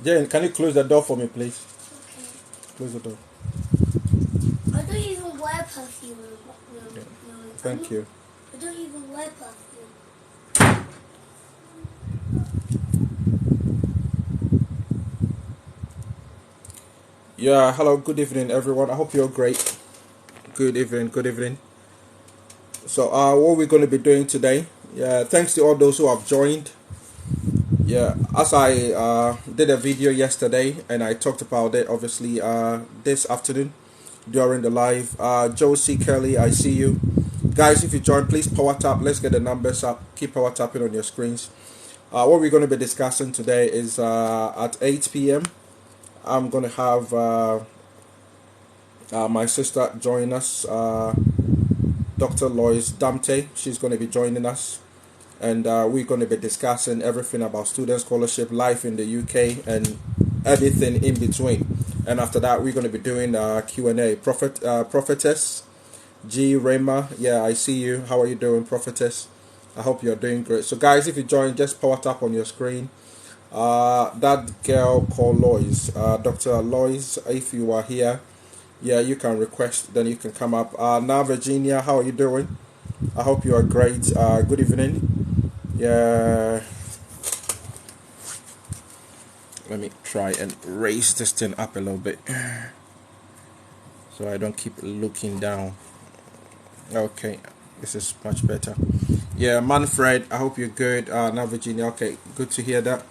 Jane, can you close the door for me, please? Okay. Close the door. I don't even wear perfume. Yeah. Thank you. I don't even wear perfume. Yeah, hello, good evening, everyone. I hope you're great. Good evening, good evening. So, what we're going to be doing today, yeah, thanks to all those who have joined. Yeah, as I did a video yesterday and I talked about it, obviously, this afternoon during the live. Josie Kelly, I see you. Guys, if you join, please power tap. Let's get the numbers up. Keep power tapping on your screens. What we're going to be discussing today is at 8 p.m. I'm going to have my sister join us, Dr. Lois Damte. She's going to be joining us. And we're going to be discussing everything about student scholarship, life in the UK, and everything in between. And after that, we're going to be doing Q&A. Prophetess G. Rema, yeah, I see you. How are you doing, Prophetess? I hope you're doing great. So, guys, if you join, just power tap on your screen. That girl called Lois, Dr. Lois, if you are here, yeah, you can request, then you can come up. Now, Virginia, how are you doing? I hope you are great. Good evening. Yeah. Let me try and raise this thing up a little bit so I don't keep looking down. Okay, this is much better. Yeah, Manfred, I hope you're good. Now, Virginia, okay, good to hear that.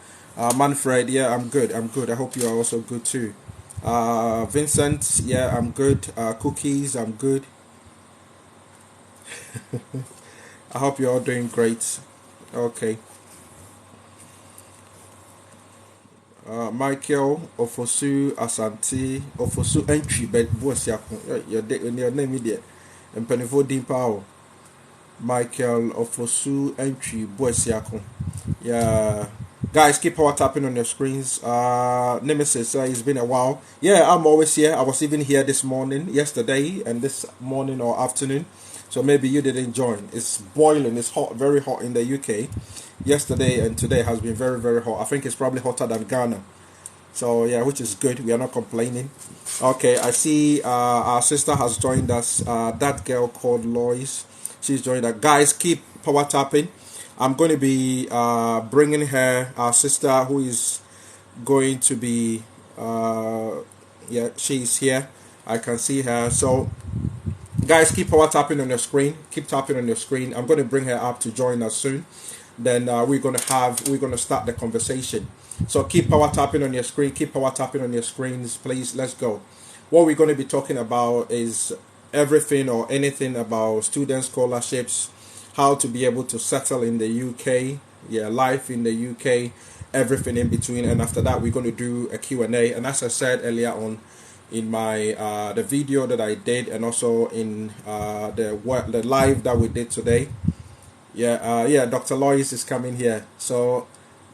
Manfred, yeah, I'm good. I hope you are also good too. Vincent, yeah, I'm good. Cookies, I'm good. I hope you're all doing great. Okay. Michael Ofosu Asante Ofosu entry bed boss yako your name there and penifo dimpa Michael Ofosu entry boss yako. Yeah, guys, keep power tapping on your screens. Nemesis, it's been a while. Yeah, I'm always here. I was even here this morning, yesterday, and this morning or afternoon. So maybe you didn't join. It's boiling. It's hot, very hot in the UK. Yesterday and today has been very, very hot. I think it's probably hotter than Ghana. So yeah, which is good. We are not complaining. Okay, I see our sister has joined us. That girl called Lois. She's joined us. Guys, keep power tapping. I'm going to be bringing her, our sister, who is going to be, yeah, she's here. I can see her. So, guys, keep power tapping on your screen. Keep tapping on your screen. I'm going to bring her up to join us soon. Then we're going to start the conversation. So keep power tapping on your screen. Keep power tapping on your screens, please. Let's go. What we're going to be talking about is everything or anything about student scholarships, how to be able to settle in the UK, yeah, life in the UK, everything in between. And after that, we're going to do a Q&A. And as I said earlier on in my the video that I did, and also in the live that we did today, yeah, Dr. Lois is coming here. So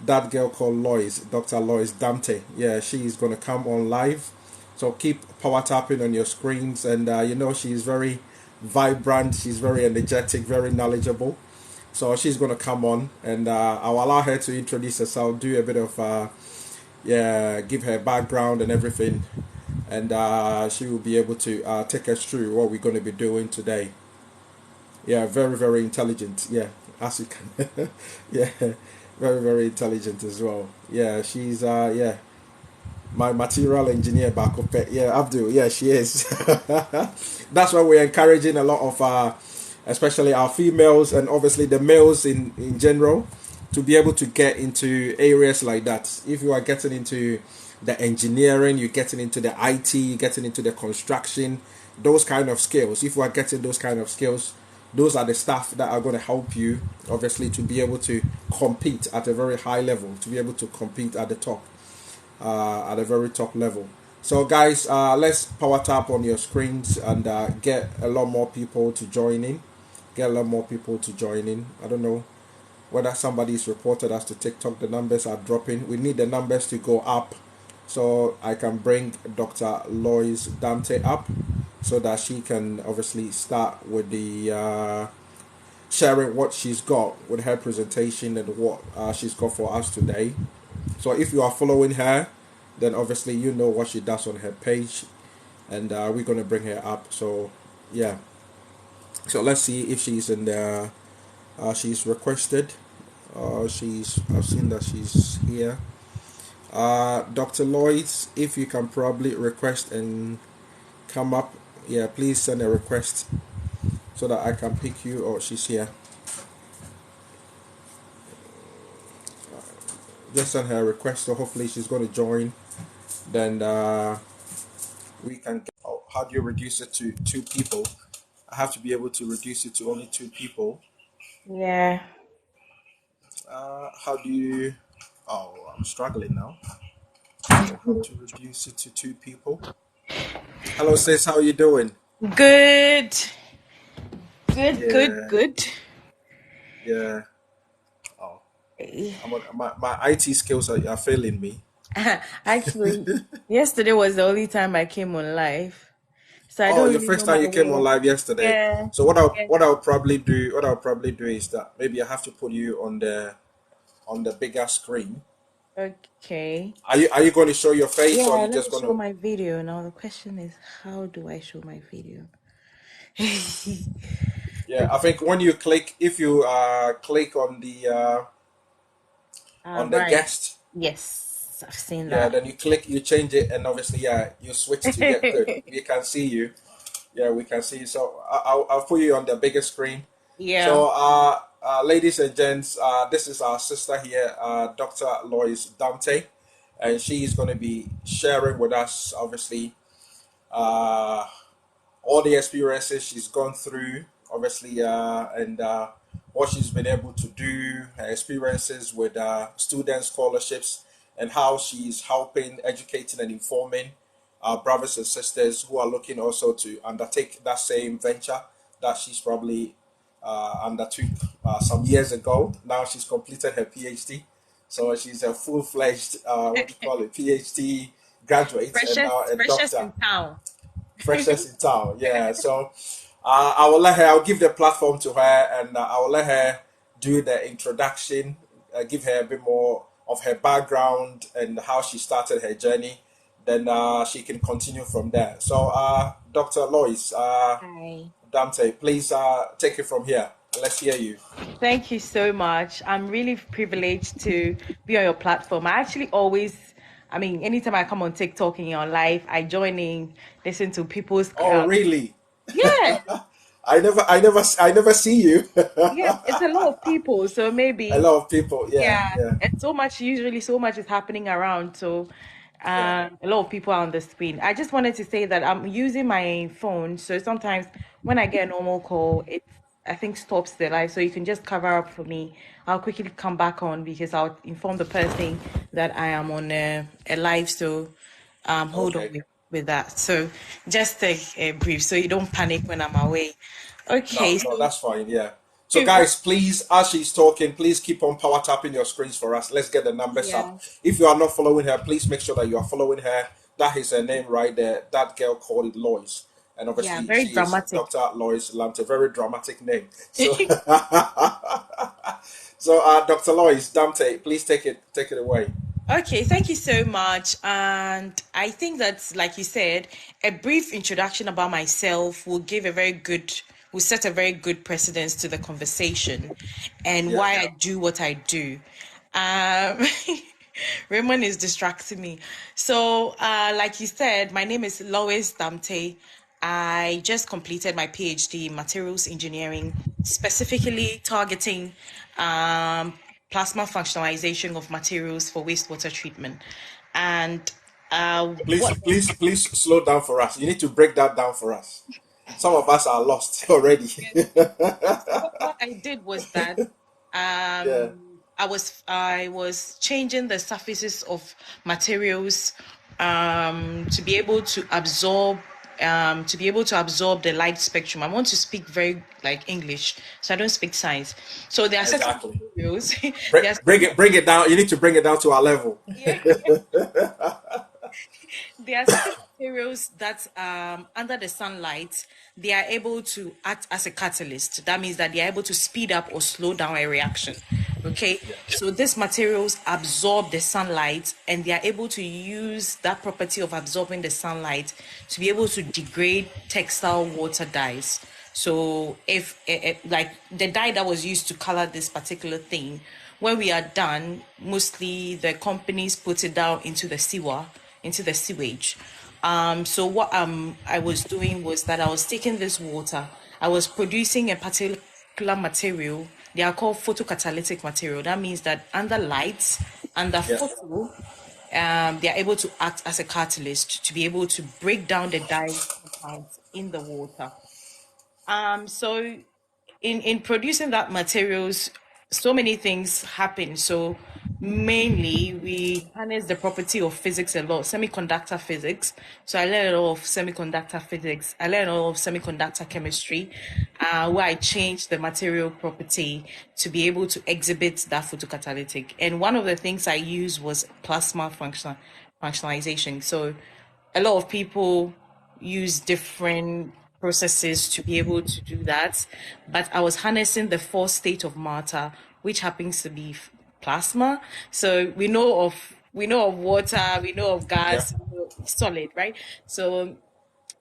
that girl called Lois, Dr. Lois Damte, yeah, she is going to come on live. So keep power tapping on your screens, and she's very vibrant, she's very energetic, very knowledgeable. So she's going to come on, and I'll allow her to introduce herself, do a bit of give her background and everything, and she will be able to take us through what we're going to be doing today. Yeah, very, very intelligent. Yeah, as you can. Yeah, very, very intelligent as well. Yeah, she's my material engineer back up. Yeah, Abdul. Yeah, she is. That's why we're encouraging a lot of especially our females and obviously the males in general, to be able to get into areas like that. If you are getting into the engineering, you're getting into the IT, you're getting into the construction, those kind of skills. If you are getting those kind of skills, those are the stuff that are going to help you, obviously, to be able to compete at a very high level, to be able to compete at the top, at a very top level. So, guys, let's power tap on your screens and get a lot more people to join in. Get a lot more people to join in. I don't know whether somebody's reported us to TikTok. The numbers are dropping. We need the numbers to go up so I can bring Dr. Lois Dante up, so that she can obviously start with the sharing what she's got with her presentation and what she's got for us today. So if you are following her, then obviously you know what she does on her page, and we're gonna bring her up. So yeah, so let's see if she's in there. She's requested. I've seen that she's here. Dr. Lloyd, if you can probably request and come up, yeah, please send a request so that I can pick you. Or she's here. Just send her a request. So hopefully she's going to join. Then we can. Oh, how do you reduce it to 2 people? I have to be able to reduce it to only 2 people. Yeah. How do you? Oh, I'm struggling now. So how to reduce it to 2 people? Hello, sis. How are you doing? Good. Good, good, Yeah, good. yeah. Oh, my IT skills are failing me. Actually, yesterday was the only time I came on live. So I Oh, don't your really first know time my you came way on up. live yesterday. Yeah. So what I'll Yeah. what I'll probably do is that maybe I have to put you on the bigger screen. Okay. Are you going to show your face, or are Yeah, you let just me going show to? my video. Now the question is, how do I show my video? Yeah, I think when you click, if you click on the Right. guest, Yes, I've seen yeah, that. then you change it, and obviously, yeah, you switch to yeah, good. We can see you. Yeah, we can see you. So I'll put you on the bigger screen. Yeah. So, ladies and gents, this is our sister here, Dr. Lois Dante, and she is going to be sharing with us, obviously, uh, all the experiences she's gone through, obviously, and what she's been able to do, her experiences with student scholarships, and how she's helping, educating, and informing our brothers and sisters who are looking also to undertake that same venture that she's probably undertook some years ago. Now she's completed her PhD. So she's a full-fledged, what do you call it, PhD graduate, and now Freshest, a freshest doctor, in town. freshest in town. Yeah. So I'll give the platform to her, and I will let her do the introduction, give her a bit more of her background and how she started her journey. Then she can continue from there. So, Dr. Lois, Hi. Dante, please take it from here. Let's hear you. Thank you so much. I'm really privileged to be on your platform. I actually always, I mean, anytime I come on TikTok and you're on live, I join in, listen to people's, Oh, really? yeah, I never see you. yeah, it's a lot of people. So A maybe, lot of people. Yeah, yeah, yeah, and so much, usually so much is happening around. So yeah. a lot of people are on the screen. I just wanted to say that I'm using my phone. So sometimes when I get a normal call, it I think stops the live. So you can just cover up for me. I'll quickly come back on because I'll inform the person that I am on a live. So hold on Okay. with that. So just a brief so you don't panic when I'm away. Okay, No, no, so that's fine. Yeah. So, guys, please, as she's talking, please keep on power tapping your screens for us. Let's get the numbers yeah. up. If you are not following her, please make sure that you are following her. That is her name right there. That girl called Lois. And Yeah, obviously, very she is dramatic. Dr. Lois Lamte. Very dramatic name. So, so Dr. Lois Lamte, please take it away. Okay, thank you so much. And I think that, like you said, a brief introduction about myself will set a very good precedence to the conversation and Yeah. why I do what I do. Um, Raymond is distracting me. So, like you said, my name is Lois Damte. I just completed my PhD in materials engineering, specifically targeting um, plasma functionalization of materials for wastewater treatment. And Please, what please, please slow down for us. You need to break that down for us. Some of us are lost already. what I did was that Yeah. I was changing the surfaces of materials to be able to absorb the light spectrum. I want to speak very like English, so I don't speak science. So there are certain Exactly. materials. Bring, there are bring it down. You need to bring it down to our level. yeah. There are certain materials that under the sunlight they are able to act as a catalyst. That means that they are able to speed up or slow down a reaction. Okay, so these materials absorb the sunlight and they are able to use that property of absorbing the sunlight to be able to degrade textile water dyes. So if like the dye that was used to color this particular thing, when we are done, mostly the companies put it down into the sewer, into the sewage. So what I was doing was that I was taking this water, I was producing a particular material. They are called photocatalytic material. That means that under lights, under photo, they are able to act as a catalyst to be able to break down the dye compounds in the water. So in producing that materials, so many things happen. So mainly we harness the property of physics a lot, semiconductor physics. So I learned a lot of semiconductor physics. I learned a lot of semiconductor chemistry, where I changed the material property to be able to exhibit that photocatalytic. And one of the things I used was plasma functionalization. So a lot of people use different processes to be able to do that, but I was harnessing the fourth state of matter, which happens to be plasma. So we know of water, we know of gas, we know solid, right? So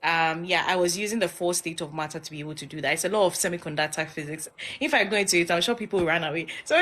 I was using the fourth state of matter to be able to do that. It's a lot of semiconductor physics. If I go into it, I'm sure people will run away. So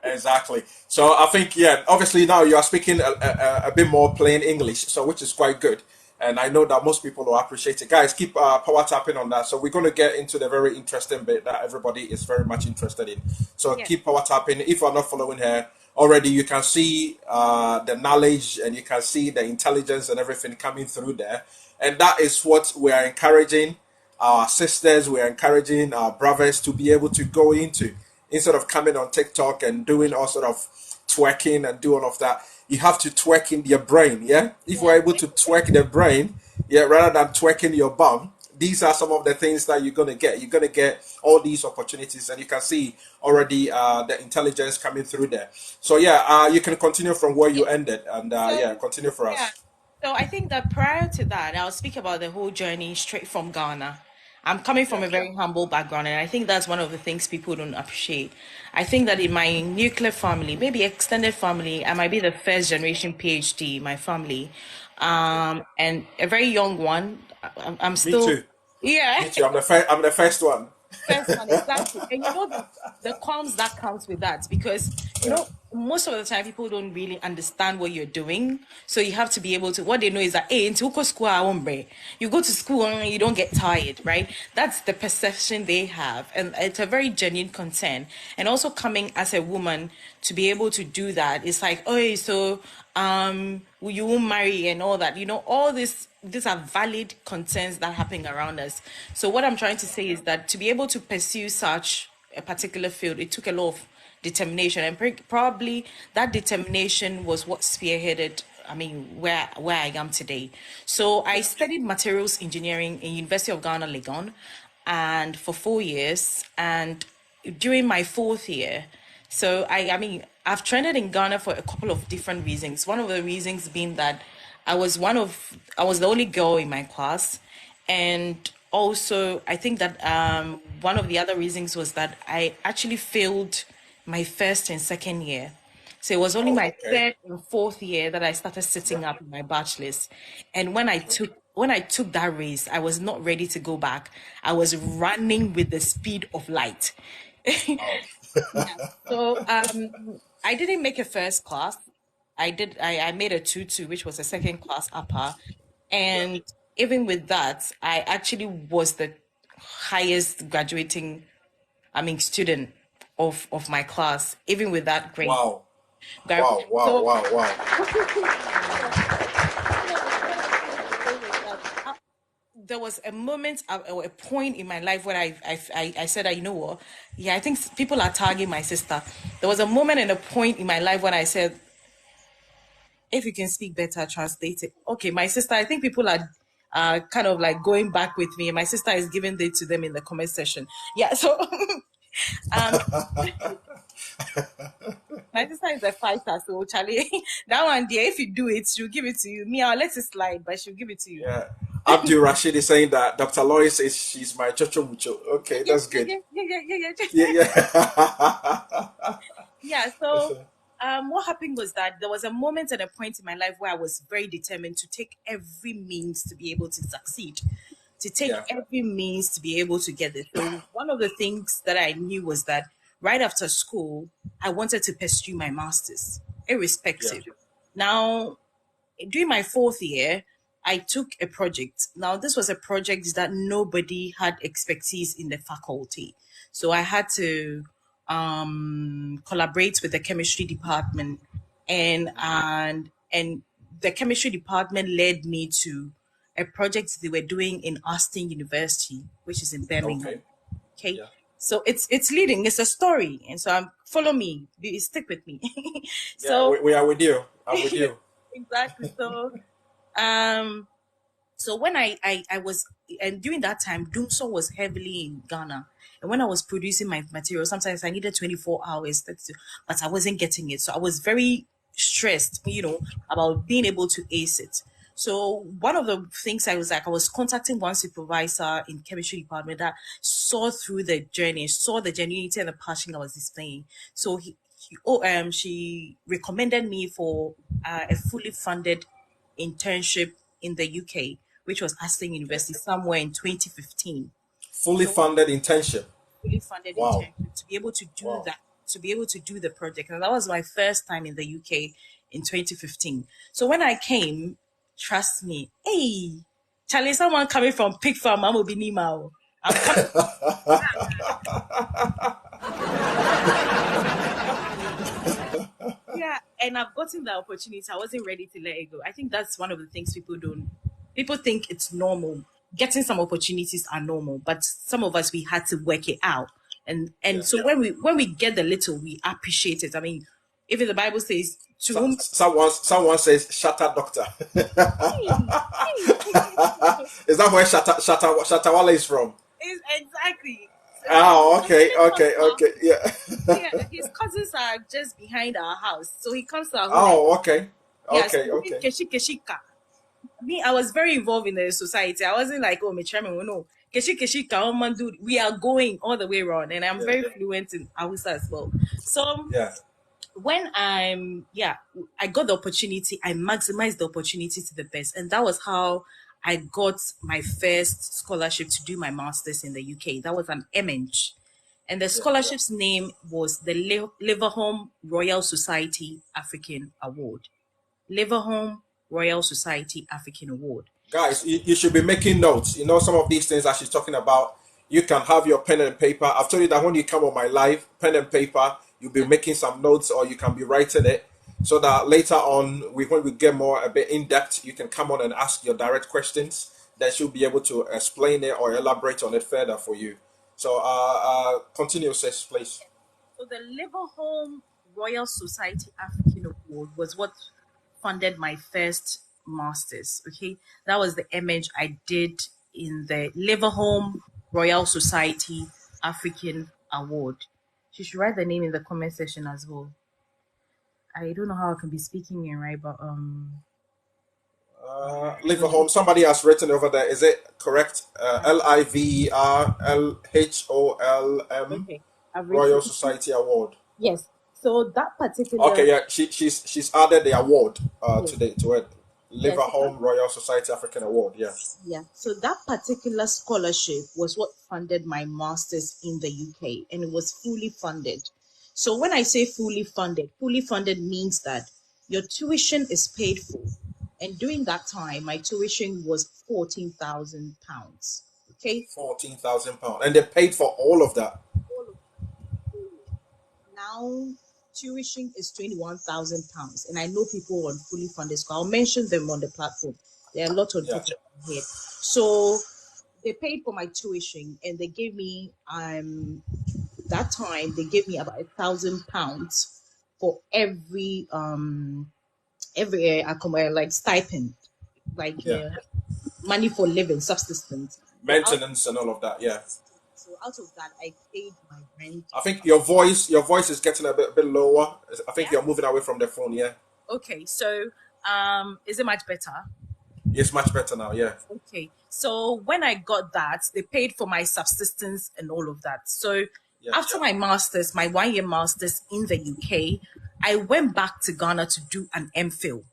Exactly. So I think, obviously now you are speaking a bit more plain English, so which is quite good. And I know that most people will appreciate it. Guys, keep power tapping on that. So we're going to get into the very interesting bit that everybody is very much interested in. So keep power tapping. If you're not following her already, you can see the knowledge and you can see the intelligence and everything coming through there. And that is what we are encouraging our sisters, we are encouraging our brothers to be able to go into. Instead of coming on TikTok and doing all sort of twerking and do all of that, you have to twerk in your brain, If we're able to twerk the brain, rather than twerking your bum, these are some of the things that you're going to get. You're going to get all these opportunities, and you can see already the intelligence coming through there. So, you can continue from where you ended, and continue for us. So I think that prior to that, I'll speak about the whole journey straight from Ghana. I'm coming from a very humble background, and I think that's one of the things people don't appreciate. I think that in my nuclear family, maybe extended family, I might be the first generation PhD in my family, and a very young one. I'm still, Me too. yeah. Me too. I'm the first one. First one, exactly. And you know the cons that comes with that, because you know most of the time people don't really understand what you're doing. So you have to be able to, what they know is that, hey, into school, you go to school and you don't get tired, right? That's the perception they have. And it's a very genuine concern. And also coming as a woman to be able to do that, it's like, oh, so you won't marry and all that. You know, all these are valid concerns that are happening around us. So what I'm trying to say is that to be able to pursue such a particular field, it took a lot of determination, and probably that determination was what spearheaded, I mean, where I am today. So I studied materials engineering in University of Ghana, Legon, and for 4 years. And during my fourth year, so I mean, I've trended in Ghana for a couple of different reasons. One of the reasons being that I was the only girl in my class, and also I think that one of the other reasons was that I actually failed my first and second year. So it was only my third and fourth year that I started sitting up in my bachelor's. And when I took that race, I was not ready to go back. I was running with the speed of light. So I didn't make a first class. I made a 2-2, which was a second class upper. And even with that, I actually was the highest graduating, student of my class, even with that grade. Wow. There was a moment, or a point in my life where I said, you know what? Yeah, I think people are tagging my sister. There was a moment and a point in my life when I said, if you can speak better, translate it. Okay, my sister, I think people are kind of like going back with me. My sister is giving it to them in the comment section. Yeah, so my sister is a fighter, so Charlie, that one there, if you do it, she'll give it to you. Me, I'll let it slide, but she'll give it to you. Yeah. Abdul Rashid is saying that Dr. Lois says she's my chocho mucho. Okay, that's good. Yeah. Yeah, so what happened was that there was a moment and a point in my life where I was very determined to take every means to be able to succeed, to take every means to be able to get it. So one of the things that I knew was that right after school, I wanted to pursue my master's, irrespective. Now, during my fourth year, I took a project. Now, this was a project that nobody had expertise in the faculty. So I had to collaborate with the chemistry department, and the chemistry department led me to a project they were doing in Austin University, which is in Birmingham. Okay. So it's leading. It's a story, and so follow me. Stick with me. So we are with you. I'm with you. Exactly. So when I was, and during that time, Doomsor was heavily in Ghana. And when I was producing my material, sometimes I needed 24 hours, but I wasn't getting it. So I was very stressed, about being able to ace it. So one of the things I was contacting one supervisor in chemistry department that saw through the journey, saw the genuinity and the passion I was displaying. So she recommended me for a fully funded internship in the UK, which was Aston University, somewhere in 2015. Fully funded internship. Fully funded internship to be able to do that, to be able to do the project. And that was my first time in the UK in 2015. So when I came, trust me, hey, Charlie, someone coming from Pig Farm, I'm be Nima. I'm coming. Yeah, and I've gotten the opportunity. I wasn't ready to let it go. I think that's one of the things people think it's normal. Getting some opportunities are normal, but some of us, we had to work it out. So when we get the little, we appreciate it. I mean, even the Bible says someone says shatter doctor. Is that where Shatawale is from? Exactly. Okay. Yeah. Yeah, his cousins are just behind our house, so he comes to our home. Okay. Me, I was very involved in the society. I wasn't like, my chairman, no. We are going all the way around, and I'm very fluent in Hausa as well. So when I got the opportunity, I maximized the opportunity to the best, and that was how I got my first scholarship to do my master's in the UK. That was an MNG. And the scholarship's name was the Liverhome Royal Society African Award. Liverhome Royal Society African Award. Guys, you should be making notes. Some of these things that she's talking about, you can have your pen and paper. I've told you that when you come on my live, pen and paper, you'll be making some notes, or you can be writing it, so that later on, when we get a bit in depth, you can come on and ask your direct questions. Then she'll be able to explain it or elaborate on it further for you. So continue, sis, please. So the Liverhome Royal Society African Award was what funded my first master's. Okay, that was the image I did in the Liverhome Royal Society African Award. She should write the name in the comment section as well. I don't know how I can be speaking in right, but Liverhome. Somebody has written over there. Is it correct? LIVERLHOLM. Okay. Royal Society Award. Yes. So that particular. Okay. Yeah. She's added the award today to it. Liverhome Royal Society African Award. Yeah. Yeah. So that particular scholarship was what funded my master's in the UK, and it was fully funded. So when I say fully funded means that your tuition is paid for. And during that time, my tuition was £14,000. Okay? £14,000. And they paid for all of that. Now, tuition is £21,000. And I know people on fully funded school. I'll mention them on the platform. There are a lot of people here. So they paid for my tuition, and they gave me that time they gave me about £1,000 for every like stipend, like money for living, subsistence, maintenance, and all of that. Yeah. So out of that, I paid my rent. I think your voice is getting a bit lower. I think you're moving away from the phone. Yeah. Okay. So is it much better? It's much better now. Yeah. Okay. So when I got that, they paid for my subsistence and all of that. So Yeah. after my master's, my 1 year master's in the UK, I went back to Ghana to do an MPhil.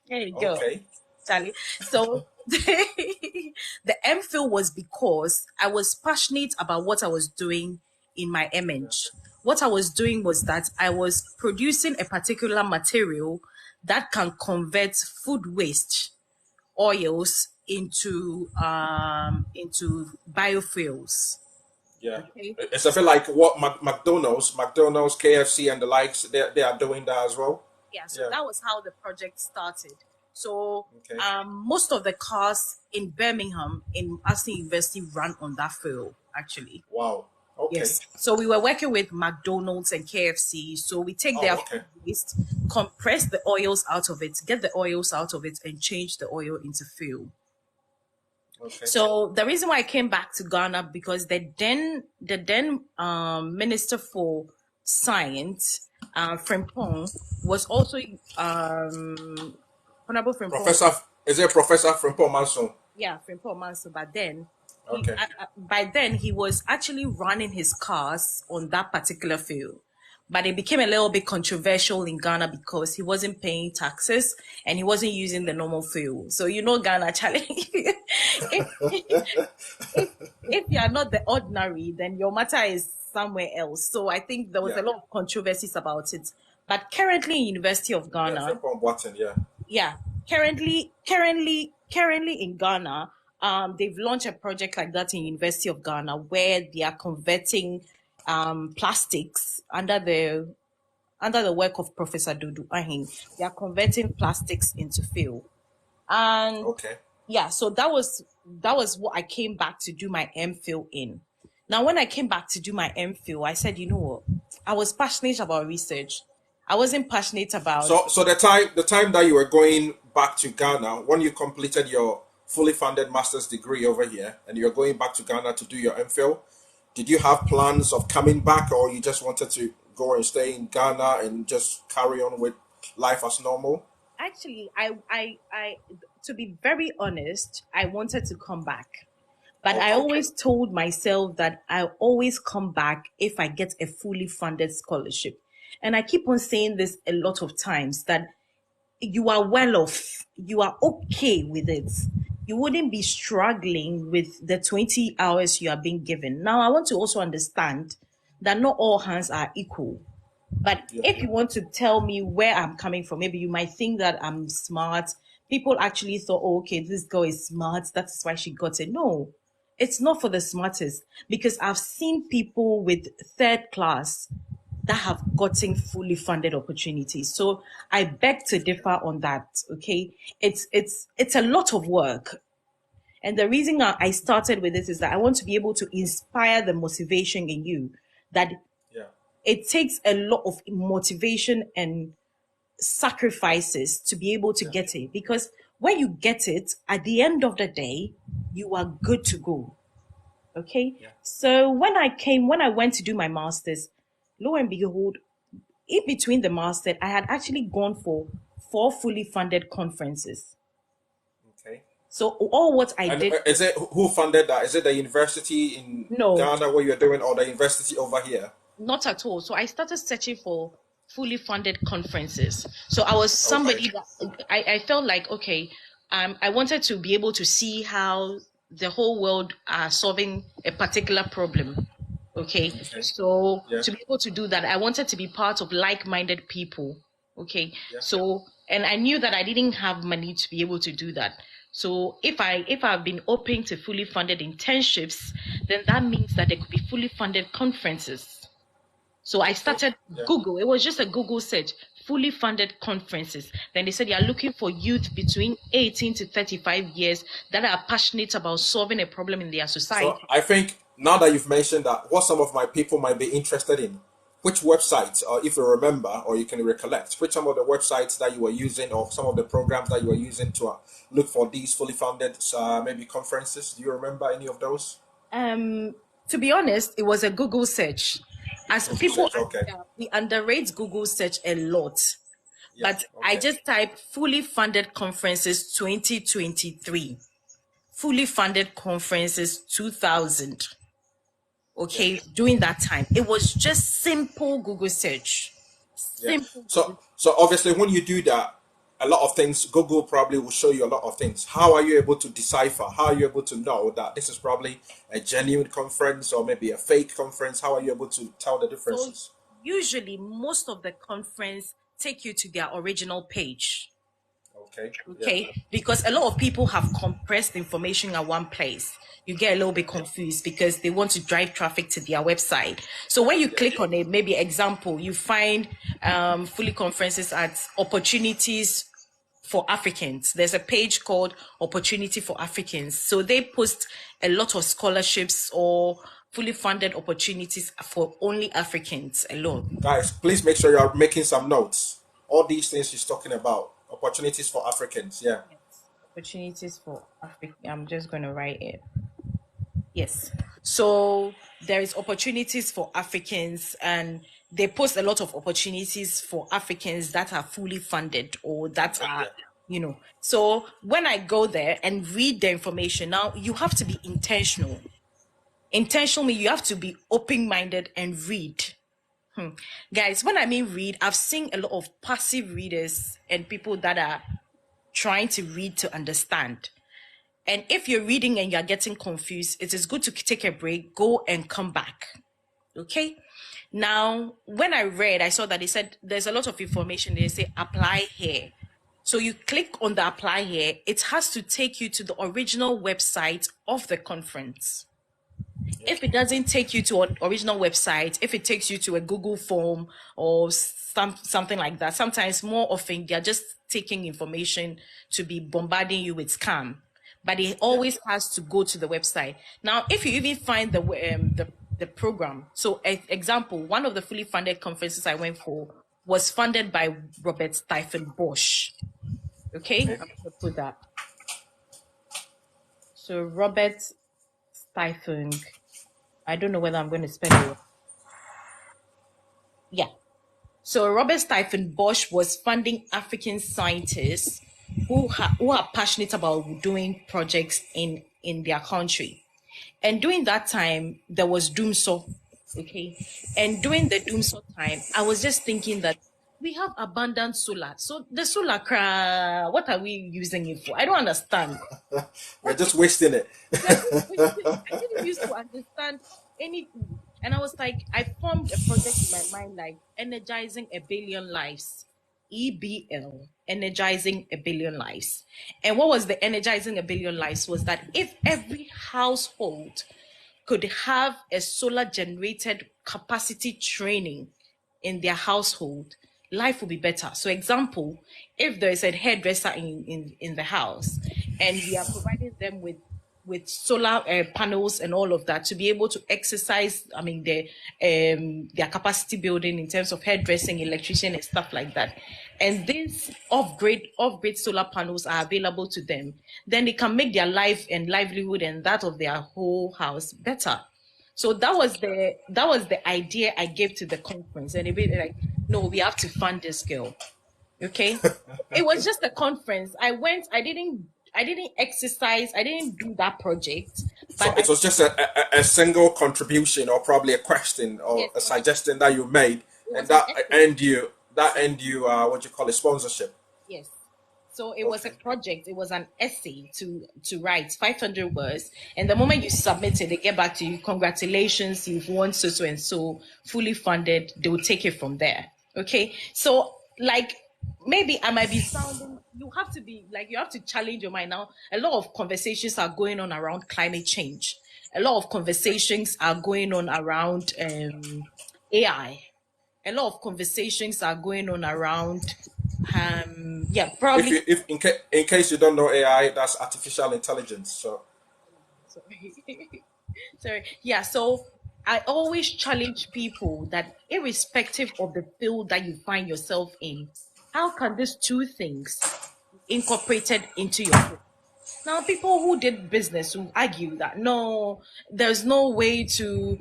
There you go, Okay. Charlie. So the MPhil was because I was passionate about what I was doing in my MNG. What I was doing was that I was producing a particular material that can convert food waste oils into biofuels. Yeah. Okay. It's a bit like what McDonald's, KFC, and the likes. They are doing that as well. Yeah, so Yeah. that was how the project started. So Okay. most of the cars in Birmingham in Aston University run on that fuel, actually. Wow. Okay. Yes. So we were working with McDonald's and KFC. So we take their Okay. food waste, compress the oils out of it, get the oils out of it, and change the oil into fuel. Okay. So the reason why I came back to Ghana because the then Minister for Science, Frimpong, was also Honorable Frimpong. Professor, is it Professor Frimpong Manson? Yeah, Frimpong Manson. But then, Okay. by then he was actually running his cars on that particular field. But it became a little bit controversial in Ghana because he wasn't paying taxes and he wasn't using the normal fuel. So Ghana, Charlie, if you are not the ordinary, then your matter is somewhere else. So I think there was a lot of controversies about it. But currently in University of Ghana, currently in Ghana, they've launched a project like that in University of Ghana where they are converting plastics under the work of Professor Dudu Ahin. They are converting plastics into fuel. And so that was what I came back to do my MPhil in. Now, when I came back to do my MPhil, I said, you know what? I was passionate about research. I wasn't passionate about. So the time that you were going back to Ghana, when you completed your fully funded master's degree over here, and you're going back to Ghana to do your MPhil, did you have plans of coming back, or you just wanted to go and stay in Ghana and just carry on with life as normal? Actually, I to be very honest, I wanted to come back. But I always told myself that I'll always come back if I get a fully funded scholarship. And I keep on saying this a lot of times, that you are well off. You are okay with it. You wouldn't be struggling with the 20 hours you are being given. Now, I want to also understand that not all hands are equal. But if you want to tell me where I'm coming from, maybe you might think that I'm smart. People actually thought, oh, okay, this girl is smart. That's why she got it. No, it's not for the smartest, because I've seen people with third class that have gotten fully funded opportunities. So I beg to differ on that. Okay. It's a lot of work. And the reason I started with this is that I want to be able to inspire the motivation in you, that it takes a lot of motivation and sacrifices to be able to get it. Because when you get it, at the end of the day, you are good to go. Okay. So when I went to do my master's, lo and behold, in between the master, I had actually gone for 4 fully funded conferences. Okay. So all what I did. Is it who funded that? Is it the university in Ghana where you're doing, or the university over here? Not at all. So I started searching for fully funded conferences. So I was somebody that I felt like, okay, I wanted to be able to see how the whole world are solving a particular problem. Okay. So to be able to do that, I wanted to be part of like-minded people. Okay. So, and I knew that I didn't have money to be able to do that. So if I've been open to fully funded internships, then that means that there could be fully funded conferences. So I started Google. It was just a Google search, fully funded conferences. Then they said, you're looking for youth between 18 to 35 years that are passionate about solving a problem in their society. So I think now that you've mentioned that, what some of my people might be interested in, which websites, or if you remember or you can recollect, which some of the websites that you were using, or some of the programs that you were using to look for these fully funded maybe conferences. Do you remember any of those? To be honest, it was a Google search. As people, we underrate Google search a lot. But I just typed fully funded conferences 2023, fully funded conferences 2000. Okay, during that time, it was just simple Google search. Simple. So obviously, when you do that, a lot of things, Google probably will show you a lot of things. How are you able to decipher? How are you able to know that this is probably a genuine conference or maybe a fake conference? How are you able to tell the differences? So usually, most of the conference take you to their original page. Okay, because a lot of people have compressed information at one place. You get a little bit confused because they want to drive traffic to their website. So when you click on it, maybe example, you find fully conferences at opportunities for Africans. There's a page called Opportunity for Africans. So they post a lot of scholarships or fully funded opportunities for only Africans alone. Guys, please make sure you're making some notes. All these things she's talking about. Opportunities for Africans, Yes. Opportunities for Africa. I'm just going to write it. Yes. So there is opportunities for Africans, and they post a lot of opportunities for Africans that are fully funded or that are, So when I go there and read the information, now you have to be intentional. Intentional means you have to be open-minded and read. Guys, when I mean read, I've seen a lot of passive readers and people that are trying to read to understand. And if you're reading and you're getting confused, it is good to take a break, go and come back. Okay? Now, when I read, I saw that they said there's a lot of information. They say apply here. So you click on the apply here. It has to take you to the original website of the conference. If it doesn't take you to an original website, if it takes you to a Google form or something like that, sometimes more often they're just taking information to be bombarding you with scam. But it always has to go to the website. Now, if you even find the program, so example, one of the fully funded conferences I went for was funded by Robert Stephen Bosch. Okay, I'm going to put that. So Robert Stephen, I don't know whether I'm going to spell it. Yeah. So Robert Stephen Bosch was funding African scientists who are passionate about doing projects in their country. And during that time, there was Doomsaw. Okay. And during the Doomsaw time, I was just thinking that we have abundant solar. So the solar, what are we using it for? I don't understand. We're just wasting it. I didn't used to understand anything. And I was like, I formed a project in my mind like Energizing a Billion Lives. EBL, Energizing a Billion Lives. And what was the Energizing a Billion Lives was that if every household could have a solar generated capacity training in their household, life will be better. So example, if there is a hairdresser in the house and we are providing them with solar panels and all of that to be able to exercise, their capacity building in terms of hairdressing, electrician and stuff like that. And these off-grid solar panels are available to them. Then they can make their life and livelihood and that of their whole house better. So that was the idea I gave to the conference. And they like, no, we have to fund this girl. Okay. It was just a conference. I went, I didn't exercise. I didn't do that project. So it was just a single contribution or probably a question or a suggestion that you made, and that earned you what you call a sponsorship. Yes. So it was a project. It was an essay to write 500 words. And the moment you submit it, they get back to you. Congratulations, you've won so and so, fully funded. They will take it from there. Okay. So like maybe I might be sounding. You have to challenge your mind now. A lot of conversations are going on around climate change. A lot of conversations are going on around AI. A lot of conversations are going on around probably. If in case you don't know AI, that's artificial intelligence. So sorry. Yeah. So I always challenge people that irrespective of the field that you find yourself in, how can these two things incorporated into your field? Now, people who did business will argue that no, there's no way to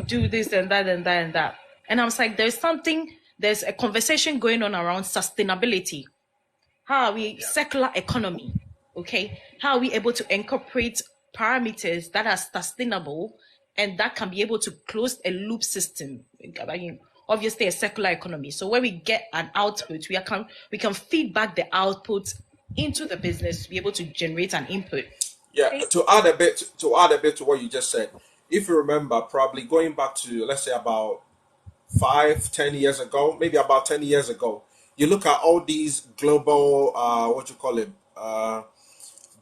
do this and that and that and that. And I was like, there's something there's a conversation going on around sustainability. How are we circular economy? Okay, how are we able to incorporate parameters that are sustainable and that can be able to close a loop system? I mean, obviously a circular economy. So when we get an output, we can feed back the output into the business to be able to generate an input. Yeah, Okay. to add a bit to what you just said. If you remember, probably going back to, let's say, about 5-10 years ago, maybe about 10 years ago, you look at all these global what you call it,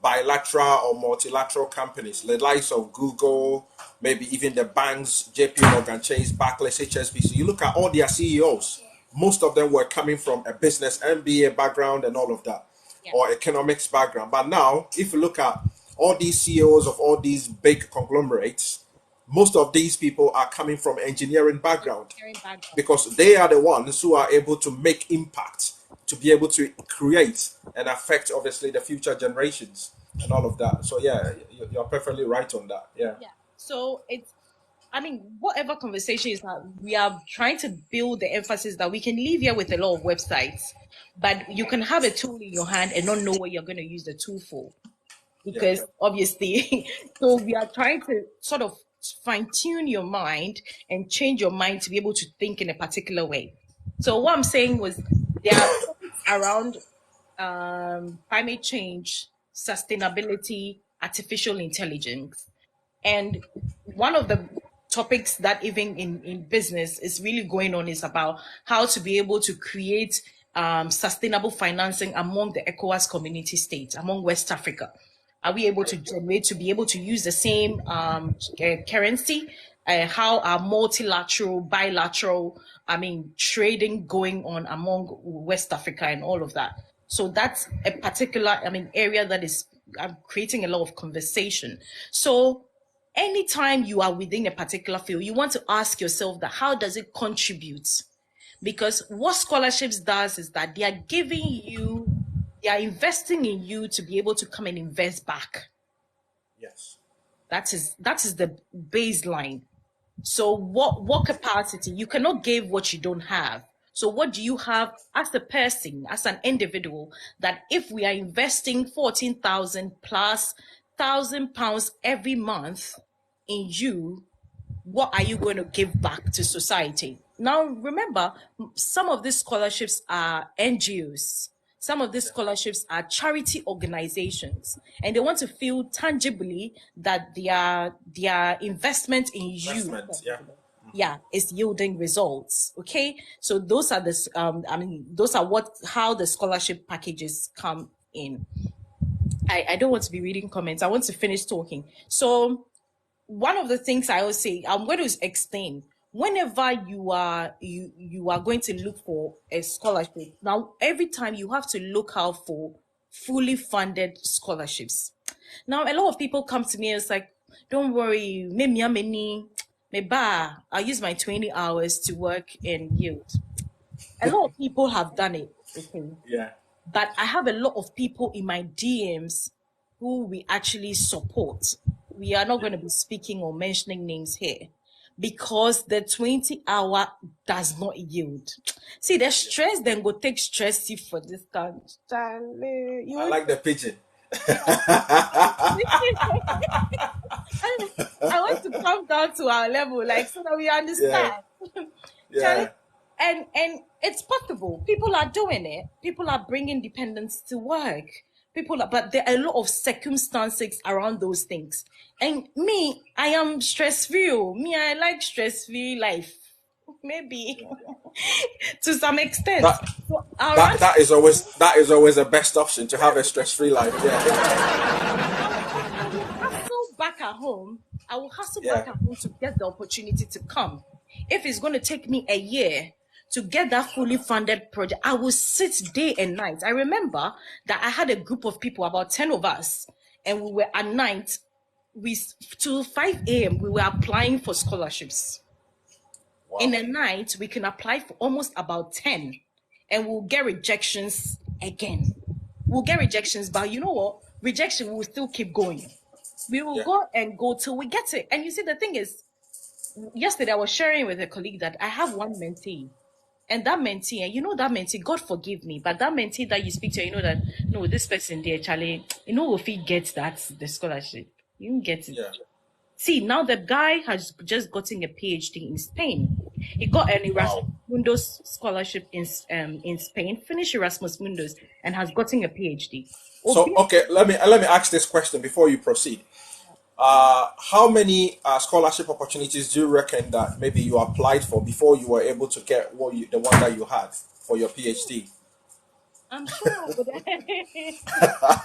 bilateral or multilateral companies, the likes of Google, maybe even the banks, JP Morgan Chase, Barclays, HSBC. You look at all their CEOs, most of them were coming from a business MBA background and all of that, or economics background. But now, if you look at all these CEOs of all these big conglomerates, most of these people are coming from engineering background, because they are the ones who are able to make impact, to be able to create and affect, obviously, the future generations and all of that. So yeah, you're perfectly right on that. Yeah. So whatever conversation is that, we are trying to build the emphasis that we can leave here with a lot of websites, but you can have a tool in your hand and not know what you're going to use the tool for. Because obviously, so we are trying to sort of fine-tune your mind and change your mind to be able to think in a particular way. So what I'm saying was, there are topics around climate change, sustainability, artificial intelligence. And one of the topics that even in business is really going on is about how to be able to create sustainable financing among the ECOWAS community states, among West Africa. Are we able to generate, to be able to use the same currency? How are multilateral, bilateral, trading going on among West Africa and all of that? So that's a particular, area that is creating a lot of conversation. So anytime you are within a particular field, you want to ask yourself that, how does it contribute? Because what scholarships does is that they are investing in you to be able to come and invest back. Yes. That is the baseline. So what capacity? You cannot give what you don't have. So what do you have as a person, as an individual, that if we are investing 14,000 plus £1,000 every month in you, what are you going to give back to society? Now, remember, some of these scholarships are NGOs. Some of these scholarships are charity organizations, and they want to feel tangibly that their investment in you is yielding results. Okay, so those are how the scholarship packages come in. I don't want to be reading comments. I want to finish talking. So one of the things I always say, I'm going to explain. Whenever you are going to look for a scholarship, now every time you have to look out for fully funded scholarships. Now a lot of people come to me and it's like, don't worry, I'll use my 20 hours to work in yield. A lot of people have done it. Okay. Yeah. But I have a lot of people in my DMs who we actually support. We are not going to be speaking or mentioning names here, because the 20-hour does not yield. See, the stress then go take stress for this kind. I like the pigeon. I want to come down to our level, like, so that we understand. Yeah. And it's possible. People are doing it. People are bringing dependents to work. But there are a lot of circumstances around those things. And me, I am stress-free. Me, I like stress-free life. Maybe to some extent. That is always the best option, to have a stress-free life. Yeah. I will hustle back at home to get the opportunity to come. If it's going to take me a year to get that fully funded project, I will sit day and night. I remember that I had a group of people, about 10 of us, and we were at night, till 5 a.m., we were applying for scholarships. Wow. In a night, we can apply for almost about 10, and we'll get rejections again. We'll get rejections, but you know what? Rejection, we will still keep going. We will go and go till we get it. And you see, the thing is, yesterday I was sharing with a colleague that I have one mentee. And that mentee, and you know that mentee, God forgive me, but that mentee that you speak to, you know that no, this person there, Charlie, you know if he gets that the scholarship, you don't get it. Yeah. See, now the guy has just gotten a PhD in Spain. He got an Erasmus Mundus scholarship in Spain, finished Erasmus Mundus, and has gotten a PhD. So okay, let me ask this question before you proceed. How many scholarship opportunities do you reckon that maybe you applied for before you were able to get the one that you had for your PhD? I'm sure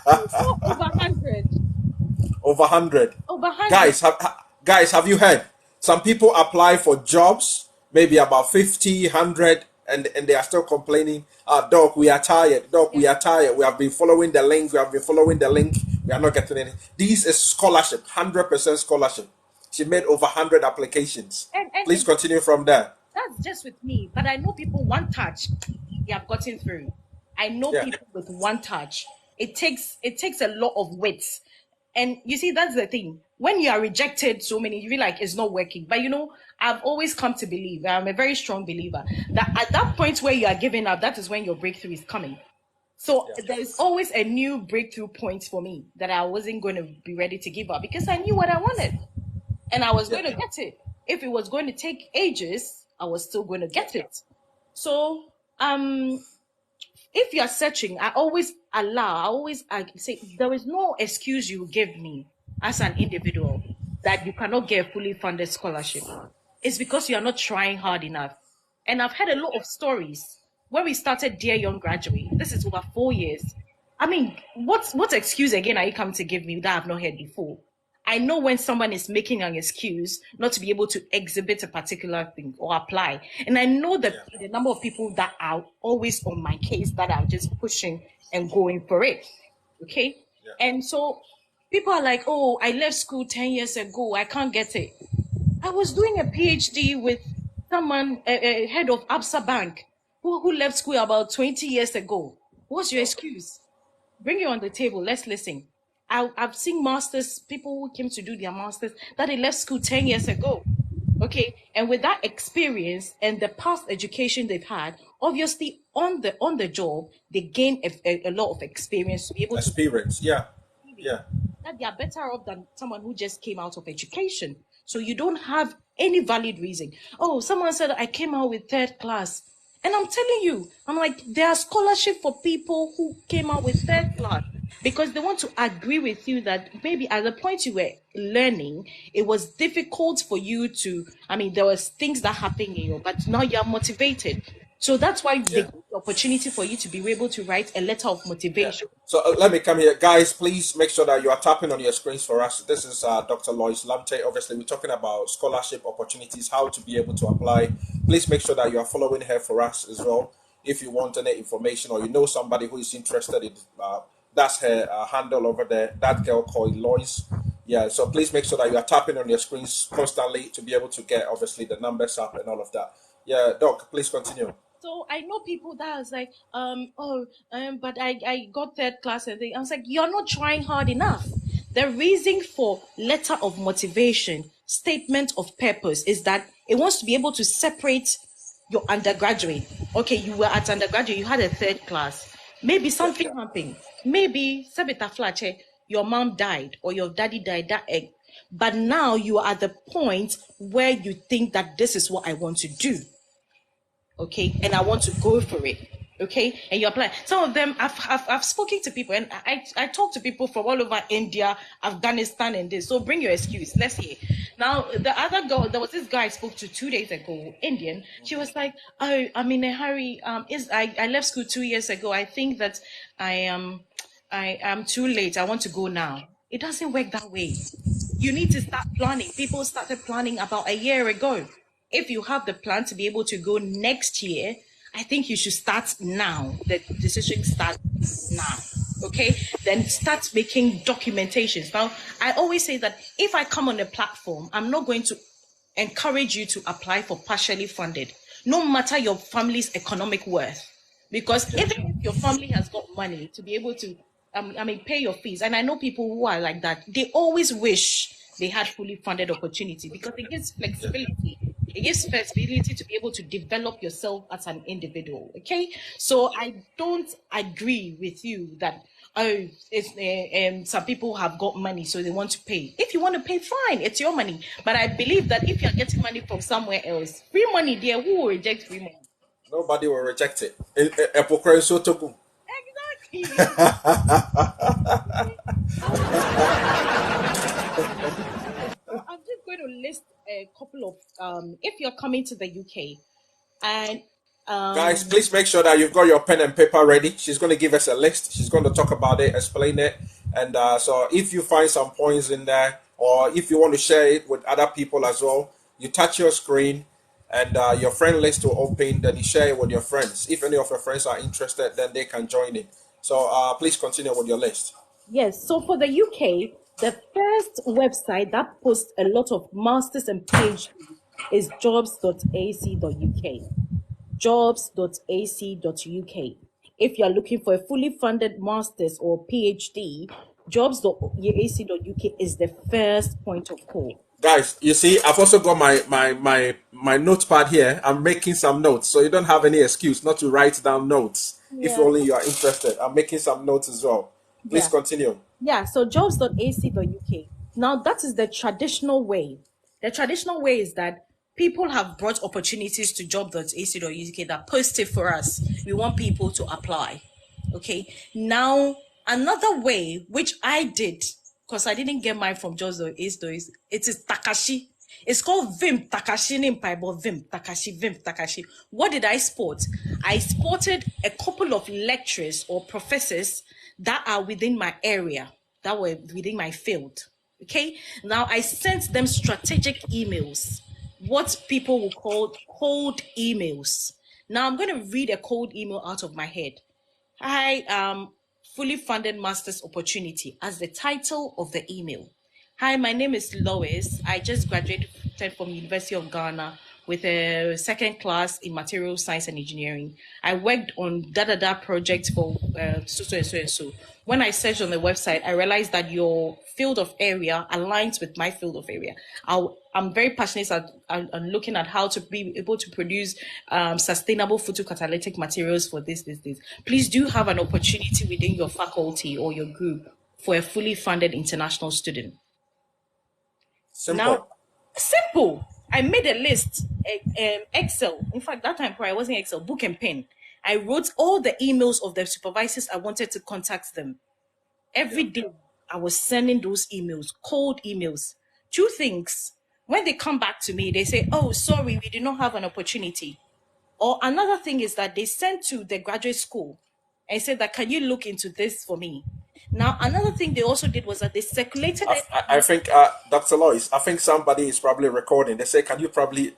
I'm sure over 100. Over 100. Over 100. Guys, have you heard? Some people apply for jobs, maybe about 50, 100, and they are still complaining. Doc, we are tired. Doc, we are tired. We have been following the link. We have been following the link. We are not getting anything. This is scholarship, 100% scholarship. She made over 100 applications. And Please continue from there. That's just with me, but I know people one touch, they have gotten through. I know people with one touch. It takes a lot of wit. And you see, that's the thing. When you are rejected so many, you feel like it's not working. But you know, I've always come to believe, I'm a very strong believer, that at that point where you are giving up, that is when your breakthrough is coming. So there's always a new breakthrough point for me that I wasn't going to be ready to give up because I knew what I wanted. And I was going to get it. If it was going to take ages, I was still going to get it. So, if you're searching, I say there is no excuse you give me as an individual that you cannot get a fully funded scholarship. It's because you are not trying hard enough. And I've had a lot of stories where we started Dear Young Graduate. This is over 4 years. I mean, what excuse again are you coming to give me that I've not heard before? I know when someone is making an excuse not to be able to exhibit a particular thing or apply. And I know that the number of people that are always on my case that are just pushing and going for it. Okay? Yeah. And so people are like, oh, I left school 10 years ago. I can't get it. I was doing a PhD with someone, a head of Absa Bank, who left school about 20 years ago. What's your excuse? Bring it on the table. Let's listen. I've seen masters, people who came to do their masters, that they left school 10 years ago. Okay. And with that experience and the past education they've had, obviously on the job, they gain a lot of experience to be able to. Experience, yeah. That they are better off than someone who just came out of education. So you don't have any valid reason. Oh, someone said I came out with third class. And I'm telling you, I'm like, there are scholarships for people who came out with third class because they want to agree with you that maybe at the point you were learning, it was difficult for you to, I mean, there was things that happened in you, but now you're motivated. So that's why they give the opportunity for you to be able to write a letter of motivation. Yeah. So let me come here. Guys, please make sure that you are tapping on your screens for us. This is Dr. Lois Lamte. Obviously, we're talking about scholarship opportunities, how to be able to apply. Please make sure that you are following her for us as well. If you want any information or you know somebody who is interested in, that's her handle over there. That girl called Lois. Yeah, so please make sure that you are tapping on your screens constantly to be able to get, obviously, the numbers up and all of that. Yeah, Doc, please continue. So I know people that was like, but I got third class and I was like, you're not trying hard enough. The reason for letter of motivation, statement of purpose is that it wants to be able to separate your undergraduate. Okay, you were at undergraduate, you had a third class. Maybe something happened. Maybe Sabita Flache, your mom died or your daddy died that egg. But now you are at the point where you think that this is what I want to do. Okay, and I want to go for it. Okay, and you apply. Some of them, I've spoken to people, and I talk to people from all over India, Afghanistan, and this. So bring your excuse. Let's hear. Now, the other girl, there was this guy I spoke to 2 days ago, Indian. She was like, "Oh, I'm in a hurry. I left school 2 years ago. I think that I am too late. I want to go now." It doesn't work that way. You need to start planning. People started planning about a year ago. If you have the plan to be able to go next year, I think you should start now. The decision starts now. Okay? Then start making documentations. Now, I always say that if I come on a platform, I'm not going to encourage you to apply for partially funded, no matter your family's economic worth. Because even if your family has got money to be able to, pay your fees, and I know people who are like that, they always wish they had fully funded opportunity because it gives flexibility. It gives flexibility to be able to develop yourself as an individual. Okay, so I don't agree with you that it's some people have got money, so they want to pay. If you want to pay, fine, it's your money. But I believe that if you're getting money from somewhere else, free money there, who will reject free money? Nobody will reject it. Epokre so toku. Exactly. I'm just going to list a couple of if you're coming to the UK and Guys, please make sure that you've got your pen and paper ready. She's going to give us a list. She's going to talk about it, explain it. And so if you find some points in there, or if you want to share it with other people as well, you touch your screen and your friend list will open. Then you share it with your friends. If any of your friends are interested, then they can join in. So please continue with your list. yes, so for the UK, the first website that posts a lot of masters and PhDs is jobs.ac.uk. Jobs.ac.uk. If you're looking for a fully funded master's or PhD, jobs.ac.uk is the first point of call. Guys, you see, I've also got my notepad here. I'm making some notes, so you don't have any excuse not to write down notes. If Yeah. only you are interested. I'm making some notes as well. Please Yeah. continue. Yeah, so jobs.ac.uk. Now, that is the traditional way. The traditional way is that people have brought opportunities to job.ac.uk that post it for us. We want people to apply. Okay. Now, another way, which I did, because I didn't get mine from jobs.ac.uk, it is Takashi. It's called Vim Takashi Nimpaibo Vim Takashi. What did I spot? I spotted a couple of lecturers or professors that are within my area, that were within my field. Okay. Now I sent them strategic emails, what people will call cold emails. Now I'm going to read a cold email out of my head. Hi, fully funded master's opportunity as the title of the email. Hi, my name is Lois. I just graduated from University of Ghana with a second class in material science and engineering. I worked on da project for so. When I searched on the website, I realized that your field of area aligns with my field of area. I'm very passionate on looking at how to be able to produce sustainable photocatalytic materials for this. Please do have an opportunity within your faculty or your group for a fully funded international student. Simple. Now, simple. I made a list, Excel. In fact, that time I wasn't Excel, book and pen. I wrote all the emails of the supervisors I wanted to contact them. Every day I was sending those emails, cold emails. Two things. When they come back to me, they say, oh, sorry, we do not have an opportunity. Or another thing is that they sent to the graduate school and said that, can you look into this for me? Now, another thing they also did was that they circulated I think, Dr. Lois, I think somebody is probably recording. They say, can you probably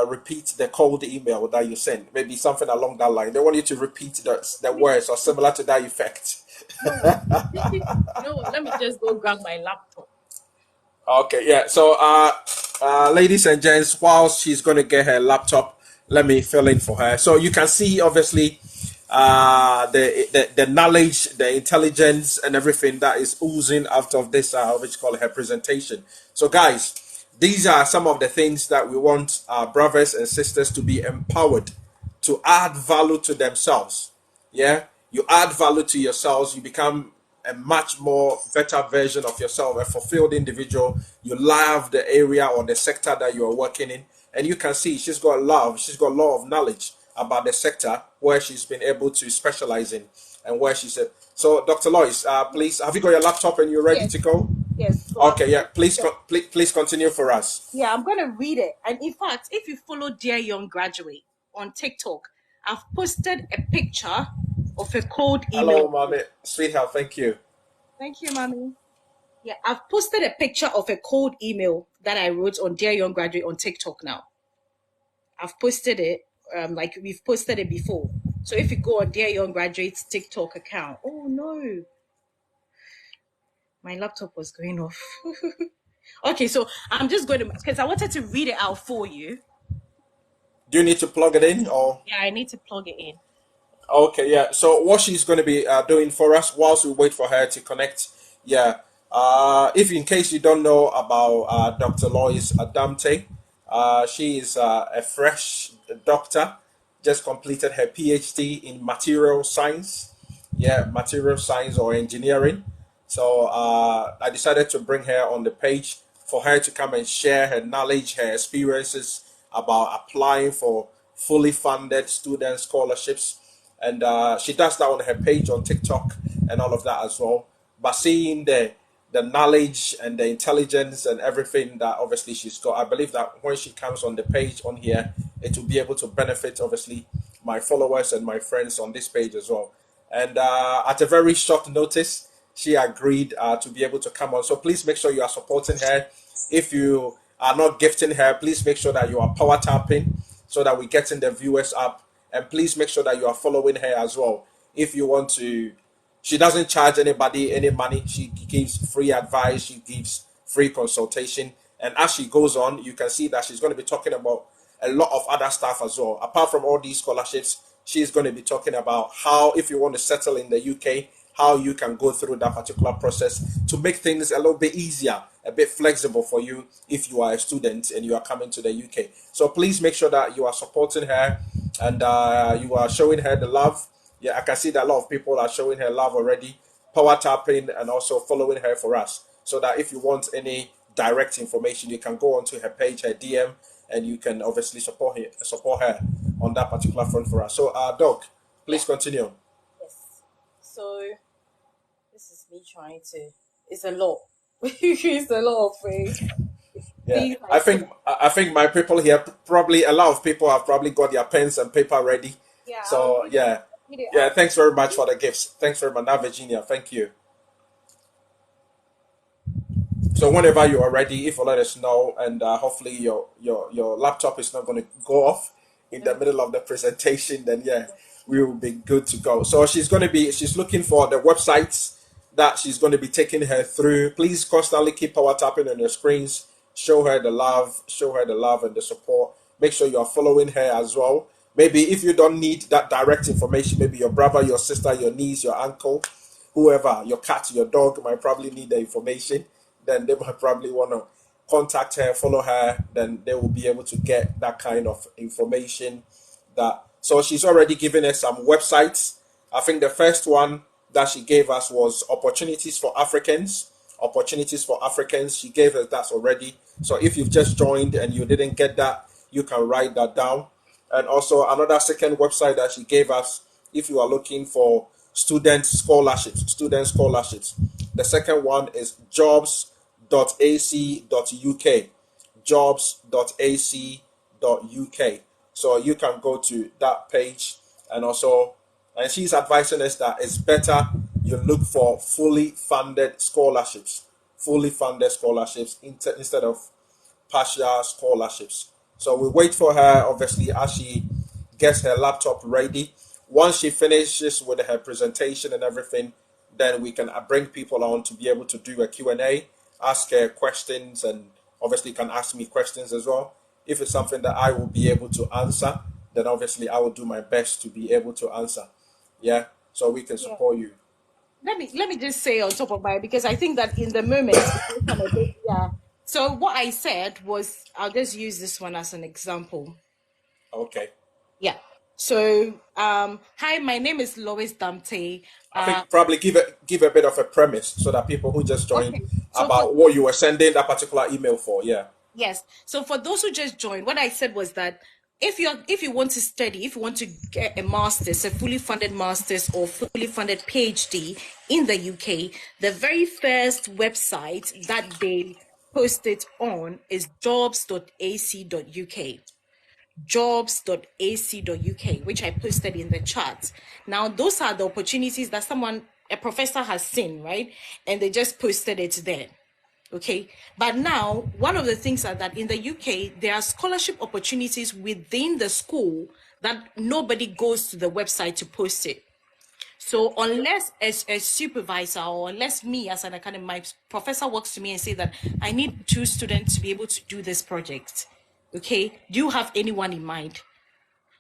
repeat the cold email that you sent? Maybe something along that line. They want you to repeat the words or similar to that effect. No, let me just go grab my laptop. Okay, yeah. So, ladies and gents, while she's going to get her laptop, let me fill in for her. So you can see, obviously, the knowledge, the intelligence, and everything that is oozing out of this, what you call her presentation. So, guys, these are some of the things that we want our brothers and sisters to be empowered to add value to themselves. Yeah, you add value to yourselves, you become a much more better version of yourself, a fulfilled individual. You love the area or the sector that you are working in, and you can see she's got love, she's got a lot of knowledge about the sector where she's been able to specialize in and where she's at. So, Dr. Lois, please, have you got your laptop and you're ready to go? Yes. So Okay, yeah, please continue for us. Yeah, I'm going to read it. And in fact, if you follow Dear Young Graduate on TikTok, I've posted a picture of a cold email. Hello, mommy, sweetheart, thank you. Thank you, mommy. Yeah, I've posted a picture of a cold email that I wrote on Dear Young Graduate on TikTok now. I've posted it, like we've posted it before. So if you go on Dear Young Graduate's TikTok account, oh no, my laptop was going off. Okay, so I'm just going to, because I wanted to read it out for you. Do you need to plug it in or? Yeah, I need to plug it in. Okay, yeah. So what she's going to be doing for us whilst we wait for her to connect, if in case you don't know about Dr. Lois Adamte, She is a fresh doctor, just completed her PhD in material science. Yeah, material science or engineering. So I decided to bring her on the page for her to come and share her knowledge, her experiences about applying for fully funded student scholarships. And she does that on her page on TikTok and all of that as well. But seeing the knowledge and the intelligence and everything that obviously she's got, I believe that when she comes on the page on here, it will be able to benefit obviously my followers and my friends on this page as well. And at a very short notice, she agreed to be able to come on. So please make sure you are supporting her. If you are not gifting her, please make sure that you are power tapping so that we get in the viewers up. And please make sure that you are following her as well. If you want to, she doesn't charge anybody any money. She gives free advice. She gives free consultation. And as she goes on, you can see that she's going to be talking about a lot of other stuff as well. Apart from all these scholarships, she's going to be talking about how, if you want to settle in the UK, how you can go through that particular process to make things a little bit easier, a bit flexible for you if you are a student and you are coming to the UK. So please make sure that you are supporting her and you are showing her the love. Yeah, I can see that a lot of people are showing her love already, power tapping and also following her for us. So that if you want any direct information, you can go onto her page, her DM, and you can obviously support her on that particular front for us. So, Doc, please continue. Yes. So this is me trying to. It's a lot. It's a lot of things. Yeah, I think my people here, probably a lot of people have probably got their pens and paper ready. Yeah. So yeah. Thanks very much for the gifts. Thanks very much, now, Virginia. Thank you. So whenever you are ready, if you let us know, and hopefully your laptop is not going to go off in the middle of the presentation, then yeah, we will be good to go. So she's looking for the websites that she's going to be taking her through. Please constantly keep power tapping on your screens. Show her the love and the support. Make sure you are following her as well. Maybe if you don't need that direct information, maybe your brother, your sister, your niece, your uncle, whoever, your cat, your dog might probably need the information. Then they might probably want to contact her, follow her. Then they will be able to get that kind of information. So she's already given us some websites. I think the first one that she gave us was Opportunities for Africans. Opportunities for Africans. She gave us that already. So if you've just joined and you didn't get that, you can write that down. And also another second website that she gave us, if you are looking for student scholarships. The second one is jobs.ac.uk. Jobs.ac.uk. So you can go to that page and she's advising us that it's better you look for fully funded scholarships instead of partial scholarships. So we wait for her, obviously, as she gets her laptop ready. Once she finishes with her presentation and everything, then we can bring people on to be able to do a Q&A, ask her questions, and obviously can ask me questions as well. If it's something that I will be able to answer, then obviously I will do my best to be able to answer. Yeah, so we can support you. Let me just say on top of my, because I think that in the moment, yeah. So what I said was, I'll just use this one as an example. Okay. Yeah. So, hi, my name is Lois Damte. I think probably give a bit of a premise so that people who just joined Okay. what you were sending that particular email for. Yeah. Yes. So for those who just joined, what I said was that if you want to study, if you want to get a master's, a fully funded master's or fully funded PhD in the UK, the very first website that they post it on is jobs.ac.uk. Jobs.ac.uk, which I posted in the chat. Now, those are the opportunities that a professor has seen, right? And they just posted it there. Okay. But now, one of the things are that in the UK, there are scholarship opportunities within the school that nobody goes to the website to post it. So unless as a supervisor or unless me as an academic, my professor walks to me and say that I need 2 students to be able to do this project. Okay, do you have anyone in mind?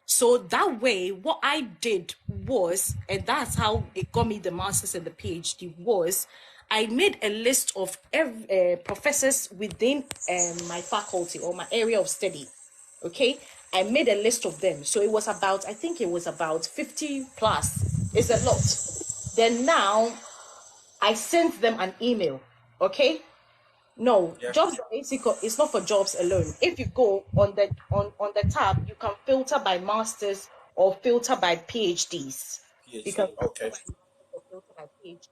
So that way, what I did was, and that's how it got me the master's and the PhD, was I made a list of professors within my faculty or my area of study. Okay, I made a list of them. So it was about, I think it was about 50 plus. It's a lot. Then now I sent them an email. Okay. No, Yeah. jobs it's not for jobs alone. If you go on the tab, you can filter by masters or filter by PhDs. You can PhD. Okay. filter by PhD.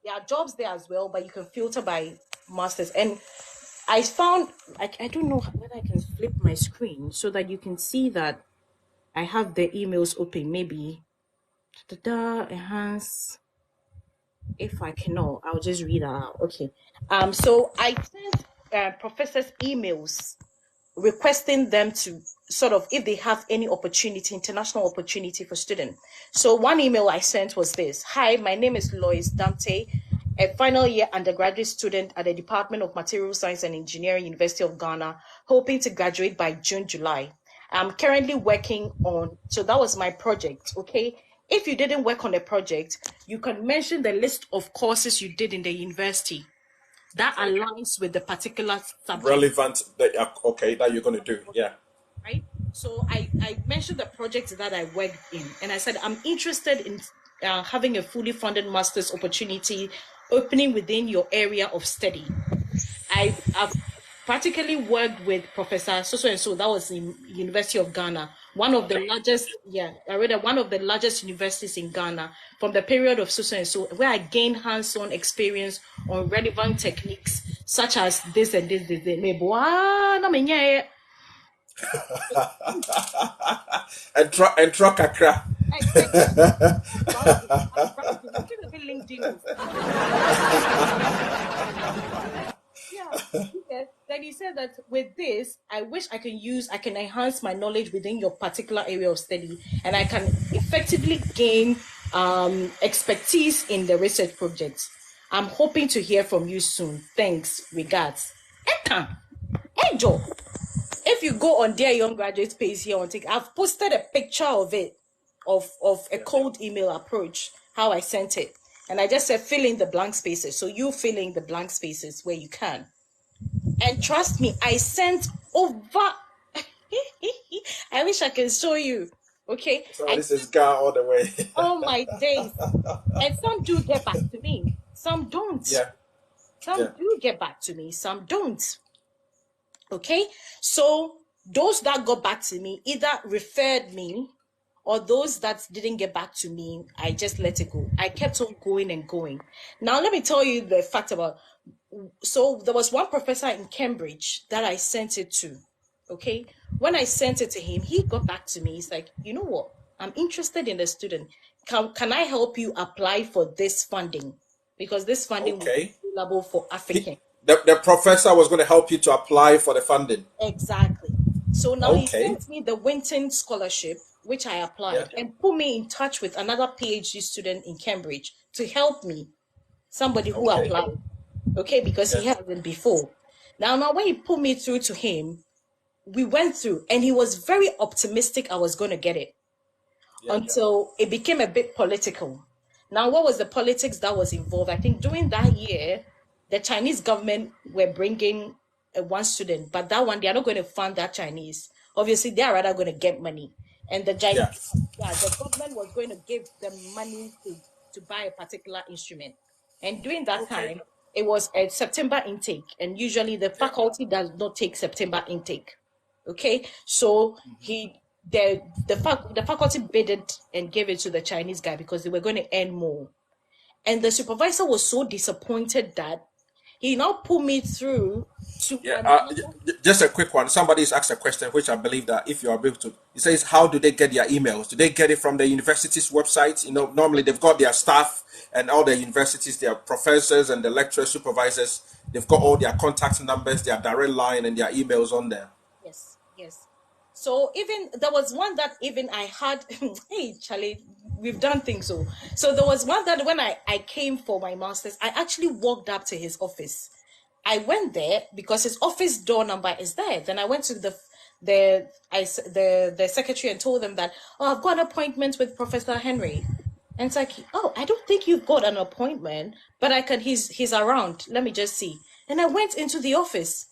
There are jobs there as well, but you can filter by masters. And I found, I don't know whether I can flip my screen so that you can see that I have the emails open. Maybe enhance. If I cannot, I'll just read that out. Okay. So I sent professors emails requesting them to sort of, if they have any opportunity, international opportunity for students. So one email I sent was this: Hi, my name is Lois Dante, a final year undergraduate student at the Department of Material Science and Engineering, University of Ghana, hoping to graduate by June, July. I'm currently working on, so that was my project, okay? If you didn't work on a project, you can mention the list of courses you did in the university that aligns with the particular subject. Relevant, that you're going to do, yeah. Right? So I mentioned the project that I worked in, and I said, I'm interested in having a fully funded master's opportunity opening within your area of study. I've practically worked with Professor so and so, that was in University of Ghana, one of the largest, I read that one of the largest universities in Ghana, from the period of so and so, where I gained hands-on experience on relevant techniques such as this and this. And truck Accra. Then he said that with this, I wish I can enhance my knowledge within your particular area of study, and I can effectively gain expertise in the research projects. I'm hoping to hear from you soon. Thanks, regards. Joe. If you go on their young graduate page here on TikTok, I've posted a picture of it, of a cold email approach, how I sent it. And I just said, fill in the blank spaces. So you fill in the blank spaces where you can. And trust me, I sent over. I wish I can show you. Okay. So this is Ga all the way. Oh my days. And some do get back to me. Some don't. Yeah. Some do get back to me. Some don't. Okay. So those that got back to me either referred me, or those that didn't get back to me, I just let it go. I kept on going and going. Now, let me tell you the fact about, so there was one professor in Cambridge that I sent it to, okay? When I sent it to him, he got back to me. He's like, you know what? I'm interested in the student. Can I help you apply for this funding? Because this funding was available for African. The professor was going to help you to apply for the funding. Exactly. So now he sent me the Winton Scholarship, which I applied, and put me in touch with another PhD student in Cambridge to help me, somebody who applied, because he hadn't before. Now when he put me through to him, we went through, and he was very optimistic I was going to get it, until it became a bit political. Now, what was the politics that was involved? I think during that year, the Chinese government were bringing one student, but that one, they are not going to fund that Chinese. Obviously, they are rather going to get money. And the the government was going to give them money to buy a particular instrument. And during that time, it was a September intake. And usually the faculty does not take September intake. Okay, so the faculty bid it and gave it to the Chinese guy because they were going to earn more. And the supervisor was so disappointed that he now put me through to just a quick one. Somebody's asked a question, which I believe that if you are able to, it says, how do they get their emails? Do they get it from the university's website? You know, normally they've got their staff and all the universities, their professors and the lecturers, supervisors, they've got all their contact numbers, their direct line and their emails on there. Yes. So even there was one that even I had, hey, Charlie, we've done things so. So there was one that when I came for my master's, I actually walked up to his office. I went there because his office door number is there. Then I went to the secretary and told them that, I've got an appointment with Professor Henry. And it's like, oh, I don't think you've got an appointment, but he's around. Let me just see. And I went into the office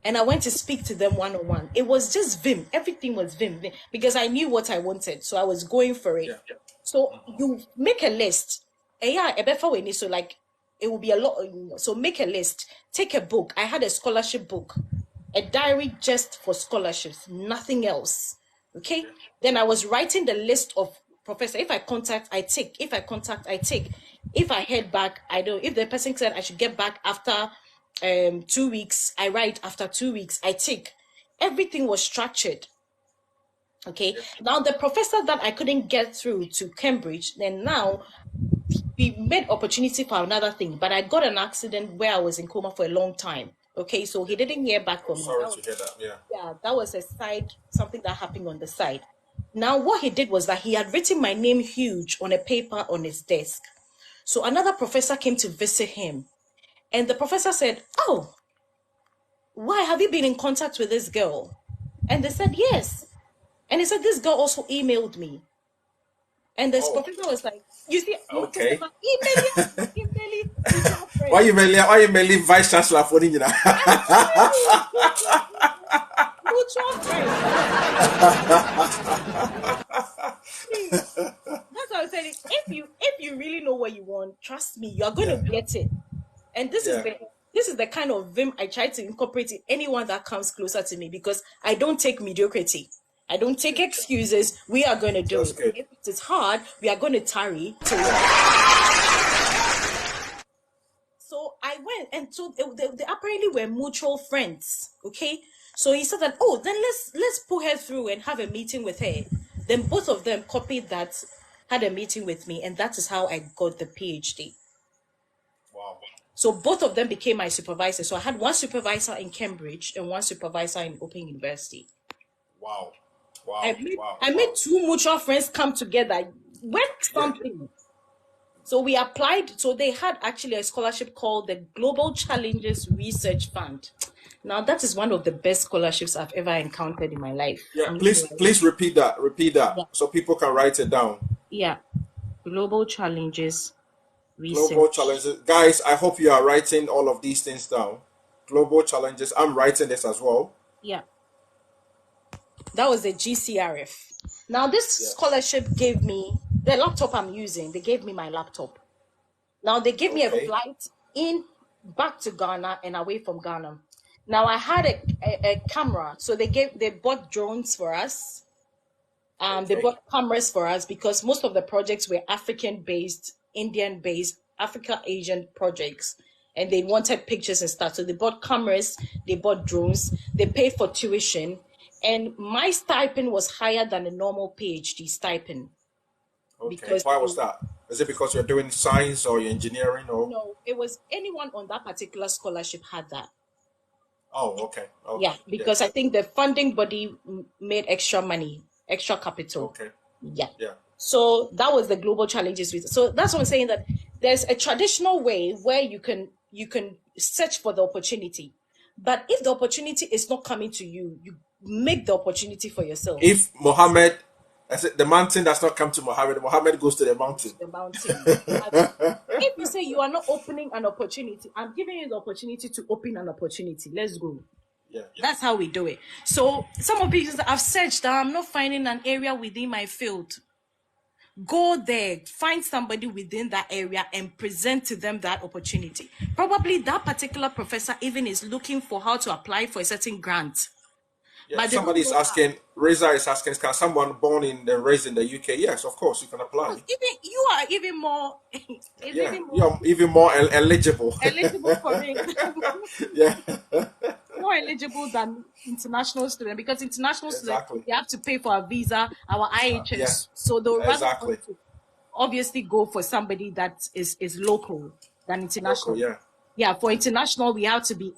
and I went to speak to them one-on-one. It was just vim. Everything was vim because I knew what I wanted. So I was going for it. Yeah. So you make a list. So like it will be a lot. So make a list. Take a book. I had a scholarship book, a diary just for scholarships, nothing else. Okay. Then I was writing the list of professor. If I contact, I take. If I contact, I take. If I head back, I don't. If the person said I should get back after 2 weeks, I write. After 2 weeks, I take. Everything was structured. Okay. Now the professor that I couldn't get through to Cambridge, then now we made opportunity for another thing, but I got an accident where I was in coma for a long time. Okay, so he didn't hear back from me. Sorry to hear that. Yeah, that was a side, something that happened on the side. Now, what he did was that he had written my name huge on a paper on his desk. So another professor came to visit him, and the professor said, "Oh, why have you been in contact with this girl?" And they said, "Yes." And he said, "This girl also emailed me." And this professor was like, "You see, Okay. emailing Why you mainly vice chancellor for you? mutual friends. That's what I'm saying. If you really know what you want, trust me, you are going to get it. And this is the kind of vim I try to incorporate in anyone that comes closer to me, because I don't take mediocrity. I don't take excuses. We are going to do That's it. good. If it is hard, we are going to tarry till. So I went, and so they apparently were mutual friends. Okay, so he said that, oh, then let's put her through and have a meeting with her. Then both of them copied that, had a meeting with me, and that is how I got the PhD. Wow. So both of them became my supervisors. So I had one supervisor in Cambridge and one supervisor in Open University. Wow. Wow. I made two mutual friends come together, work something. So we applied. So they had actually a scholarship called the Global Challenges Research Fund. Now that is one of the best scholarships I've ever encountered in my life. Yeah, please repeat that. Yeah. So people can write it down. Yeah, Global Challenges Research. Global challenges, guys. I hope you are writing all of these things down. Global challenges. I'm writing this as well. Yeah. That was the GCRF. Now this scholarship gave me the laptop I'm using. They gave me my laptop. Now they gave me a flight back to Ghana and away from Ghana. Now I had a camera, so they bought drones for us. They bought cameras for us because most of the projects were African-based, Indian-based, Africa-Asian projects, and they wanted pictures and stuff. So they bought cameras, they bought drones, they paid for tuition, and my stipend was higher than a normal PhD stipend. Okay. Because why was that? Is it because you're doing science or you're engineering or? No, it was anyone on that particular scholarship had that. Oh, okay. Yeah, because I think the funding body made extra money, extra capital. Okay. Yeah. Yeah. So that was the global challenges with. So that's what I'm saying, that there's a traditional way where you can search for the opportunity, but if the opportunity is not coming to you, you make the opportunity for yourself. If Mohammed, I said the mountain does not come to Mohammed goes to the mountain. The mountain. If you say you are not opening an opportunity, I'm giving you the opportunity to open an opportunity. Let's go. Yeah. That's how we do it. So some of you, I've searched that I'm not finding an area within my field. Go there, find somebody within that area and present to them that opportunity. Probably that particular professor even is looking for how to apply for a certain grant. Yeah, But somebody is asking, Reza is asking, can someone born in and raised in the UK? Yes, of course, you can apply. Even you are even more. You're even more eligible. Eligible for it. Yeah. More eligible than international students, because international students, Exactly. they have to pay for our visa, our IHS. Yeah. So they'll rather Exactly. want to obviously go for somebody that is local than international. Local, yeah. Yeah, for international, we have to be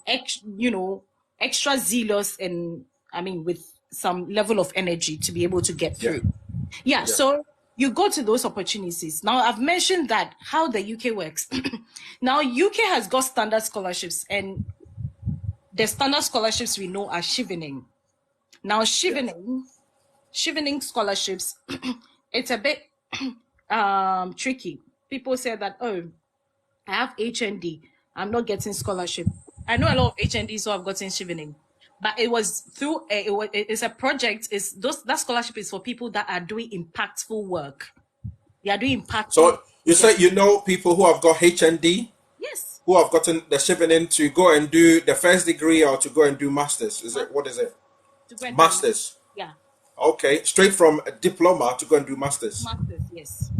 extra zealous and with some level of energy to be able to get through. Yeah. So you go to those opportunities. Now, I've mentioned that how the UK works. Now, UK has got standard scholarships, and the standard scholarships we know are Chivenon. Now, Chivenon scholarships, it's a bit tricky. People say that, oh, I have HND, I'm not getting scholarship. I know a lot of HNDs who have gotten Chivenon, but it was through it's a project. That scholarship is for people that are doing impactful work. They are doing impactful. So you say you know people who have got HND, yes, who have gotten the Chivenon to go and do the first degree or to go and do masters. Is it what is it? to go and do Masters. yeah, Okay, straight from a diploma to go and do masters. masters. Yes.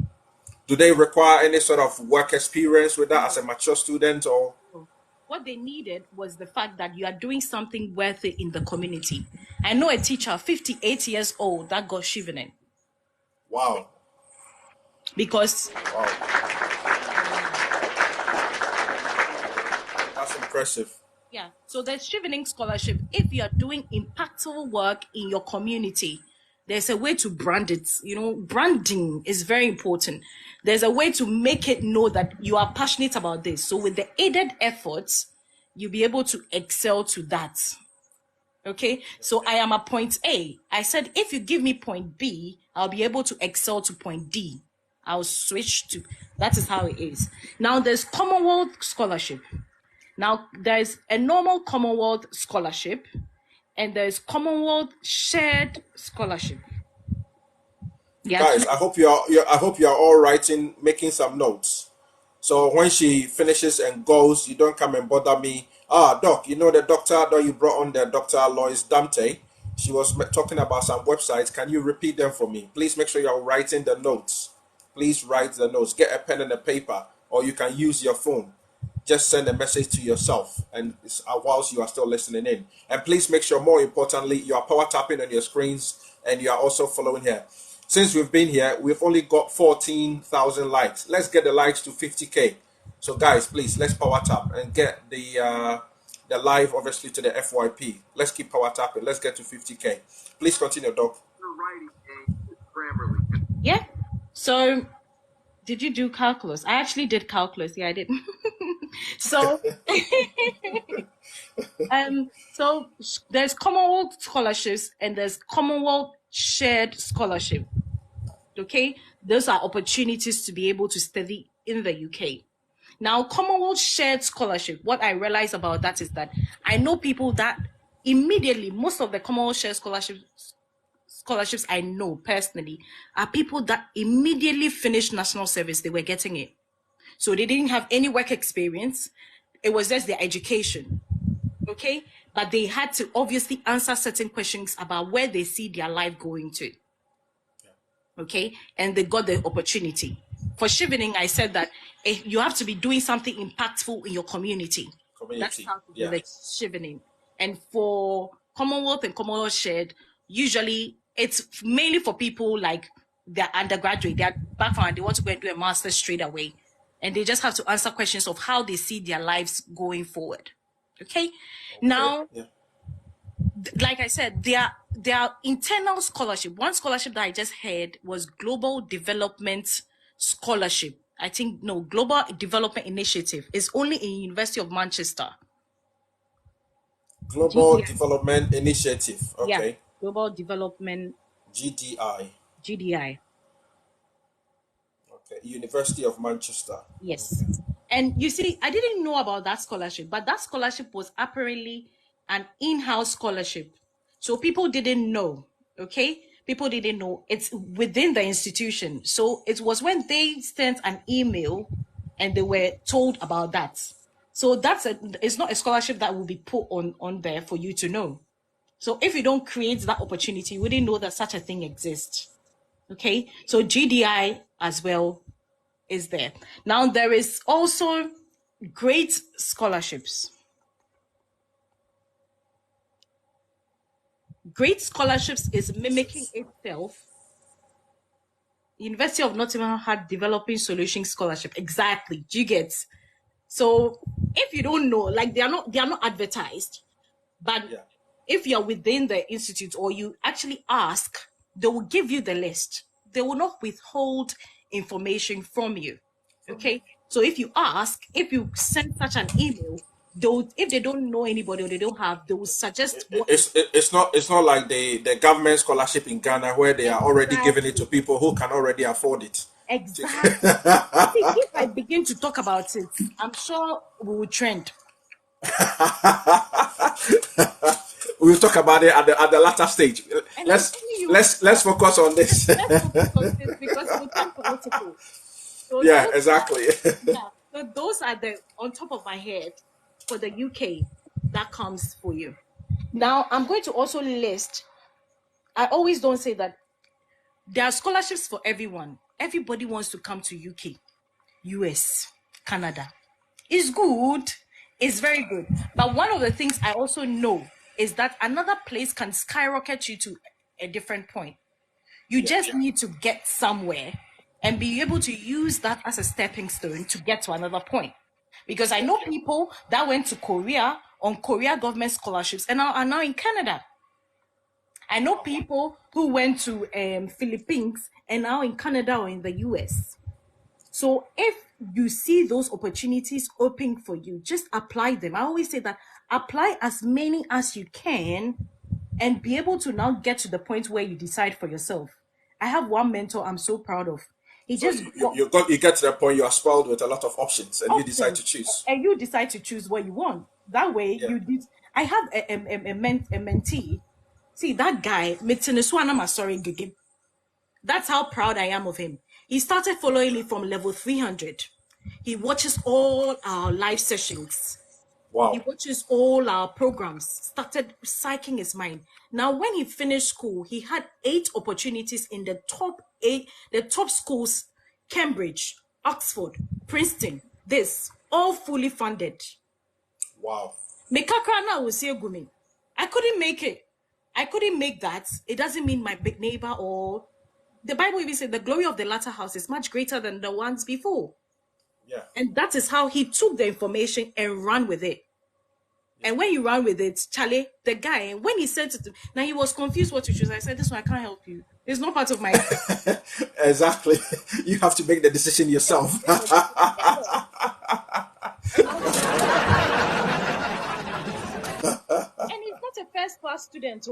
Do they require any sort of work experience with that as a mature student or? What they needed was the fact that you are doing something worth it in the community. I know a teacher, 58 years old, that got Chivenon. Wow. Because Wow. That's impressive. yeah, so there's Chivenon scholarship. If you are doing impactful work in your community, there's a way to brand it. You know, branding is very important. There's a way to make it know that you are passionate about this. So with the aided efforts, you'll be able to excel to that. Okay, so I am at point A. I said, if you give me point B, I'll be able to excel to point D. I'll switch to, that is how it is. Now there's Commonwealth Scholarship. Now there's a normal Commonwealth Scholarship and there's Commonwealth Shared Scholarship. Yeah. Guys, I hope you're all writing, making some notes. So when she finishes and goes, you don't come and bother me. Doc, you know the doctor that you brought on, the Dr. Lois Damte. She was talking about some websites. Can you repeat them for me? Please make sure you're writing the notes. Please write the notes. Get a pen and a paper, or you can use your phone. Just send a message to yourself, and whilst you are still listening in. And please make sure, more importantly, you are power tapping on your screens, and you are also following here. Since we've been here, we've only got 14,000 likes. Let's get the likes to 50K. So guys, please, let's power tap and get the live, obviously, to the FYP. Let's keep power tapping. Let's get to 50K. Please continue, Doc. Yeah. So, did you do calculus? I actually did calculus. Yeah, I did. So, so there's Commonwealth scholarships and there's Commonwealth Shared Scholarship. Okay, those are opportunities to be able to study in the UK. Now, Commonwealth Shared Scholarship, what I realize about that is that I know people that immediately, most of the Commonwealth Shared scholarships I know personally are people that immediately finished national service, they were getting it. So they didn't have any work experience. It was just their education. Okay, but they had to obviously answer certain questions about where they see their life going to. Okay, and they got the opportunity. For Chivenon, I said that you have to be doing something impactful in your community. That's how to do the Chivenon. And for Commonwealth and Commonwealth Shared, usually it's mainly for people like they're undergraduate, they're background, they want to go and do a master's straight away. And they just have to answer questions of how they see their lives going forward. Okay. Now, like I said, there are internal scholarship. One scholarship that I just heard was Global Development Scholarship. I think, no, Global Development Initiative is only in University of Manchester. Global Development Initiative. Okay. Yeah, Global Development. GDI. GDI. Okay. University of Manchester. Yes. Okay. And you see, I didn't know about that scholarship, but that scholarship was apparently an in-house scholarship. So people didn't know, okay? People didn't know. It's within the institution. So it was when they sent an email and they were told about that. So it's not a scholarship that will be put on there for you to know. So if you don't create that opportunity, you wouldn't know that such a thing exists. Okay? So GDI as well is there. Now there is also great scholarships. Great scholarships is mimicking itself. University of Nottingham had developing solution scholarship. Exactly. Do you get? So if you don't know, like they are not advertised, but if you're within the institute or you actually ask, they will give you the list. They will not withhold information from you. Okay. So if you ask, if you send such an email, if they don't know anybody or they don't have, they will suggest. It's not like the government scholarship in Ghana where they are already giving it to people who can already afford it. Exactly. See, if I begin to talk about it, I'm sure we will trend. We'll talk about it at the latter stage. And I'm Let's telling you, let's focus on this. let's focus on this because it will turn political. So Yeah, those, exactly. yeah, so those are the on top of my head for the UK that comes for you. Now I'm going to also list. I always don't say that there are scholarships for everyone. Everybody wants to come to UK, US, Canada. It's good. It's very good. But one of the things I also know is that another place can skyrocket you to a different point. You just need to get somewhere and be able to use that as a stepping stone to get to another point. Because I know people that went to Korea on Korea government scholarships and are now in Canada. I know people who went to Philippines and now in Canada or in the US. So if you see those opportunities open for you, just apply them. I always say that apply as many as you can and be able to now get to the point where you decide for yourself. I have one mentor I'm so proud of. He So just you get to the point you are spoiled with a lot of options, and you decide options, to choose. and you decide to choose what you want. That way, Yeah. you did. I have a mentee. See that guy, Gigi. That's how proud I am of him. He started following me from level 300. He watches all our live sessions. He Wow. watches all our programs, started psyching his mind. Now, when he finished school, he had 8 opportunities in the top schools, Cambridge, Oxford, Princeton, all fully funded. Wow. Mekakra will say Gumi. I couldn't make it. I couldn't make that. It doesn't mean my big neighbor or the Bible even said the glory of the latter house is much greater than the ones before. Yeah. And that is how he took the information and ran with it. And when you ran with it, Charlie, the guy, when he sent it to now he was confused what to choose. I said, this one I can't help you. It's not part of my Exactly. You have to make the decision yourself. And he's not a first class student,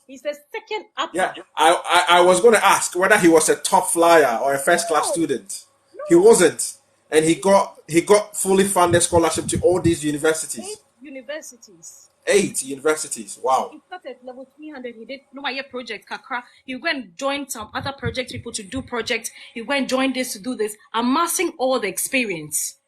he's a second up. Yeah. I was going to ask whether he was a top flyer or a first class student. He wasn't. And he got fully funded scholarship to all these universities. 8 universities. 8 universities. Wow. He started level 300. He did no year project kakra. He went and joined some other project people to do projects. He went and joined this to do this, amassing all the experience.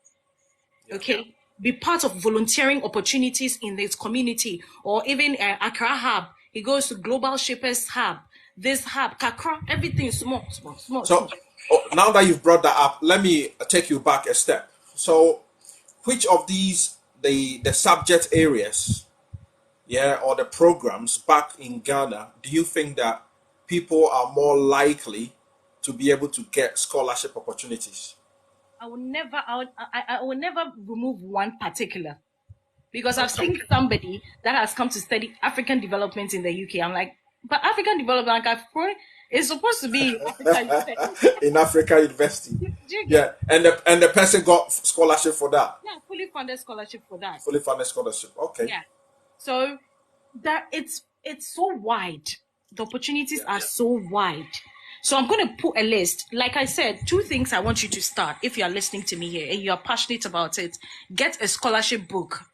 Okay, be part of volunteering opportunities in this community, or even Accra Hub. He goes to Global Shippers Hub. This hub, kakra, everything is small. So now that you've brought that up, let me take you back a step. So, which of these the subject areas, or the programs back in Ghana, do you think that people are more likely to be able to get scholarship opportunities? I will never remove one particular, because I've seen somebody that has come to study African development in the UK. I'm like, but African development, is supposed to be in Africa University. Yeah, and the person got scholarship for that. Yeah, fully funded scholarship for that. Fully funded scholarship. Okay. Yeah. So that it's so wide. The opportunities are so wide. So I'm going to put a list. Like I said, 2 things I want you to start. If you are listening to me here and you are passionate about it, get a scholarship book.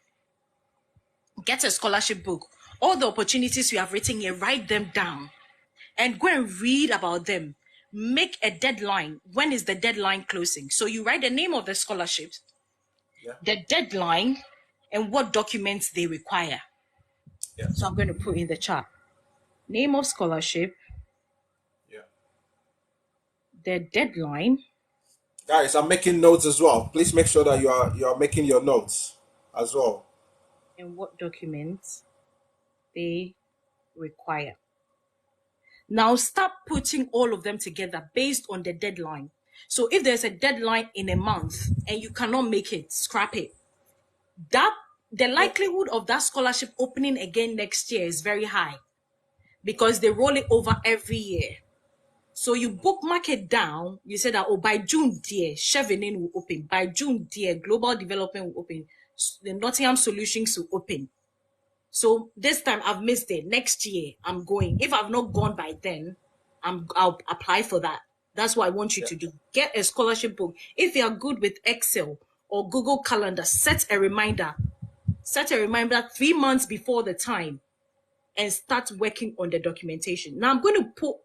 Get a scholarship book. All the opportunities you have written here, write them down and go and read about them. Make a deadline. When is the deadline closing? So you write the name of the scholarships, the deadline, and what documents they require. Yeah. So I'm going to put in the chat. Name of scholarship. Yeah. The deadline. Guys, I'm making notes as well. Please make sure that you are making your notes as well. And what documents they require. Now start putting all of them together based on the deadline. So if there's a deadline in a month and you cannot make it, scrap it. The likelihood of that scholarship opening again next year is very high because they roll it over every year. So you bookmark it down. You say that, by June, dear, Chivenon will open. By June, dear, Global Development will open. The Nottingham Solutions will open. So this time I've missed it. Next year I'm going. If I've not gone by then, I'll apply for that. That's what I want you to do. Get a scholarship book. If you are good with Excel or Google Calendar, set a reminder. Set a reminder 3 months before the time and start working on the documentation. Now I'm going to put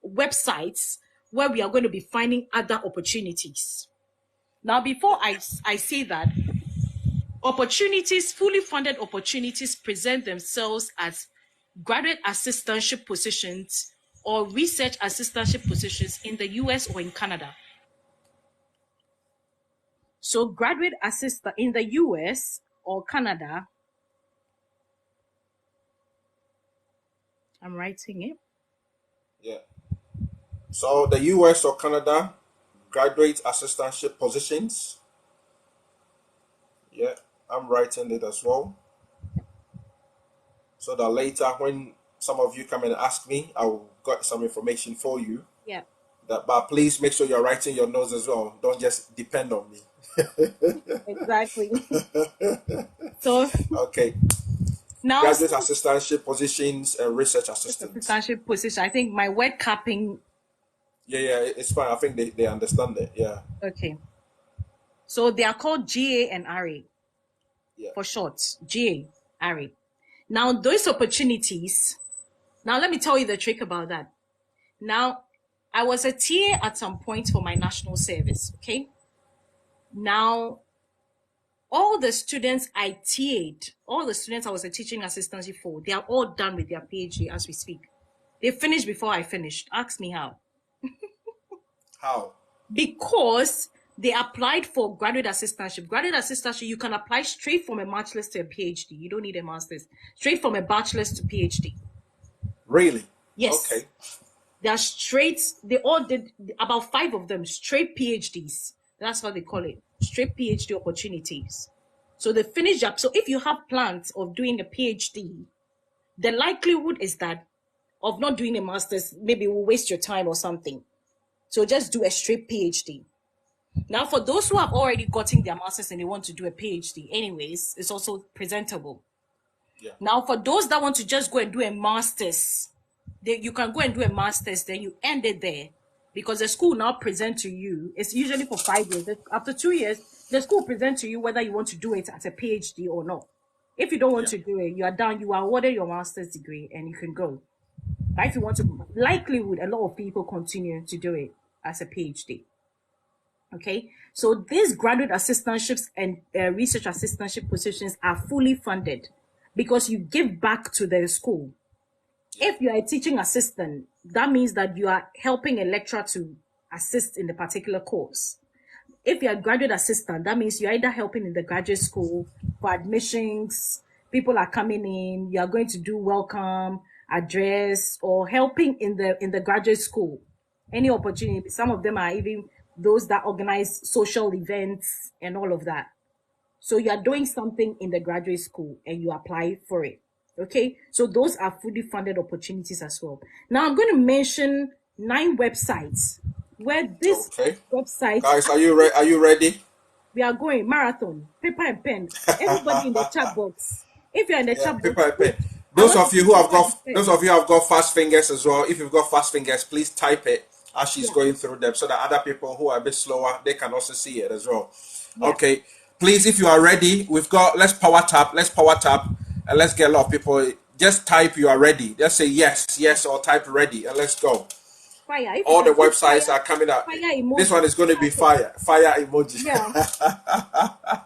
websites where we are going to be finding other opportunities. Now, before I say that, opportunities, fully funded opportunities present themselves as graduate assistantship positions or research assistantship positions in the US or in Canada. So graduate assistant in the US or Canada, I'm writing it. Yeah. So the US or Canada, graduate assistantship positions. Yeah, I'm writing it as well. So that later when some of you come and ask me, I'll got some information for you. Yeah. But please make sure you're writing your notes as well. Don't just depend on me. Exactly. So okay. now Graduate assistantship positions and research assistants. Assistantship position. I think my word capping. Yeah, it's fine. I think they understand it. Yeah. Okay. So they are called GA and RA. Yeah. For short, GA, RA. Now those opportunities. Now let me tell you the trick about that. Now, I was a TA at some point for my national service. Okay. Now, all the students I TA'd, all the students I was a teaching assistant for, they are all done with their PhD as we speak. They finished before I finished. Ask me how. How? Because they applied for graduate assistantship. Graduate assistantship, you can apply straight from a bachelor's to a PhD. You don't need a master's. Straight from a bachelor's to PhD. Really? Yes. Okay. They're straight, they all did, about 5 of them, straight PhDs. That's what they call it. Straight PhD opportunities. So they finish up. So if you have plans of doing a PhD, the likelihood is that of not doing a master's, maybe will waste your time or something. So just do a straight PhD. Now, for those who have already gotten their master's and they want to do a PhD anyways, it's also presentable. Yeah. Now, for those that want to just go and do a master's, you can go and do a master's, then you end it there. Because the school now present to you, it's usually for 5 years. After 2 years, the school present to you whether you want to do it as a PhD or not. If you don't want to do it, you are done, you are awarded your master's degree and you can go. But if you want to, likelihood, a lot of people continue to do it as a PhD. Okay, so these graduate assistantships and research assistantship positions are fully funded because you give back to the school. If you are a teaching assistant, that means that you are helping a lecturer to assist in the particular course. If you are a graduate assistant, that means you're either helping in the graduate school for admissions, people are coming in, you are going to do welcome address, or helping in the graduate school. Any opportunity. Some of them are even those that organize social events and all of that. So you are doing something in the graduate school and you apply for it. Okay, so those are fully funded opportunities as well. Now I'm going to mention 9 websites where this website. Guys, are you ready? We are going marathon, paper and pen. Everybody in the chat box. If you're in the chat box, paper and pen. Those of you who have got fast fingers as well. If you've got fast fingers, please type it as she's going through them, so that other people who are a bit slower, they can also see it as well. Yeah. Okay, please, if you are ready, let's power tap, and let's get a lot of people. Just type you are ready. Just say yes, or type ready, and let's go. Fire. All the websites are coming up. This one is going to be fire emoji. Yeah.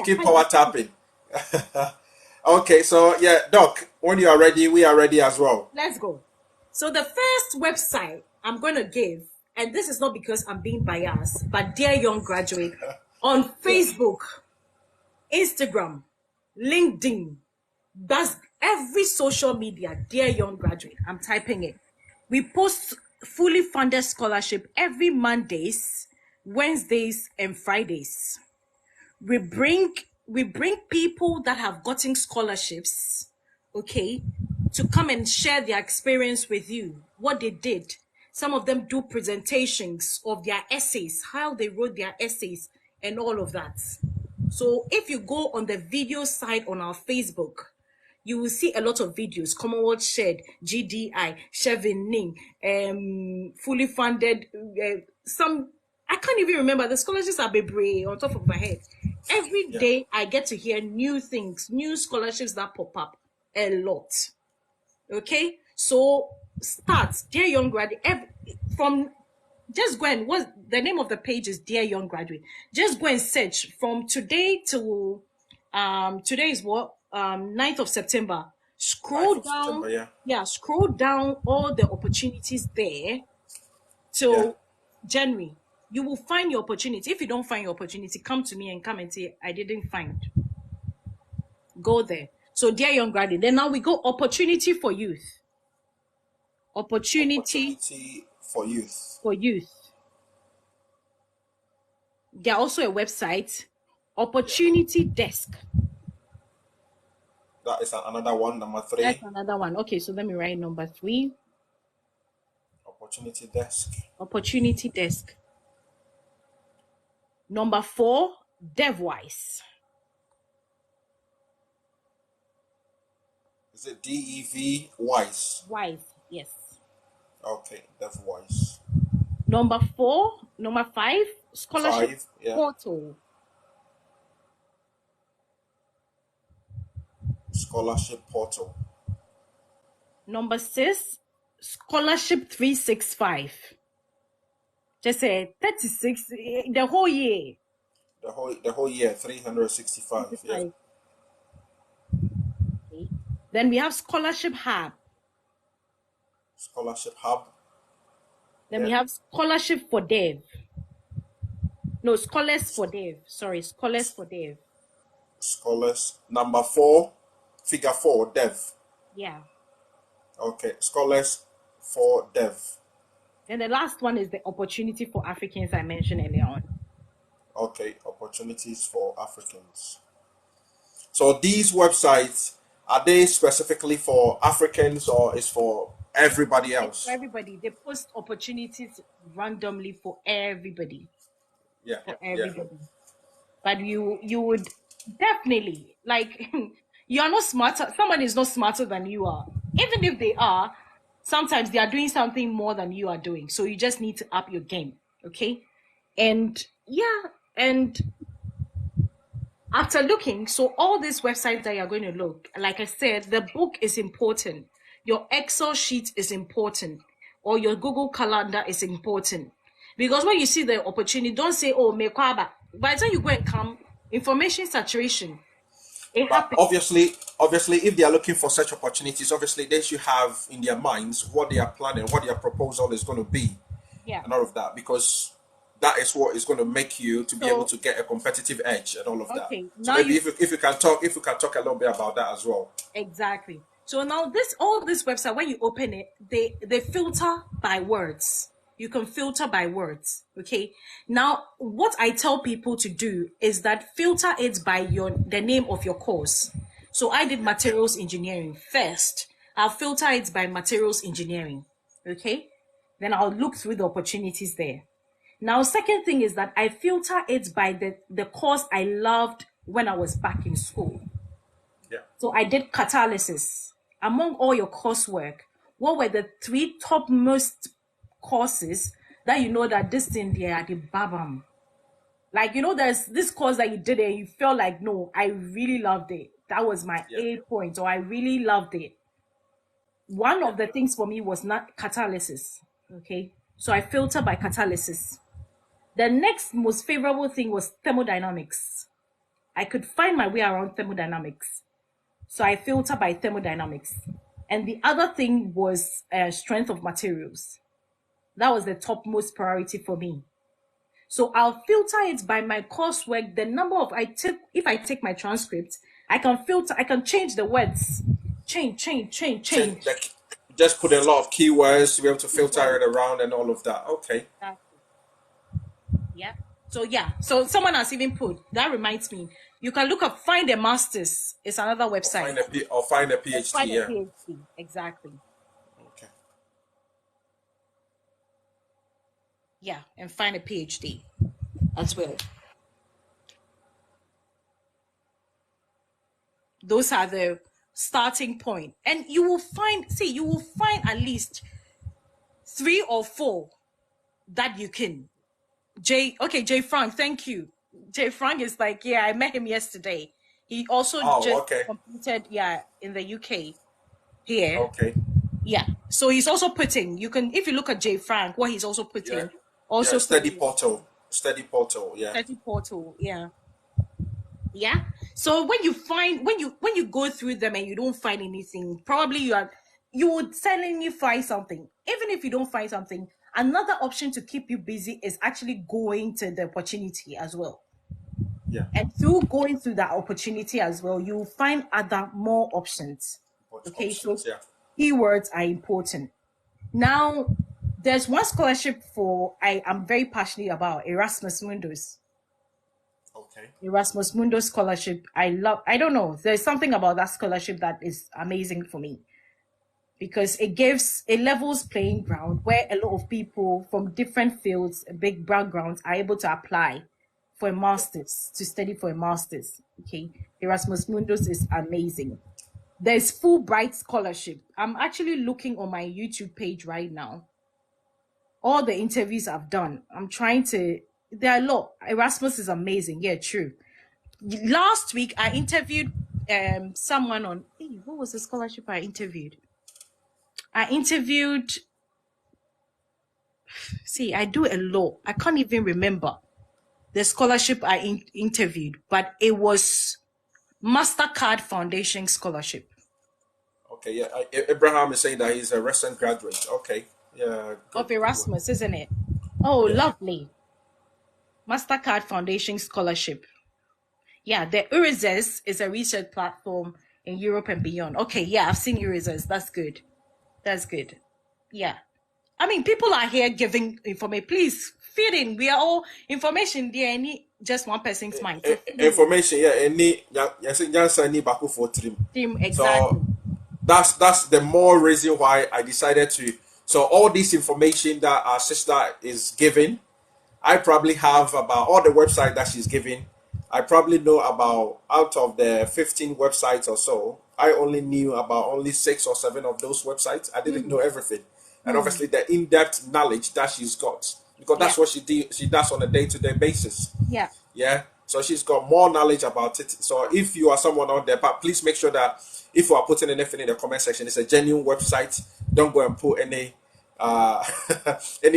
Keep power tapping. Okay, so yeah, Doc, when you are ready, we are ready as well. Let's go. So the first website I'm going to give, and this is not because I'm being biased, but dear young graduate, on Facebook, Instagram, LinkedIn, that's every social media, dear young graduate, I'm typing it. We post fully funded scholarship every Mondays, Wednesdays, and Fridays. We bring people that have gotten scholarships, okay, to come and share their experience with you, what they did. Some of them do presentations of their essays, how they wrote their essays, and all of that. So if you go on the video side on our Facebook, you will see a lot of videos, Commonwealth shared, GDI, Chivenon, fully funded, some, I can't even remember, the scholarships are bebre on top of my head. Every day I get to hear new things, new scholarships that pop up a lot. Okay, so start, dear young graduate, from just go and what the name of the page is, dear young graduate. Just go and search from today to today is what 9th of September. Scroll down, September, scroll down all the opportunities there till January. You will find your opportunity. If you don't find your opportunity, come to me and come and say, I didn't find. Go there. So, dear young graduate, then now we go opportunity for youth. Opportunity for youth. For youth. There are also a website, Opportunity Desk. That is another one, number 3. That's another one. Okay, so let me write number 3. Opportunity Desk. Opportunity Desk. Number 4, Devwise. Is it Devwise? Wise, yes. Okay, Devwise. Number 5, Scholarship Portal. Scholarship Portal. Number 6, Scholarship 365. Just say 36 the whole year. The whole year, 365. Yeah. Okay. Then we have Scholarship Hub. Scholarship Hub. Then we have Scholarship for Dev. No, Scholars for Dev. Sorry, Scholars for Dev. Scholars. Number 4, figure 4, Dev. Yeah. Okay, Scholars for Dev. And the last one is the Opportunity for Africans I mentioned earlier on. Okay, Opportunities for Africans. So these websites, are they specifically for Africans or is for everybody else? It's for everybody. They post opportunities randomly for everybody. Yeah. For everybody. Yeah. But you would definitely, like, you are not smarter. Somebody is not smarter than you are. Even if they are, sometimes they are doing something more than you are doing. So you just need to up your game. Okay? And after looking, so all these websites that you're going to look, like I said, the book is important. Your Excel sheet is important. Or your Google Calendar is important. Because when you see the opportunity, don't say, oh, mekwaba. By the time you go and come, information saturation. It happens. Obviously, if they are looking for such opportunities, obviously they should have in their minds what they are planning, what their proposal is going to be, and all of that, because that is what is going to make you to be able to get a competitive edge and all of that. So now maybe if you can talk a little bit about that as well. Exactly. So now all this website, when you open it, they filter by words. You can filter by words. Okay. Now, what I tell people to do is that filter it by the name of your course. So I did materials engineering first. I'll filter it by materials engineering. Okay. Then I'll look through the opportunities there. Now, second thing is that I filter it by the course I loved when I was back in school. Yeah. So I did catalysis. Among all your coursework, what were the 3 topmost courses that you know that this thing there at the babam? Like, you know, there's this course that you did and you felt like, no, I really loved it. That was my A point, or I really loved it. One of the things for me was not catalysis. Okay. So I filter by catalysis. The next most favorable thing was thermodynamics. I could find my way around thermodynamics. So I filter by thermodynamics. And the other thing was strength of materials. That was the topmost priority for me. So I'll filter it by my coursework, the number of if I take my transcript, I can filter, I can change the words. Change. Just put a lot of keywords to be able to filter it around and all of that. Okay. Exactly. Yeah. So someone has even put, that reminds me, you can look up, find a master's. It's another website. Or find a PhD. Find a PhD. Exactly. Okay. Yeah, and find a PhD as well. Those are the starting point, and you will find at least 3 or 4 that you can. J Frank, thank you. J Frank is like, yeah, I met him yesterday. He also completed, in the UK here. Okay. Yeah. So he's also putting, you can, if you look at J Frank, what he's also putting, Study portal, yeah. Study portal, yeah. Yeah. So when you go through them and you don't find anything, probably you would suddenly find something. Even if you don't find something, another option to keep you busy is actually going to the opportunity as well. Yeah. And through going through that opportunity as well, you'll find more options. Okay, so keywords are important. Now, there's one scholarship I'm very passionate about, Erasmus Mundus. Okay. Erasmus Mundus scholarship. I don't know. There's something about that scholarship that is amazing for me, because it levels playing ground where a lot of people from different fields, big backgrounds, are able to apply for a master's, to study for a master's. Okay. Erasmus Mundus is amazing. There's Fulbright scholarship. I'm actually looking on my YouTube page right now. All the interviews I've done, there are a lot. Erasmus is amazing. Yeah, true. Last week, I interviewed someone on, what was the scholarship I interviewed? I do a lot. I can't even remember the scholarship I interviewed, but it was Mastercard Foundation Scholarship. Okay, yeah. Abraham is saying that he's a recent graduate. Okay, yeah. Of Erasmus, isn't it? Oh, yeah. Lovely. Mastercard Foundation Scholarship. Yeah, the ERASMUS is a research platform in Europe and beyond. Okay, yeah, I've seen ERASMUS. That's good. That's good. Yeah. I mean, people are here giving information. Please feed in. We are all information there. Any just one person's mind. So information, yeah. Any baku for team. Exactly. So that's the more reason why I decided to. So all this information that our sister is giving, I probably have about all the websites that she's giving. I probably know about, out of the 15 websites or so, I only knew about only 6 or 7 of those websites. I didn't know everything. And obviously the in-depth knowledge that she's got, because that's what she does on a day-to-day basis. Yeah. Yeah. So she's got more knowledge about it. So if you are someone out there, but please make sure that if you are putting anything in the comment section, it's a genuine website. Don't go and put any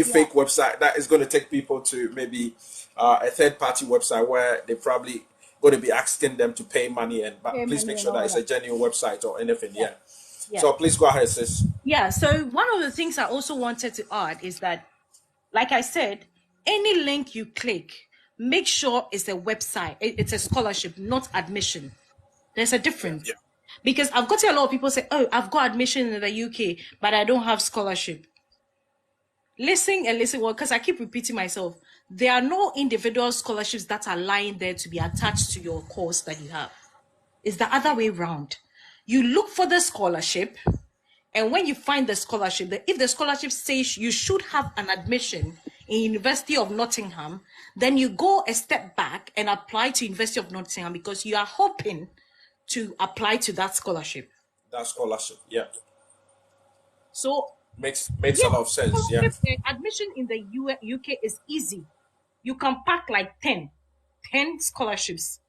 fake website that is going to take people to maybe a third-party website where they probably going to be asking them to pay money. But please make sure that it's a genuine website or anything. Yeah. So please go ahead, sis. Yeah. So one of the things I also wanted to add is that, like I said, any link you click, make sure it's a website. It's a scholarship, not admission. There's a difference. Yeah. Because I've got a lot of people say, oh, I've got admission in the UK, but I don't have scholarship. Listen, well, because I keep repeating myself. There are no individual scholarships that are lying there to be attached to your course that you have. It's the other way around. You look for the scholarship, and when you find the scholarship, if the scholarship says you should have an admission in University of Nottingham, then you go a step back and apply to University of Nottingham, because you are hoping to apply to that scholarship. Yeah. So makes a lot of sense. Yeah. Admission in the UK is easy. You can pack like 10 scholarships,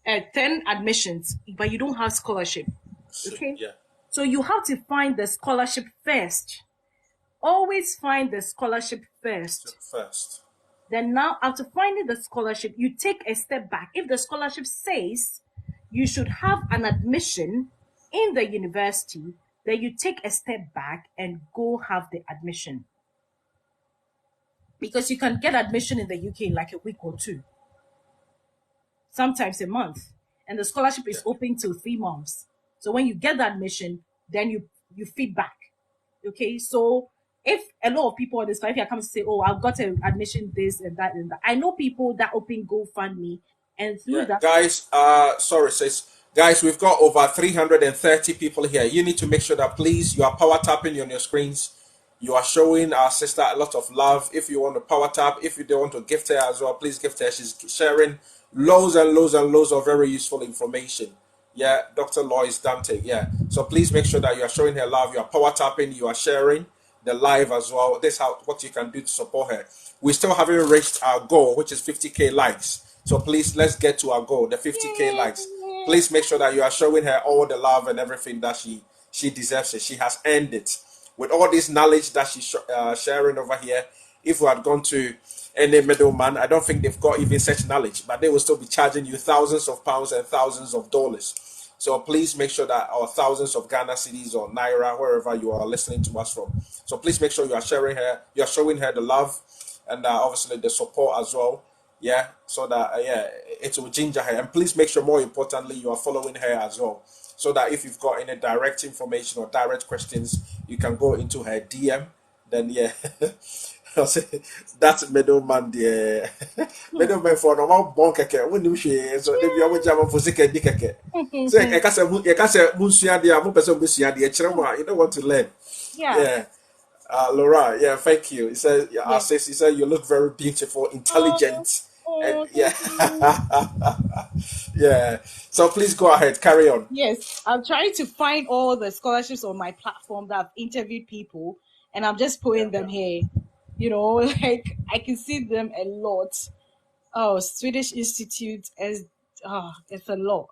10 admissions, but you don't have scholarship. Okay. Yeah. So you have to find the scholarship first. Always find the scholarship first. Then now, after finding the scholarship, you take a step back. If the scholarship says you should have an admission in the university, then you take a step back and go have the admission. Because you can get admission in the UK in like a week or 2. Sometimes a month. And the scholarship is open till 3 months. So when you get the admission, then you feed back. Okay, so if a lot of people on this, if you come to say, oh, I've got an admission, this and that and that. I know people that open GoFundMe, and through that. Guys, sorry, sis. Guys, we've got over 330 people here. You need to make sure that, please, you are power tapping on your screens. You are showing our sister a lot of love. If you want to power tap, if you don't want to gift her as well, please gift her. She's sharing loads and loads and loads of very useful information. Yeah, Dr. Lois Dante. Yeah. So please make sure that you are showing her love. You are power tapping. You are sharing the live as well. This is how what you can do to support her. We still haven't reached our goal, which is 50K likes. So please, let's get to our goal, the 50K likes. Please make sure that you are showing her all the love and everything that she deserves it. She has earned it. With all this knowledge that she's sharing over here, if we had gone to any middleman, I don't think they've got even such knowledge, but they will still be charging you thousands of pounds and thousands of dollars. So please make sure that our thousands of Ghana cedis or Naira, wherever you are listening to us from. So please make sure you are sharing her, you are showing her the love and obviously the support as well. Yeah, so that it will ginger her. And please make sure, more importantly, you are following her as well, so that if you've got any direct information or direct questions, you can go into her DM. Then I'll say that's middleman there. Middleman for normal bon keke. When you say so, they be able to for second keke. So I can say musia dia, mo person musia dia. You don't want to learn. Yeah. Laura, yeah, thank you. He said, he said, you look very beautiful, intelligent, and yeah, yeah. So please go ahead, carry on. Yes, I'm trying to find all the scholarships on my platform that I've interviewed people, and I'm just putting them here. You know, like I can see them a lot. Oh, Swedish Institute is, it's a lot.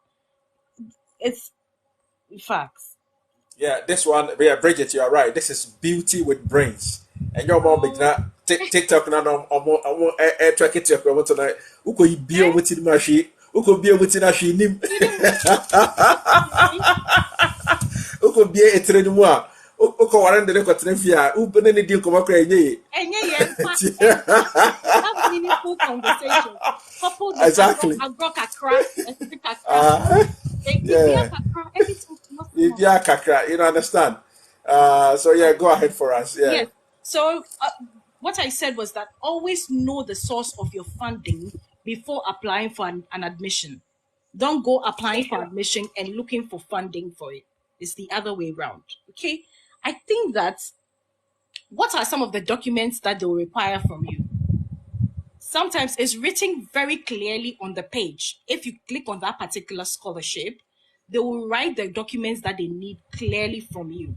It's facts. Yeah, this one, yeah, Bridget, you are right. This is beauty with brains. And your mom big na TikTok na no track it up tonight. Uko be with the machine. Uko be with the machine. Uko be a trade moi. Uko warren the record trafia. Uko any deal come across ye. Have meaningful conversation. Coupled with exactly. Yeah. You don't understand. So yeah, go ahead for us. Yeah. Yes. So what I said was that always know the source of your funding before applying for an admission. Don't go applying for admission and looking for funding for it. It's the other way around. Okay. I think that what are some of the documents that they will require from you? Sometimes it's written very clearly on the page. If you click on that particular scholarship, they will write the documents that they need clearly from you.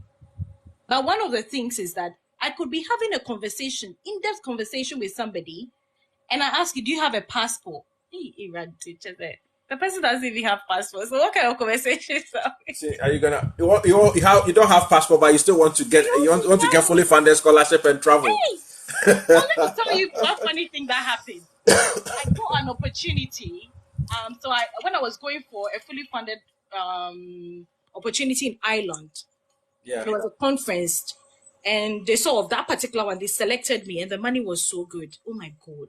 But one of the things is that I could be having a conversation, in-depth conversation with somebody, and I ask you, do you have a passport? The person doesn't even have passport. So what kind of conversation? See, are you gonna you don't have passport, but you still want to get you want to get fully funded scholarship and travel? Hey, well, let me tell you one funny thing that happened. I got an opportunity. So when I was going for a fully funded opportunity in Ireland, there was a conference, and they saw of that particular one. They selected me, and the money was so good. Oh my God!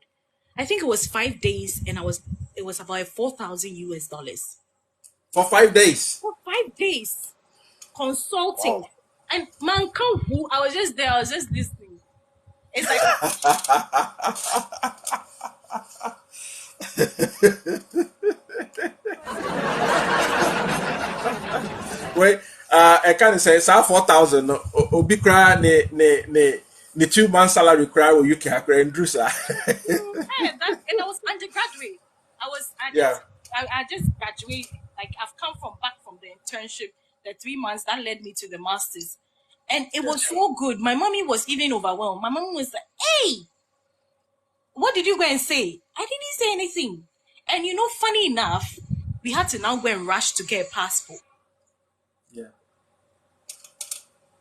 I think it was 5 days, and it was about $4,000 for 5 days. For 5 days, consulting, wow. And man, I was just there. I was just listening. It's like. Wait, I can't say it's 4,000. Obi cry ne 2 months salary cry or you can cry and Drusa. And I was undergraduate. I just graduated. Like I've come back from the internship, the 3 months that led me to the masters, and it was so good. My mommy was even overwhelmed. My mom was like, "Hey, what did you go and say?" I didn't say anything. And funny enough, we had to now go and rush to get a passport. Yeah.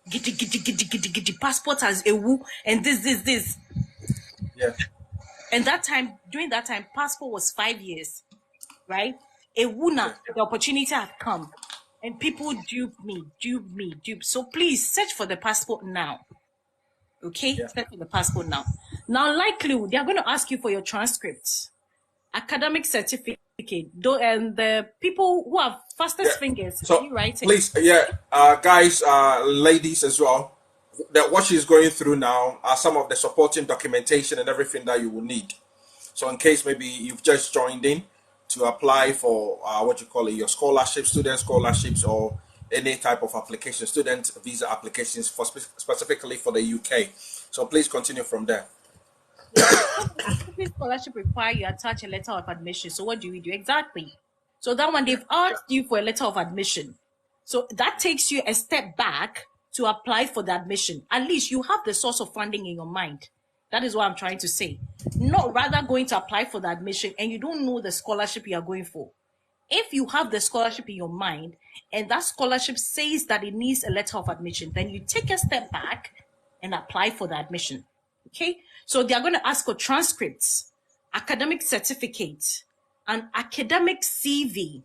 Giddy passport as a woo and this. Yeah. And during that time, passport was 5 years, right? A wuna, the opportunity had come, and people dupe me. So please search for the passport now. Okay, search for the passport now. Now, likely they are going to ask you for your transcripts, academic certificate, and the people who have fastest fingers. So you write it? Please, guys, ladies as well. That what she's going through now are some of the supporting documentation and everything that you will need. So in case maybe you've just joined in to apply for your scholarship, student scholarships, or any type of application, student visa applications for specifically for the UK. So please continue from there. Scholarship require you attach a letter of admission. So what do we do exactly? So that one, they've asked you for a letter of admission. So that takes you a step back to apply for the admission. At least you have the source of funding in your mind. That is what I'm trying to say. Not rather going to apply for the admission and you don't know the scholarship you are going for. If you have the scholarship in your mind and that scholarship says that it needs a letter of admission, then you take a step back and apply for the admission. Okay? So they are going to ask for transcripts, academic certificate, and academic CV.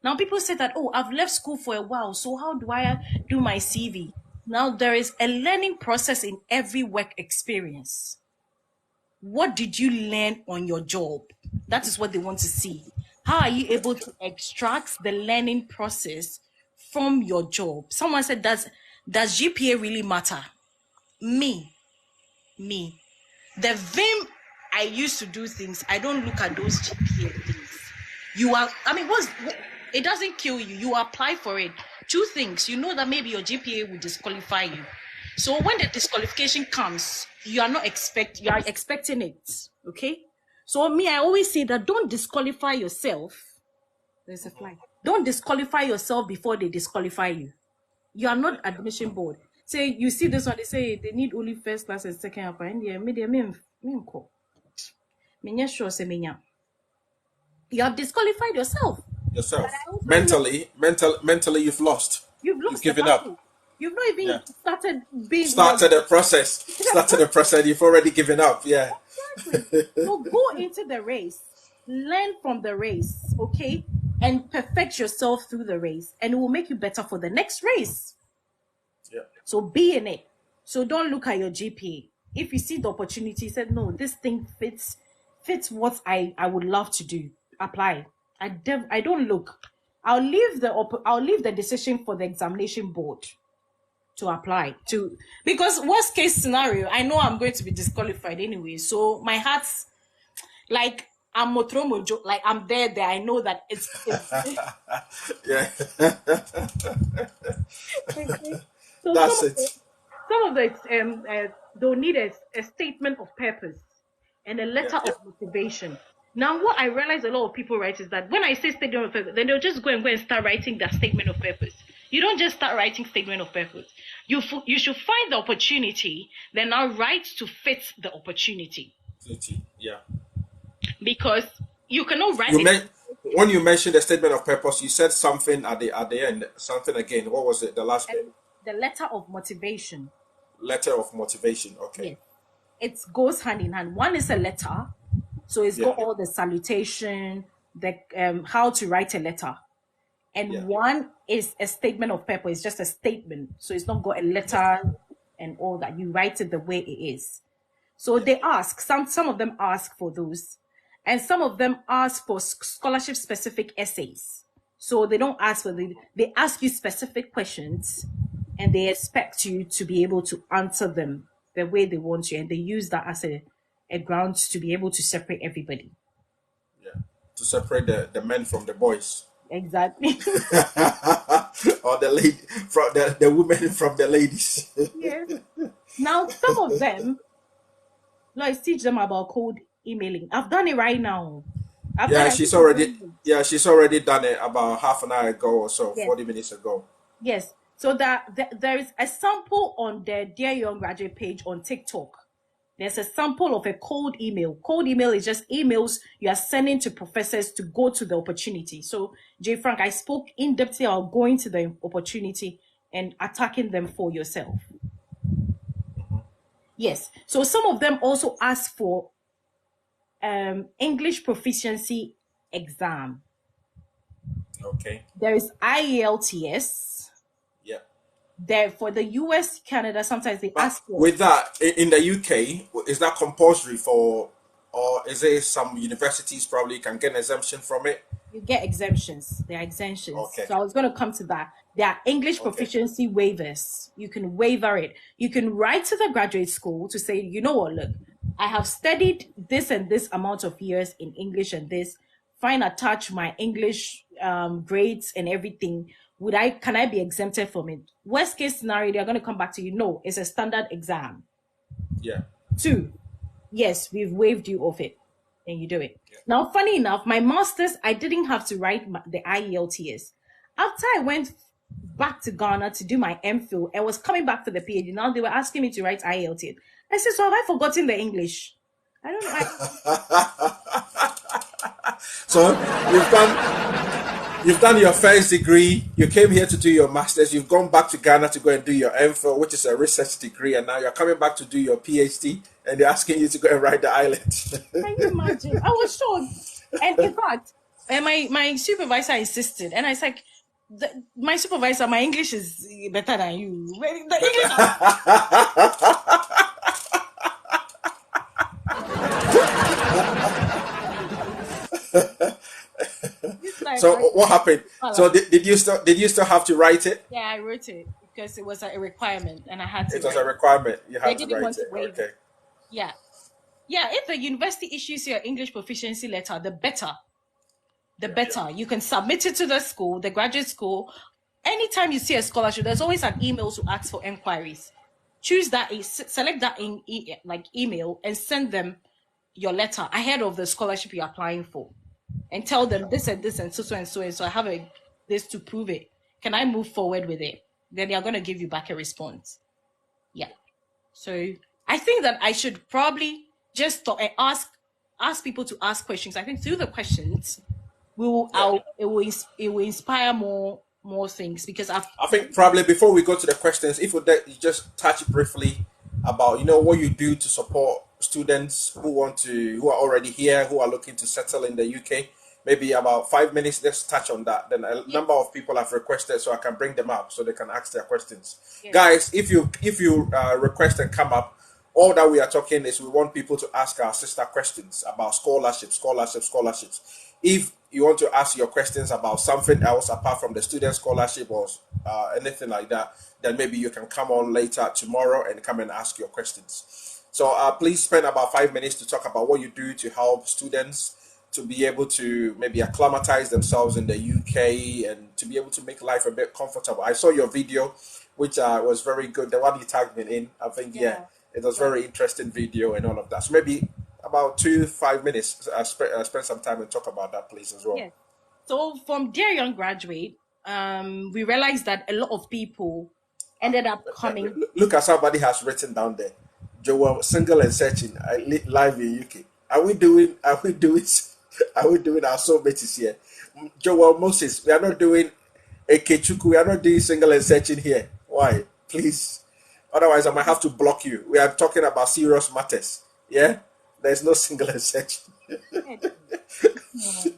Now people say that, oh, I've left school for a while, so how do I do my CV? Now there is a learning process in every work experience. What did you learn on your job? That is what they want to see. How are you able to extract the learning process from your job? Someone said, does GPA really matter? Me. The vim I used to do things, I don't look at those GPA things. It doesn't kill you. You apply for it. Two things. You know that maybe your GPA will disqualify you. So when the disqualification comes, you are expecting it. Okay? So I always say that don't disqualify yourself. There's a fly. Don't disqualify yourself before they disqualify you. You are not admission board. Say you see this one, they say they need only first class and second upper. And you have disqualified yourself. Mentally, you've lost. You've given up. You've not even started the process. You've already given up. Yeah. Exactly. So go into the race, learn from the race, okay, and perfect yourself through the race, and it will make you better for the next race. Yeah. So be in it. So don't look at your GPA. If you see the opportunity, said no, this thing fits what I would love to do. Apply. I don't look. I'll leave the decision for the examination board to apply to, because worst case scenario, I know I'm going to be disqualified anyway. So my heart's like I'm motromojo, like I'm there. I know that it's yeah. Okay. So That's it. Some of the they'll need a statement of purpose and a letter of motivation. Now, what I realize a lot of people write is that when I say statement of purpose, then they'll just go and start writing their statement of purpose. You don't just start writing statement of purpose. You should find the opportunity, then now write to fit the opportunity. Yeah. Because you cannot write when you mentioned the statement of purpose, you said something at the end, something again. What was it? The last bit? The letter of motivation. Letter of motivation. Okay. Yes. It goes hand in hand. One is a letter. So it's got all the salutation, the how to write a letter. And one is a statement of purpose. It's just a statement. So it's not got a letter and all that. You write it the way it is. So they ask, some of them ask for those. And some of them ask for scholarship-specific essays. So they don't ask they ask you specific questions and they expect you to be able to answer them the way they want you. And they use that as a ground to be able to separate everybody. Yeah, to separate the men from the boys. Exactly. Or the lady from the women from the ladies. Yes. Now, some of them, let's teach them about cold emailing. I've done it right now. She's already done it about half an hour ago or so, 40 minutes ago. Yes. So there is a sample on the Dear Young Graduate page on TikTok. There's a sample of a cold email. Cold email is just emails you are sending to professors to go to the opportunity. So, J. Frank, I spoke in depth about going to the opportunity and attacking them for yourself. Yes. So some of them also ask for English proficiency exam. Okay. There is IELTS. There for the US, Canada, sometimes they ask for. With that, in the UK, is that compulsory for, or is there some universities probably can get an exemption from it? You get exemptions. There are exemptions. Okay. So I was going to come to that. There are English proficiency waivers. You can waiver it. You can write to the graduate school to say, you know what, look, I have studied this and this amount of years in English and this. Fine, attach my English grades and everything. Can I be exempted from it? Worst case scenario, they're going to come back to you. No, it's a standard exam. Yeah. 2, yes, we've waived you of it. and you do it. Now, funny enough, my master's, I didn't have to write the IELTS. After I went back to Ghana to do my MPhil, I was coming back for the PhD. Now they were asking me to write IELTS. I said, so have I forgotten the English? I don't know. So you've done your first degree, you came here to do your master's, you've gone back to Ghana to go and do your MPhil, which is a research degree, and now you're coming back to do your PhD, and they're asking you to go and write the IELTS. Can you imagine? I was shocked. And in fact, my supervisor insisted, and I was like, my supervisor, my English is better than you. The English So what happened? So did you still have to write it? Yeah, I wrote it because it was a requirement, and I had to. It was a requirement. You had to write it. Okay. Yeah. If the university issues your English proficiency letter, the better. The better. You can submit it to the school, the graduate school. Anytime you see a scholarship, there's always an email to ask for enquiries. Choose that, select that email, and send them your letter ahead of the scholarship you're applying for, and tell them this and this and so and so and so. I have this to prove it. Can I move forward with it? Then they are going to give you back a response. Yeah. So I think that I should probably just stop and ask people to ask questions. I think through the questions, it will inspire more things, because I think probably before we go to the questions, if you just touch briefly about what you do to support students who are already here, who are looking to settle in the UK. Maybe about 5 minutes. Let's touch on that. Then a number of people have requested, so I can bring them up so they can ask their questions. Guys, if you request and come up, all that we are talking is we want people to ask our sister questions about scholarships. If you want to ask your questions about something else apart from the student scholarship or anything like that, then maybe you can come on later tomorrow and come and ask your questions. So please spend about 5 minutes to talk about what you do to help students to be able to maybe acclimatize themselves in the UK and to be able to make life a bit comfortable. I saw your video, which was very good. The one you tagged me in, I think, it was very interesting video and all of that. So maybe about 5 minutes, spend some time and talk about that, please, as well. Yes. So from Dear Young Graduate, we realized that a lot of people ended up coming. Look at somebody has written down there, Joel, single and searching, live in UK. Are we doing our soulmates here? Joel Moses, we are not doing a Kechuku, we are not doing single and searching here. Why? Please. Otherwise, I might have to block you. We are talking about serious matters. Yeah? There's no single and searching.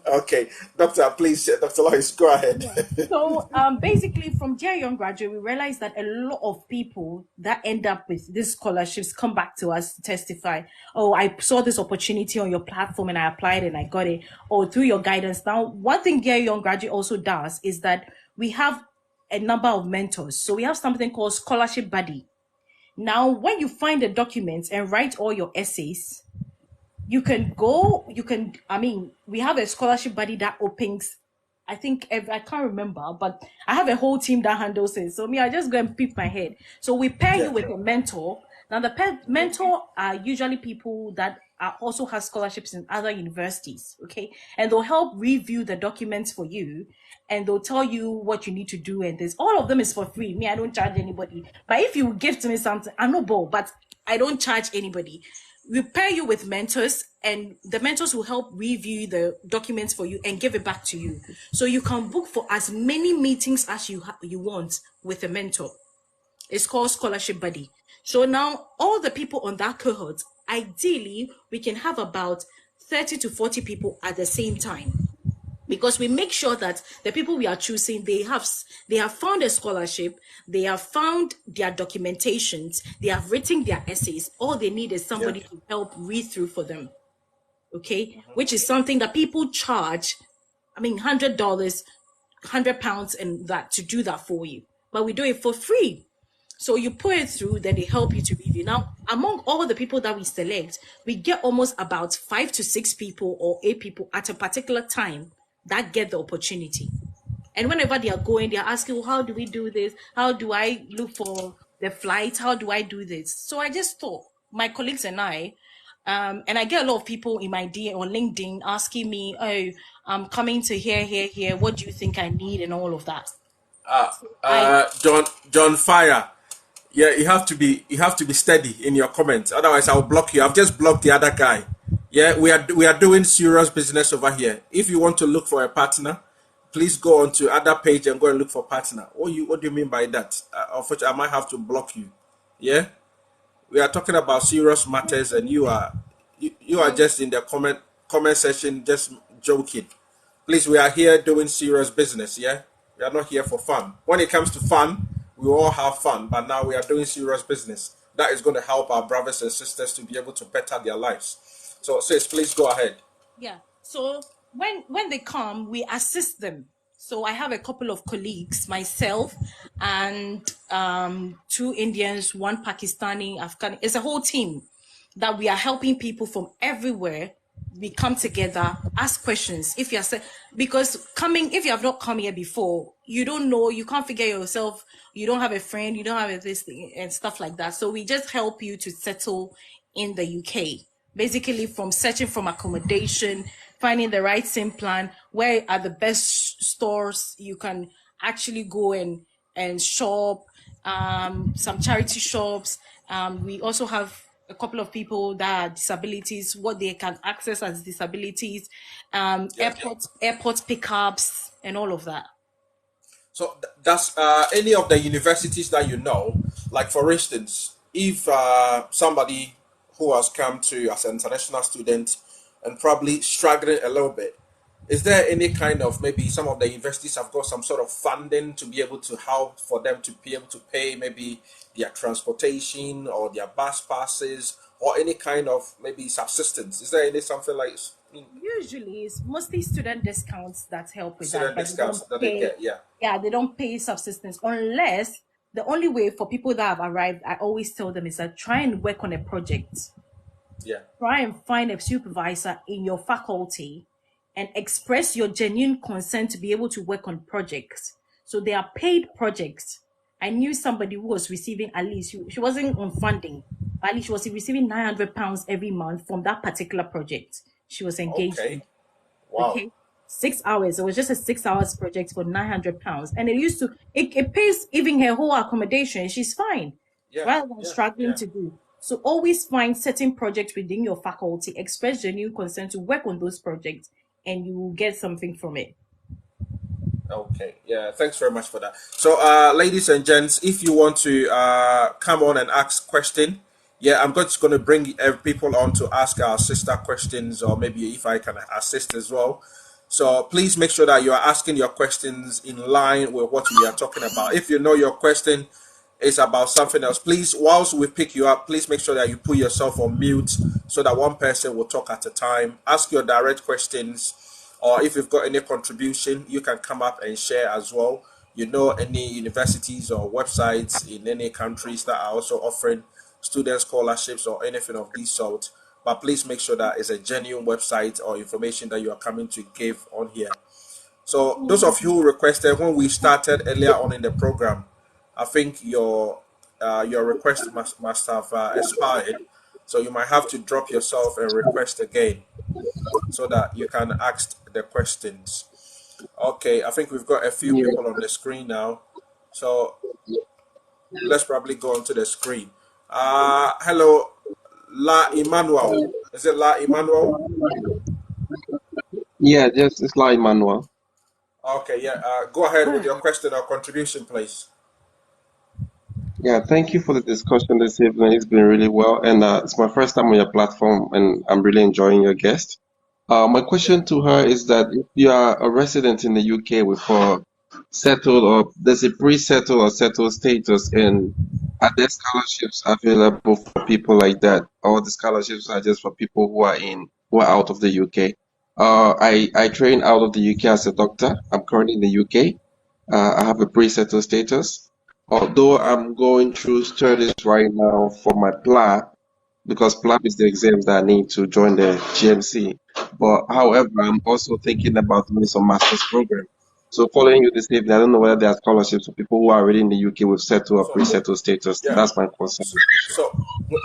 Okay, Dr. Lois, go ahead. So basically from Dear Young Graduate, we realized that a lot of people that end up with these scholarships come back to us to testify, oh, I saw this opportunity on your platform and I applied and I got it, or through your guidance. Now, one thing Dear Young Graduate also does is that we have a number of mentors. So we have something called Scholarship Buddy. Now, when you find the documents and write all your essays, we have a scholarship buddy that opens, I think, I can't remember, but I have a whole team that handles it. So I just go and peep my head. So we pair you with a mentor. Now, the mentor are usually people that also have scholarships in other universities, okay? And they'll help review the documents for you, and they'll tell you what you need to do. And all of them is for free. I don't charge anybody. But if you give to me something, I'm no ball, but I don't charge anybody. We pair you with mentors, and the mentors will help review the documents for you and give it back to you. So you can book for as many meetings as you want with a mentor. It's called Scholarship Buddy. So now all the people on that cohort, ideally, we can have about 30 to 40 people at the same time, because we make sure that the people we are choosing, they have found a scholarship, they have found their documentations, they have written their essays. All they need is somebody to help read through for them, okay? Which is something that people charge, $100, £100 and that to do that for you. But we do it for free. So you put it through, then they help you to review. Now, among all the people that we select, we get almost about 5 to 6 people or 8 people at a particular time that get the opportunity. And whenever they are going, they are asking, well, how do we do this? How do I look for the flights? How do I do this? So I just thought, my colleagues and I, And I get a lot of people in my DM on LinkedIn asking me, "Oh, I'm coming to here. What do you think I need?" and all of that. John Fire. Yeah, you have to be steady in your comments. Otherwise, I'll block you. I've just blocked the other guy. Yeah, we are doing serious business over here. If you want to look for a partner, please go on to other page and go and look for partner. What do you mean by that? Unfortunately, I might have to block you. Yeah, we are talking about serious matters, and you are just in the comment section just joking. Please, we are here doing serious business. Yeah, we are not here for fun. When it comes to fun, we all have fun, but now we are doing serious business. That is going to help our brothers and sisters to be able to better their lives. So, sis, please go ahead. Yeah. So when they come, we assist them. So I have a couple of colleagues, myself and 2 Indians, 1 Pakistani, Afghan. It's a whole team that we are helping people from everywhere. We come together, ask questions. If you have not come here before, you don't know, you can't figure yourself, you don't have a friend, you don't have this thing and stuff like that. So we just help you to settle in the UK. Basically, from searching from accommodation, finding the right SIM plan, where are the best stores you can actually go and shop, some charity shops. We also have a couple of people that are disabilities, what they can access as disabilities, airport pickups, and all of that. So that's any of the universities that you know, like for instance, if somebody who has come to as an international student and probably struggling a little bit, is there any kind of, maybe some of the universities have got some sort of funding to be able to help for them to be able to pay maybe their transportation or their bus passes or any kind of maybe subsistence? Is there any something like? Usually it's mostly student discounts that help with Student that. discounts that they get, yeah. Yeah, they don't pay subsistence unless the only way for people that have arrived, I always tell them, is that try and work on a project. Yeah. Try and find a supervisor in your faculty and express your genuine consent to be able to work on projects. So they are paid projects. I knew somebody who was receiving, at least, she wasn't on funding, but at least she was receiving £900 every month from that particular project she was engaged in. Wow. Okay. 6 hours. It was just a 6 hours project for £900. And it pays even her whole accommodation. She's fine. Yeah. Rather than struggling to do. So always find certain projects within your faculty, express genuine consent to work on those projects, and you will get something from it. Okay. Yeah. Thanks very much for that. So, ladies and gents, if you want to come on and ask question, I'm just going to bring people on to ask our sister questions, or maybe if I can assist as well. So please make sure that you are asking your questions in line with what we are talking about. If you know your question is about something else, please, whilst we pick you up, please make sure that you put yourself on mute so that one person will talk at a time. Ask your direct questions, or if you've got any contribution, you can come up and share as well. You know, any universities or websites in any countries that are also offering student scholarships or anything of this sort. But please make sure that it's a genuine website or information that you are coming to give on here. So those of you who requested when we started earlier on in the program, I think your request must have expired. So you might have to drop yourself and request again so that you can ask the questions. Okay, I think we've got a few people on the screen now. So let's probably go onto the screen. Hello, La Emmanuel. Is it La Emmanuel? Yeah, yes, it's La Emmanuel. Okay, go ahead with your question or contribution, please. Yeah, thank you for the discussion this evening. It's been really well, and it's my first time on your platform, and I'm really enjoying your guest. My question to her is that if you are a resident in the UK with a settled, or there's a pre-settled or settled status, and are there scholarships available for people like that, or the scholarships are just for people who are out of the UK? I train out of the UK as a doctor. I'm currently in the UK. I have a pre-settled status. Although I'm going through studies right now for my PLA, because PLA is the exams that I need to join the GMC. But however, I'm also thinking about doing some master's program. So following you this evening, I don't know whether there are scholarships for people who are already in the UK with settled or pre-settled status. That's my concern. So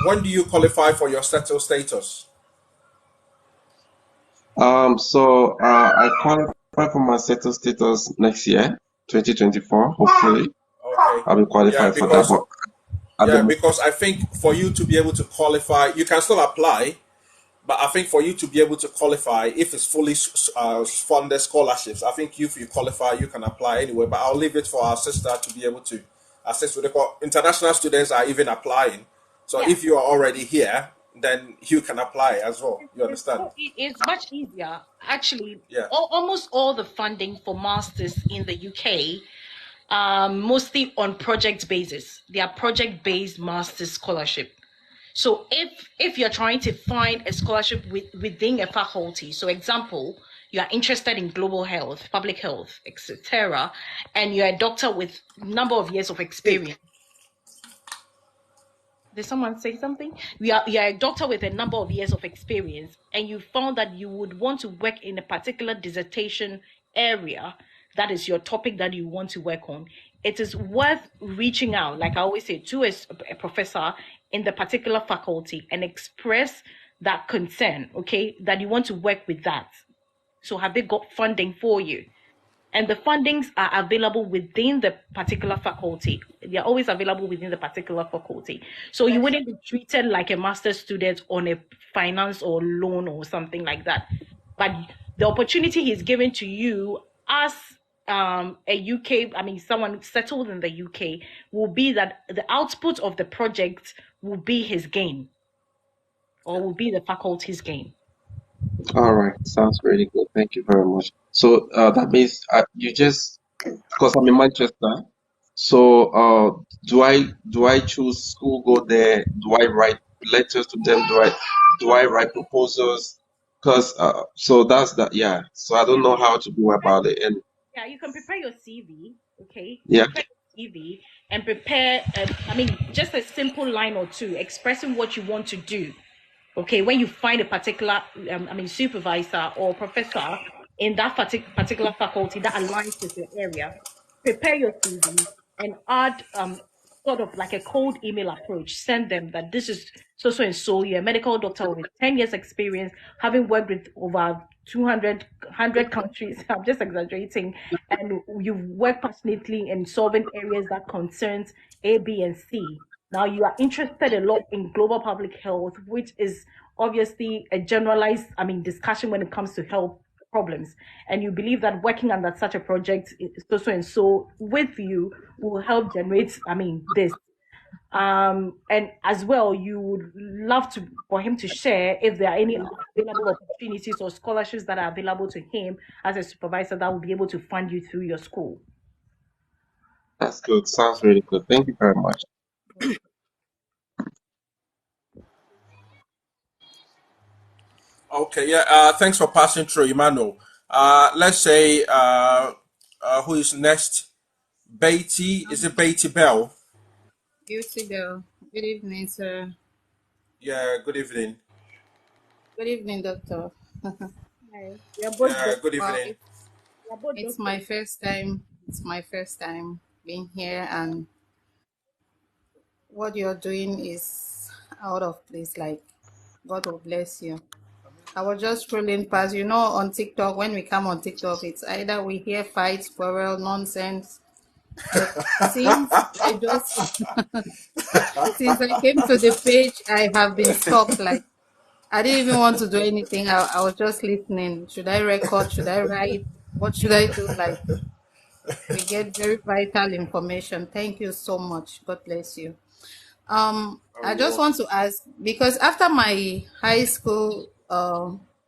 when do you qualify for your settled status? I qualify for my settled status next year, 2024. Hopefully, Okay. I'll be Yeah, qualified for that. because But at the moment, I think for you to be able to qualify, you can still apply, but I think for you to be able to qualify, if it's fully funded scholarships, I think if you qualify, you can apply anyway. But I'll leave it for our sister to be able to assist with it. International students are even applying. So Yeah. if you are already here, then you can apply as well. You understand? It's much easier. Actually, Yeah. almost all the funding for masters in the UK, mostly on project basis. They are project-based master's scholarship. So if you're trying to find a scholarship within a faculty, so example, you are interested in global health, public health, etc., and you're a doctor with number of years of experience. Did someone say something? You're a doctor with a number of years of experience, and you found that you would want to work in a particular dissertation area, that is your topic that you want to work on. It is worth reaching out, like I always say, to a professor in the particular faculty and express that concern, okay, that you want to work with that. So have they got funding for you? And the fundings are available within the particular faculty. They are always available within the particular faculty. So you wouldn't be treated like a master's student on a finance or loan or something like that. But the opportunity is given to you as a UK, someone settled in the UK, will be that the output of the project will be his gain, or will be the faculty's gain. all right, sounds really good. Thank you very much. So that means you just because I'm in Manchester. So do I choose school? Go there? Do I write letters to them? Do I write proposals? Because so that's that. Yeah. So I don't know how to go about it. And Yeah, you can prepare your CV, okay? yeah. Prepare your CV and prepare, just a simple line or two expressing what you want to do, okay? When you find a particular, supervisor or professor in that particular faculty that aligns with your area, prepare your CV and add sort of like a cold email approach. Send them that this is so and so. You're a medical doctor with 10 years experience, having worked with over 200 countries. I'm just exaggerating. And you work passionately in solving areas that concerns A, B, and C. Now you are interested a lot in global public health, which is obviously a generalized, discussion when it comes to health problems, and you believe that working under such a project so and so with you will help generate this, and as well you would love to for him to share if there are any available opportunities or scholarships that are available to him as a supervisor that will be able to fund you through your school. That's good. Sounds really good. Thank you very much. Okay, yeah. Thanks for passing through, Emmanuel. Let's say who is next? Beatty. Is it Beatty Bell? Beauty girl. Good evening, sir. Yeah. Good evening. Good evening, doctor. Hi. We are both Yeah. Good Well, evening. it's my first time. It's my first time being here, and what you're doing is out of place. Like, God will bless you. I was just scrolling past, on TikTok. When we come on TikTok, it's either we hear fights, quarrel, nonsense. But since I just since I came to the page, I have been stuck. Like, I didn't even want to do anything. I was just listening. Should I record? Should I write? What should I do? Like, we get very vital information. Thank you so much. God bless you. I You're just welcome. want to ask because after my high school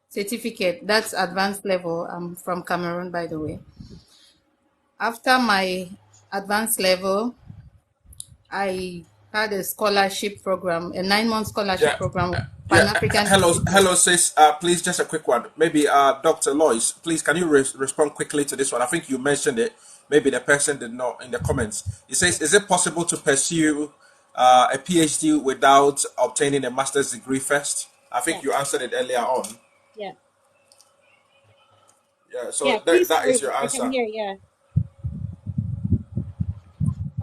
certificate, that's advanced level. I'm from Cameroon, by the way. After my advanced level, I had a scholarship program, a 9-month scholarship Yeah. program, Yeah. Pan African Hello, Institute. hello, sis. Please, just a quick one. Maybe, Dr. Lois, please, can you respond quickly to this one? I think you mentioned it. Maybe the person did not in the comments. It says, is it possible to pursue a PhD without obtaining a master's degree first? I think you answered it earlier on. Yeah. Yeah. So Yeah, please, that is sorry, your I can answer. hear. Yeah.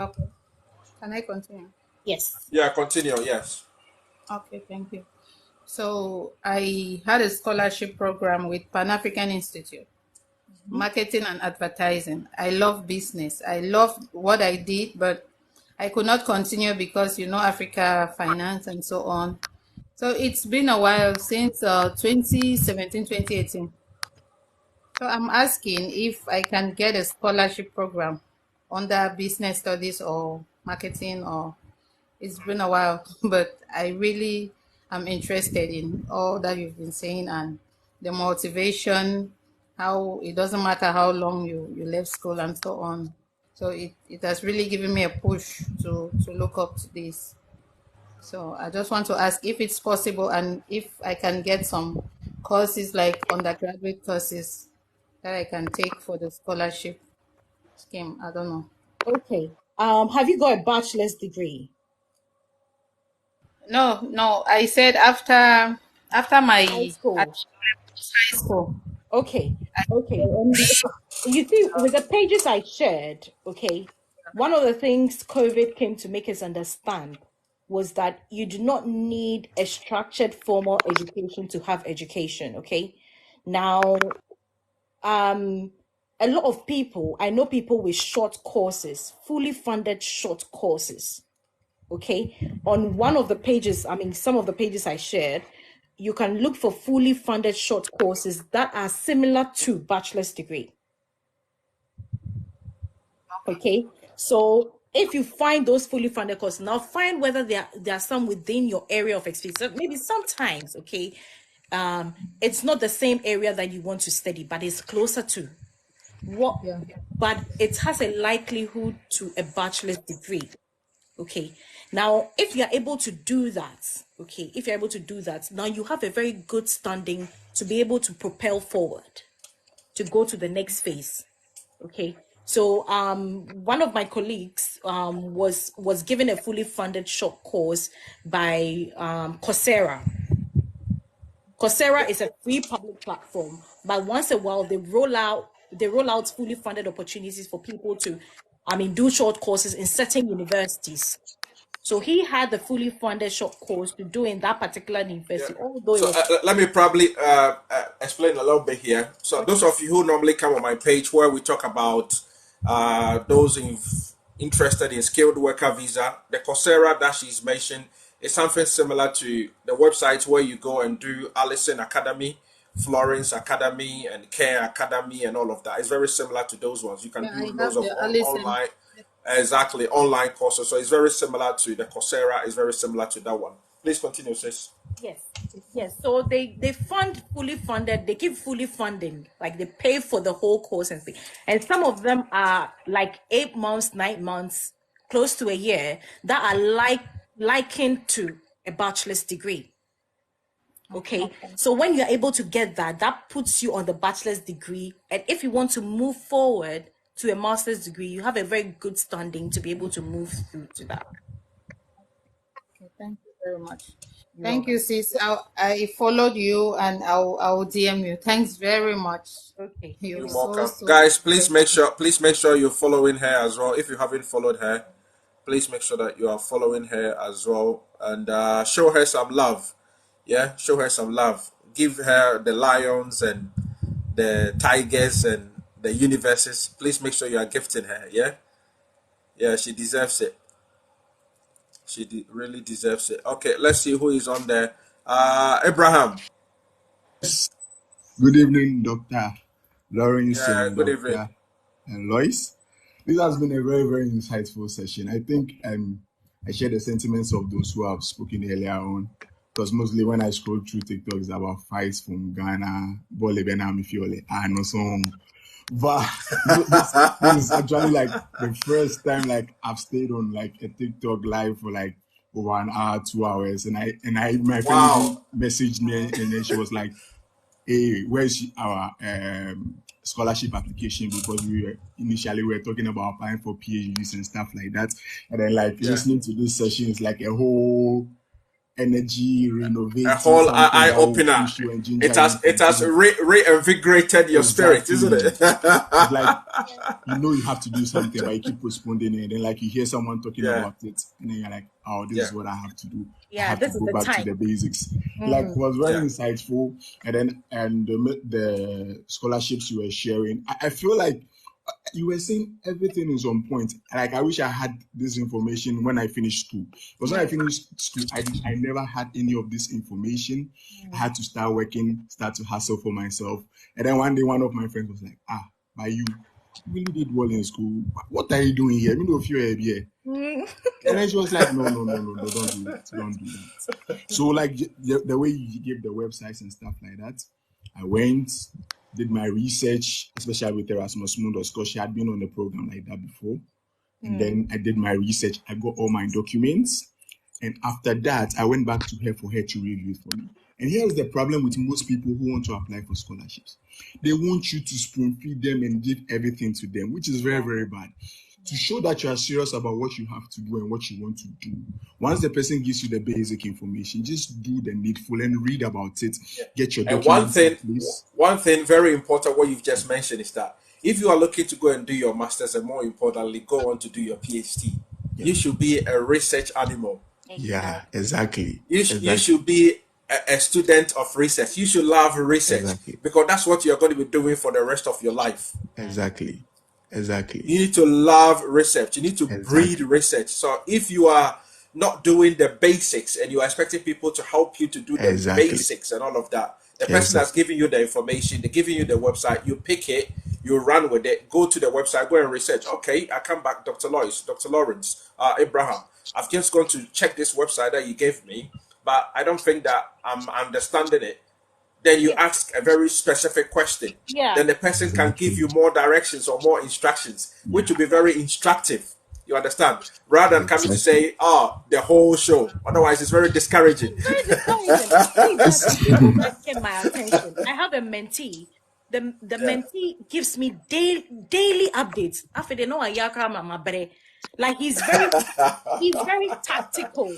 Okay. Can I continue? Yes. Yeah. Continue. Yes. Okay, thank you. So I had a scholarship program with Pan-African Institute, marketing and advertising. I love business. I love what I did, but I could not continue because, Africa finance and so on. So it's been a while since 2017, 2018. So I'm asking if I can get a scholarship program under business studies or marketing, or it's been a while, but I really am interested in all that you've been saying and the motivation, how it doesn't matter how long you left school and so on. So it has really given me a push to look up to this. So I just want to ask if it's possible and if I can get some courses like undergraduate courses that I can take for the scholarship scheme. I don't know. Okay. Have you got a bachelor's degree? No. I said after my High school. high school. Okay. You see, with the pages I shared, okay, one of the things COVID came to make us understand was that you do not need a structured formal education to have education, okay? Now, a lot of people, I know people with short courses, fully funded short courses, okay? On one of the pages, some of the pages I shared, you can look for fully funded short courses that are similar to bachelor's degree. Okay, so if you find those fully funded courses, now find whether there are some within your area of expertise. So maybe sometimes, okay, it's not the same area that you want to study, but it's closer to what, Yeah. but it has a likelihood to a bachelor's degree. Okay, now if you're able to do that, now you have a very good standing to be able to propel forward, to go to the next phase. Okay, so one of my colleagues was given a fully funded short course by Coursera. Coursera is a free public platform, but once a while they roll out fully funded opportunities for people to do short courses in certain universities. So he had the fully funded short course to do in that particular university, although it So was let me probably explain a little bit here. So those of you who normally come on my page where we talk about those interested in skilled worker visa, the Coursera that she's mentioned is something similar to the websites where you go and do Allison Academy, Florence Academy, and Care Academy, and all of that. It's very similar to those ones. You can Yeah, I do loads have of the Allison. online, exactly, online courses. So it's very similar to the Coursera. It's very similar to that one. Please continue, sis. yes. So they fund fully funded. They keep fully funding, like they pay for the whole course and thing. And some of them are like 8 months, 9 months, close to a year, that are likened to a bachelor's degree. Okay, so when you're able to get that puts you on the bachelor's degree. And if you want to move forward to a master's degree, you have a very good standing to be able to move through to that. Okay, thank you very much. Thank you, sis. I followed you and I'll DM you. Thanks very much. Okay. You're welcome. so Guys, please make sure you're following her as well. If you haven't followed her, please make sure that you are following her as well, and show her some love. Yeah, show her some love. Give her the lions and the tigers and the universes. Please make sure you are gifting her. Yeah, she deserves it. She really deserves it. Okay, let's see who is on there. Abraham. Good evening, Dr. Lawrence Yeah, and good evening. Dr. Lois. This has been a very, very insightful session. I think I share the sentiments of those who have spoken earlier on, because mostly when I scroll through TikTok, it's about fights from Ghana, Bole Benami Fiole, no song. But this is actually like the first time like I've stayed on like a TikTok live for like over an hour, 2 hours, and my friend messaged me and then she was like, "Hey, where's our scholarship application?" Because we were talking about applying for PhDs and stuff like that, and then listening to this session is like a whole energy, renovating A whole something eye that will opener. push you and ginger It you. has reinvigorated your spirit, isn't it? It's like you have to do something, but you keep postponing it, and then like you hear someone talking about it, and then you're like, oh, this is what I have to do. I have to go back to the basics. Like it was very insightful, and the scholarships you were sharing, I feel like you were saying everything is on point. Like I wish I had this information when I finished school. Because when I finished school, I never had any of this information. I had to start working, start to hustle for myself. And then one day, one of my friends was like, by you really did well in school. What are you doing here? You know, if you're here. And then she was like, no, don't do that. So like the way you gave the websites and stuff like that, I went, did my research, especially with ERASMUS MUNDUS, because she had been on the program like that before. And then I did my research. I got all my documents. And after that, I went back to her for her to review for me. And here's the problem with most people who want to apply for scholarships. They want you to spoon feed them and give everything to them, which is very, very bad. To show that you are serious about what you have to do and what you want to do. Once the person gives you the basic information, just do the needful and read about it. Get your documents. And one thing very important, what you've just mentioned is that if you are looking to go and do your master's, and more importantly, go on to do your PhD, you should be a research animal. Yeah, exactly. You should be a student of research. You should love research because that's what you're going to be doing for the rest of your life. Exactly. You need to love research. You need to breed research. So if you are not doing the basics and you are expecting people to help you to do the basics and all of that, the person that's giving you the information, they're giving you the website, you pick it, you run with it, go to the website, go and research. Okay, I come back, Dr. Lawrence, Abraham, I've just gone to check this website that you gave me, but I don't think that I'm understanding it. Then you ask a very specific question. Then the person can give you more directions or more instructions, which will be very instructive. You understand? Rather than coming to say, the whole show. Otherwise, it's very discouraging. Very discouraging. Get my attention. I have a mentee. The mentee gives me daily updates. After they know like he's very tactical.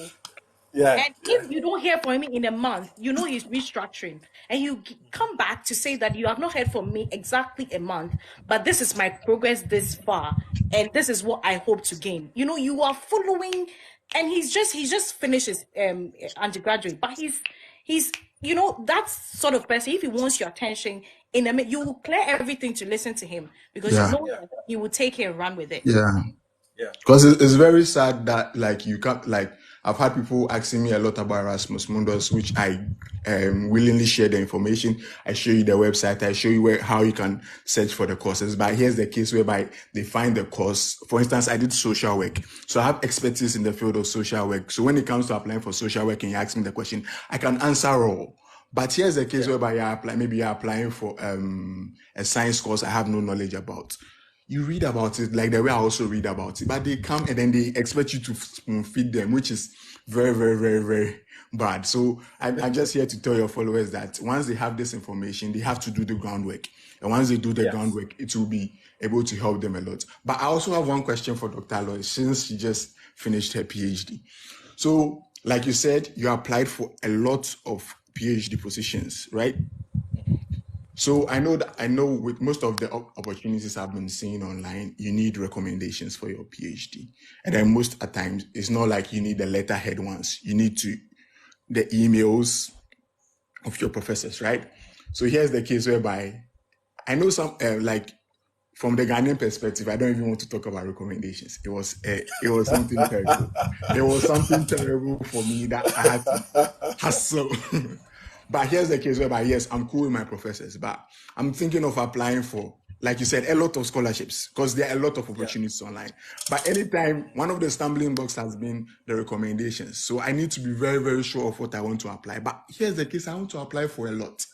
And if you don't hear from me in a month, you know he's restructuring. And you come back to say that you have not heard from me exactly a month, but this is my progress this far, and this is what I hope to gain. You know, you are following, and he's just finished his undergraduate, but he's you know, that sort of person. If he wants your attention in a minute, you will clear everything to listen to him because you know that he will take it and run with it. Because it's very sad that like you can't like. I've had people asking me a lot about ERASMUS MUNDUS, which I willingly share the information. I show you the website. I show you how you can search for the courses. But here's the case whereby they find the course. For instance, I did social work. So I have expertise in the field of social work. So when it comes to applying for social work and you ask me the question, I can answer all. But here's the case whereby you're applying for a science course I have no knowledge about. You read about it like the way I also read about it, but they come and then they expect you to feed them, which is very, very, very, very bad. So I'm just here to tell your followers that once they have this information, they have to do the groundwork. And once they do the groundwork, it will be able to help them a lot. But I also have one question for Dr. Lois, since she just finished her PhD. So, like you said, you applied for a lot of PhD positions, right? So I know with most of the opportunities I've been seeing online, you need recommendations for your PhD. And then most at times, it's not like you need the letterhead ones. You need the emails of your professors, right? So here's the case whereby I know some, like from the Ghanaian perspective, I don't even want to talk about recommendations. It was something terrible. It was something terrible for me that I had to hustle. But here's the case whereby, yes, I'm cool with my professors, but I'm thinking of applying for, like you said, a lot of scholarships because there are a lot of opportunities online. But anytime, one of the stumbling blocks has been the recommendations. So I need to be very, very sure of what I want to apply. But here's the case, I want to apply for a lot.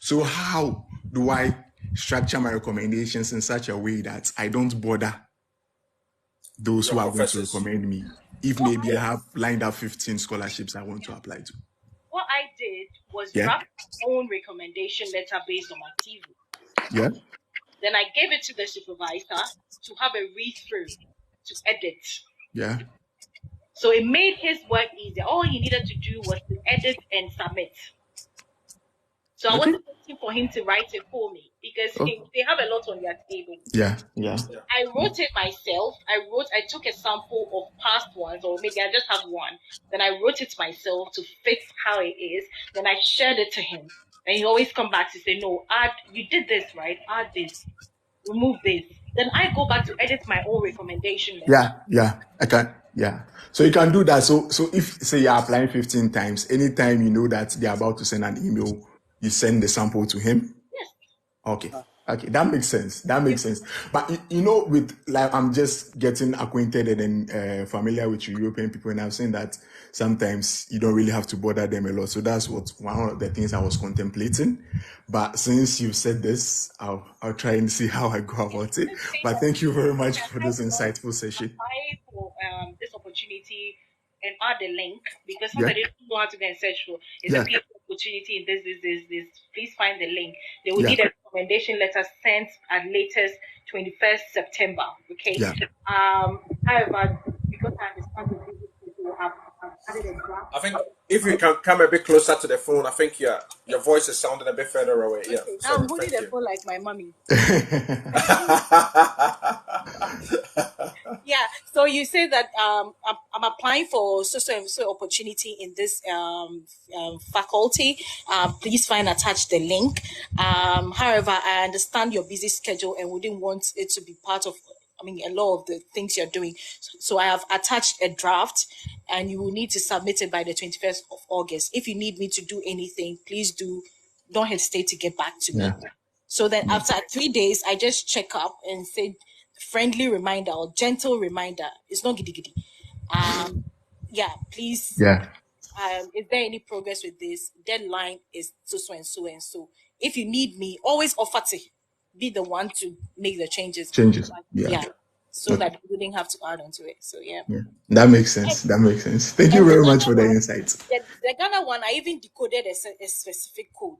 So how do I structure my recommendations in such a way that I don't bother those who are going to recommend me? If maybe I have lined up 15 scholarships I want to apply to. What I did was draft my own recommendation letter based on my TV. Yeah. Then I gave it to the supervisor to have a read through, to edit. Yeah. So it made his work easier. All he needed to do was to edit and submit. So I wasn't waiting for him to write it for me because they have a lot on their table. Yeah. I wrote it myself. I took a sample of past ones, or maybe I just have one. Then I wrote it myself to fix how it is. Then I shared it to him. And he always come back to say, no, you did this, right? Add this, remove this. Then I go back to edit my own recommendation letter. Yeah. I can. Yeah. So you can do that. So if say you're applying 15 times, anytime you know that they're about to send an email, you send the sample to him. Yes. Okay, that makes sense. But you know, with like I'm just getting acquainted and then familiar with European people, and I'm saying that sometimes you don't really have to bother them a lot. So that's one of the things I was contemplating. But since you said this, I'll try and see how I go about it. But thank you very much for this insightful session. Apply for this opportunity and add the link because somebody doesn't know how to go and search for. It's a PhD opportunity in this. Please find the link. They will need a recommendation letter sent at latest 21st September. Okay. However, because I understand the business people have added a draft. I think if you can come a bit closer to the phone, I think your voice is sounding a bit further away. Yeah. Sorry, I'm holding the phone like my mommy. Yeah. So you say that I'm applying for so opportunity in this faculty. Please find attached the link. However, I understand your busy schedule and wouldn't want it to be part of a lot of the things you're doing. So I have attached a draft and you will need to submit it by the 21st of August. If you need me to do anything, please don't hesitate to get back to me. So then after 3 days, I just check up and say friendly reminder or gentle reminder. It's not giddy giddy. Please. Yeah. Is there any progress with this? Deadline is so and so and so. If you need me, always offer to be the one to make the changes. So that you wouldn't have to add on to it. So that makes sense. Thank you very much for the insights. The Ghana one, I even decoded a specific code.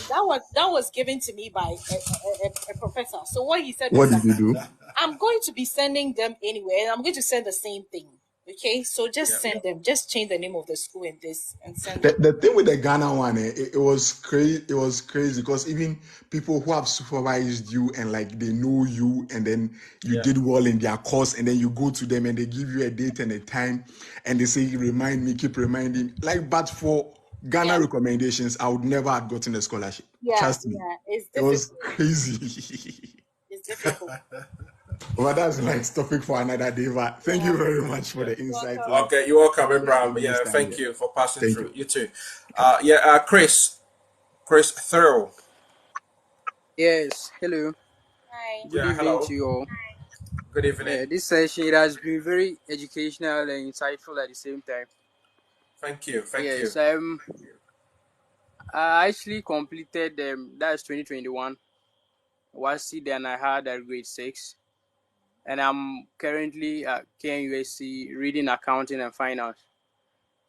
that was given to me by a professor. So what he said was, what did you do? I'm going to be sending them anyway, and I'm going to send the same thing. Okay, so just send them. Just change the name of the school and send them. The thing with the Ghana one, it was crazy. It was crazy because even people who have supervised you and like they know you, and then you did well in their course, and then you go to them and they give you a date and a time, and they say, "Remind me, keep reminding." But for Ghana recommendations, I would never have gotten a scholarship. Trust me. It was crazy. It's difficult. Well, that's like topic for another day. But thank you very much for the insight. Okay, you're welcome, Abraham. Yeah, thank you for passing through. You too. Chris Thurl. Yes, hello. Hi. Good evening to you all. Good evening. This session has been very educational and insightful at the same time. Thank you. Yes, I actually completed that's 2021. WASI, then I had a grade 6. And I'm currently at KNUSC reading accounting and finance.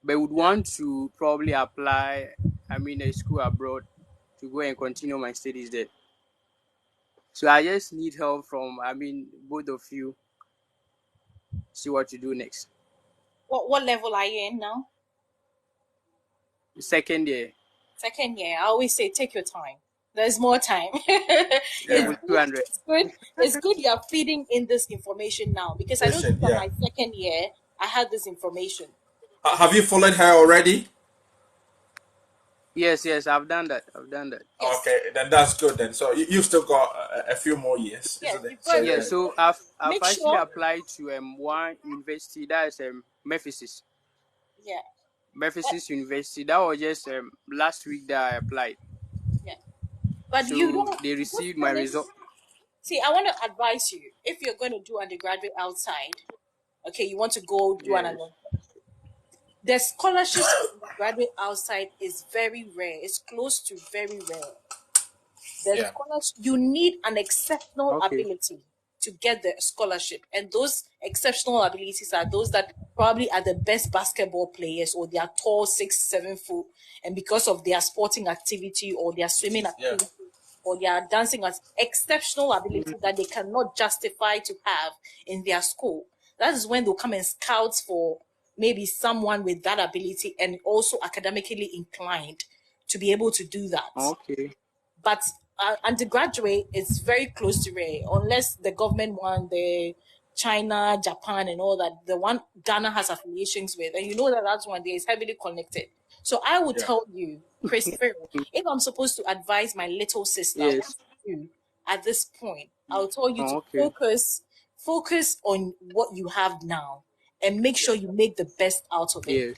But would want to probably apply, a school abroad to go and continue my studies there. So I just need help from, both of you, see what to do next. What level are you in now? Second year. Second year. I always say, take your time. There's more time. It's good you're feeding in this information now because I know that my second year, I had this information. Have you followed her already? Yes, I've done that. Yes. Okay, then that's good then. So you've still got a few more years, isn't it? So I've actually applied to one university, that is Memphis. Yeah. Memphis University. That was just last week that I applied. But so they received my result. See, I want to advise you, if you're going to do undergraduate outside, okay, you want to go do an undergraduate. The scholarships for graduate outside is very rare. It's close to very rare. You need an exceptional ability to get the scholarship. And those exceptional abilities are those that probably are the best basketball players, or they are tall, 6'7" foot, and because of their sporting activity or their swimming activity or their dancing, exceptional ability that they cannot justify to have in their school. that is when they'll come and scout for maybe someone with that ability and also academically inclined to be able to do that. Okay. But undergraduate is very close to rare, unless the government one, the China, Japan, and all that. The one Ghana has affiliations with, and you know that that's one there is heavily connected. So I would tell you, Christopher, if I'm supposed to advise my little sister what Yes. to do at this point, I'll tell you to Okay. focus on what you have now and make sure you make the best out of it. Yes.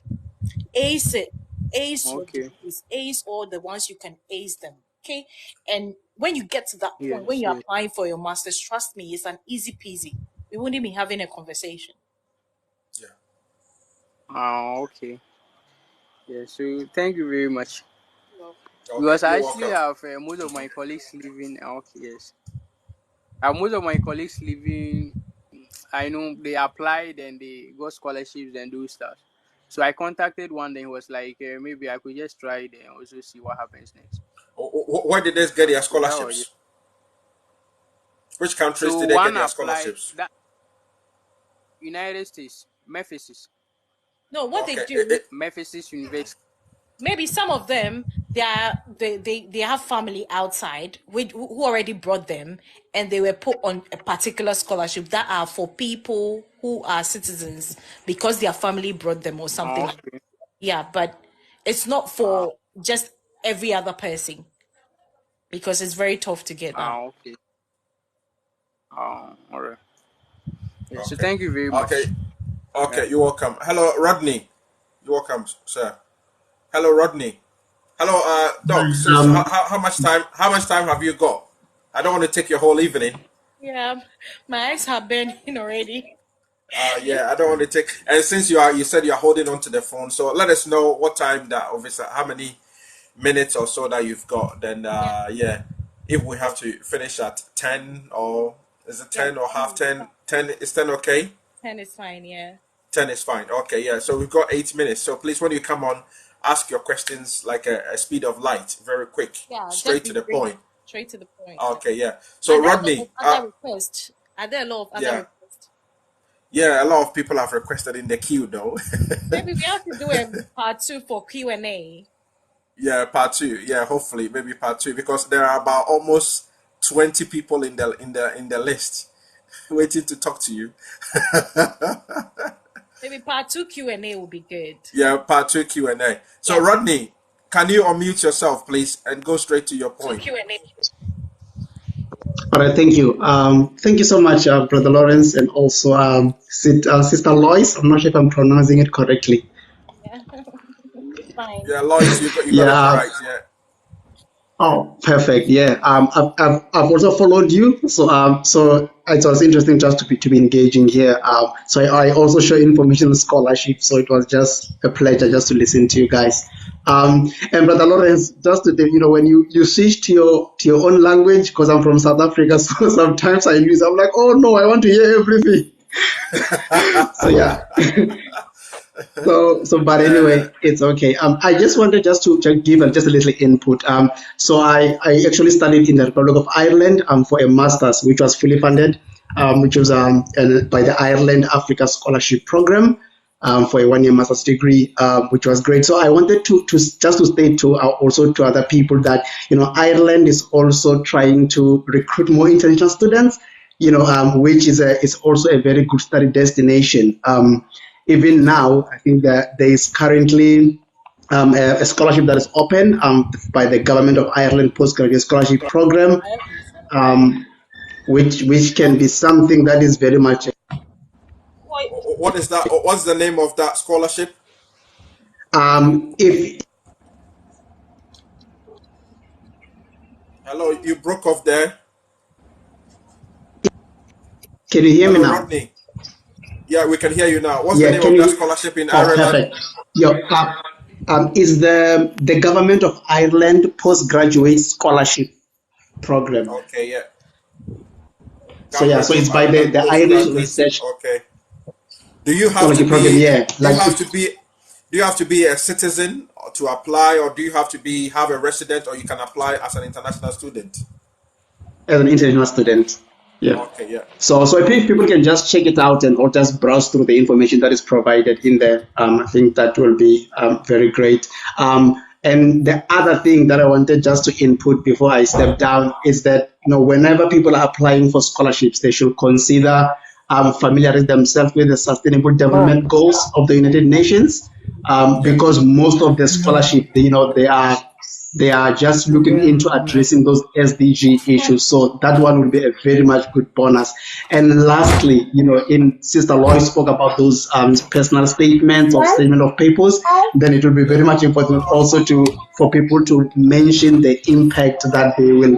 Ace it. Ace your Okay. degrees. Ace all the ones you can ace them. Okay. And when you get to that point, Yes. when you're Yes. applying for your master's, trust me, it's an easy peasy. We wouldn't be having a conversation. Okay. Yeah. So thank you very much. Okay, Because I you're actually welcome. have most of my colleagues living. Okay. Yes. Most of my colleagues living. I know they applied and they got scholarships and do stuff. So I contacted one. Then he was like, maybe I could just try it and also see what happens next. Where did they get their So that was it. scholarships? Which countries So did they get one their applied scholarships? that United States, Memphis No, what Okay, they do, University. maybe some of them they have family outside who already brought them, and they were put on a particular scholarship that are for people who are citizens because their family brought them or something. Okay. Yeah, but it's not for just every other person because it's very tough to get that. Okay. All right. Yeah, so okay, thank you very much. okay. You're welcome. Hello, Rodney. You're welcome, sir. Hello, Rodney. Hello, Doc. So how much time? How much time have you got? I don't want to take your whole evening. Yeah, my eyes have been in already. Yeah, I don't want to take. And since you said you're holding on to the phone, so let us know what time that, obviously, how many minutes or so that you've got. Then, yeah, if we have to finish at 10, or is it 10 or half 10? 10 is 10 okay? 10 is fine, yeah. 10 is fine. Okay, yeah. So we've got 8 minutes. So please, when you come on, ask your questions like a speed of light, very quick, Yeah, straight to the point. Straight to the point. Okay, yeah. So Rodney, other requests? Are there a lot of other requests? Yeah, a lot of people have requested in the queue though. Maybe we have to do a part 2 for Q&A. Yeah, part 2. Yeah, hopefully maybe part 2, because there are about almost 20 people in the list waiting to talk to you. Maybe part 2 Q&A will be good. Yeah, part 2 Q&A. So Rodney, can you unmute yourself, please, and go straight to your point? Q&A. All right, thank you. Thank you so much, Brother Lawrence, and also Sister Lois. I'm not sure if I'm pronouncing it correctly. Yeah, fine. Yeah, Lois, you got it right. Yeah. Oh, perfect. Yeah. I've also followed you, so it was interesting just to be engaging here. So I also show information on scholarship, so it was just a pleasure just to listen to you guys. And Brother Lawrence, just to when you switch to your own language, because I'm from South Africa, so sometimes I lose. I'm like, oh no, I want to hear everything. So yeah. But anyway, it's okay. I just wanted to give just a little input. So I actually studied in the Republic of Ireland for a master's, which was fully funded, which was by the Ireland Africa Scholarship Program for a 1-year master's degree, which was great. So I wanted to state also to other people that Ireland is also trying to recruit more international students, which is also a very good study destination. Even now, I think that there is currently a scholarship that is open by the Government of Ireland Postgraduate Scholarship Program, which can be something that is very much. What is that? What's the name of that scholarship? If Hello, you broke off there. Can you hear me now? Rodney. Yeah, we can hear you now. What's the name of that scholarship in Ireland? Perfect. Is the Government of Ireland Postgraduate Scholarship Program. Okay, yeah. So it's by the Irish Research. Okay. Do you have to be? Program, yeah. Do you have to be a citizen to apply, or do you have to have a resident, or you can apply as an international student? As an international student. Yeah. Okay, yeah. So I think people can just check it out and or just browse through the information that is provided in there. I think that will be very great. And the other thing that I wanted just to input before I step down is that whenever people are applying for scholarships, they should consider familiarize themselves with the Sustainable Development Goals of the United Nations, Yeah. because most of the scholarship, they are just looking into addressing those SDG issues. So that one will be a very much good bonus. And lastly, in Sister Lois spoke about those personal statements or statement of purpose, then it will be very much important also for people to mention the impact that they will,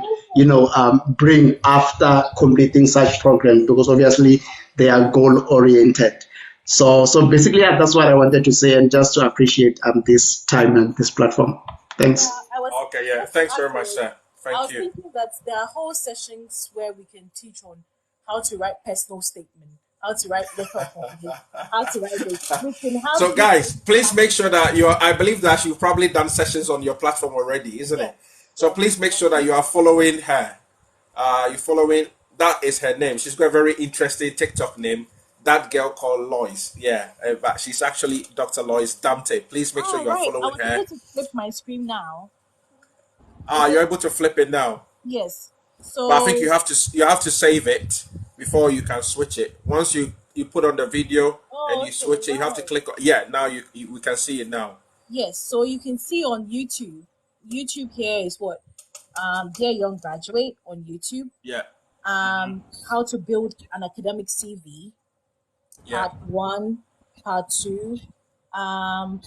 bring after completing such programs, because obviously they are goal oriented. So basically, yeah, that's what I wanted to say, and just to appreciate this time and this platform. Thanks. Okay, yeah. Thanks very much, sir. I was Thank you. thinking that there are whole sessions where we can teach on how to write personal statement, how to write letter of recommendation, how to write this. We can have So, guys, please make sure that I believe that you've probably done sessions on your platform already, isn't it? So please make sure that you are following her. You're following, that is her name. She's got a very interesting TikTok name. That girl called Lois. Yeah, but she's actually Dr. Lois Dante. Please make sure you are I following was her. able to flip my screen now. You're able to flip it now. Yes. But I So think you have to save it before you can switch it. Once you put on the video and you switch it, you have to click on, yeah, now we can see it now. yes, so you can see on YouTube. YouTube here is what? Dear Young Graduate on YouTube. Yeah. How to build an academic CV. Yeah. Part 1, Part 2,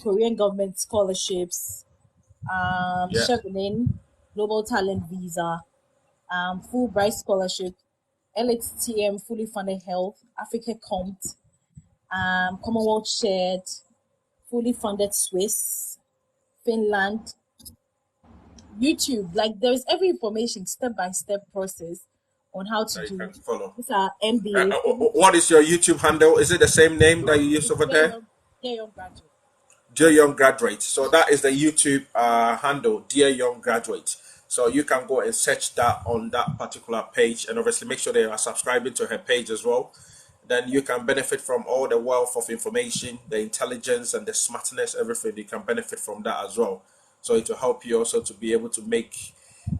Korean government scholarships, Chivenon, Global Talent Visa, Fulbright scholarship, LHTM fully funded health, Africa Compt, Commonwealth shared, fully funded Swiss, Finland, YouTube. Like there's every information, step by step process on how to You do. can follow. These are MBA. What is your YouTube handle? Is it the same name that you use over there? Dear Young Graduate. Dear Young Graduate. So that is the YouTube handle, Dear Young Graduate. So you can go and search that on that particular page, and obviously make sure they are subscribing to her page as well. Then you can benefit from all the wealth of information, the intelligence and the smartness, everything. You can benefit from that as well. So it will help you also to be able to make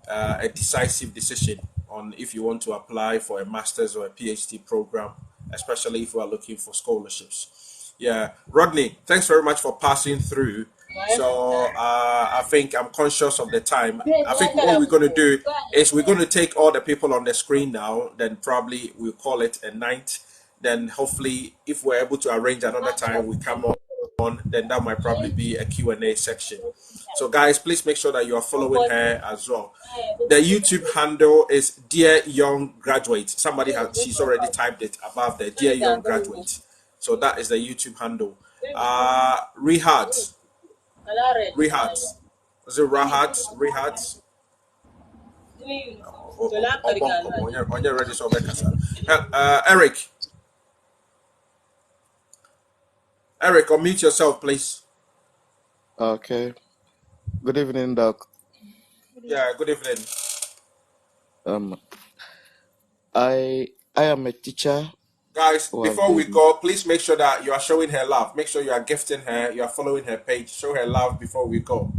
a decisive decision on if you want to apply for a master's or a PhD program, especially if you are looking for scholarships. Yeah, Rodney, thanks very much for passing through. So I think I'm conscious of the time. I think what we're going to do is we're going to take all the people on the screen now, then probably we'll call it a night. Then hopefully if we're able to arrange another time we come on, then that might probably be a Q&A section. So guys, please make sure that you are following her as well. The YouTube handle is Dear Young Graduate. She's already typed it above there, Dear Young Graduate. So that is the YouTube handle. Rehad. Is it Rahat? Rehat? Eric. Eric, unmute yourself, please. Okay. Good evening, Doc. Yeah, good evening. I am a teacher. Guys, before we go, please make sure that you are showing her love. Make sure you are gifting her, you are following her page. Show her love before we go.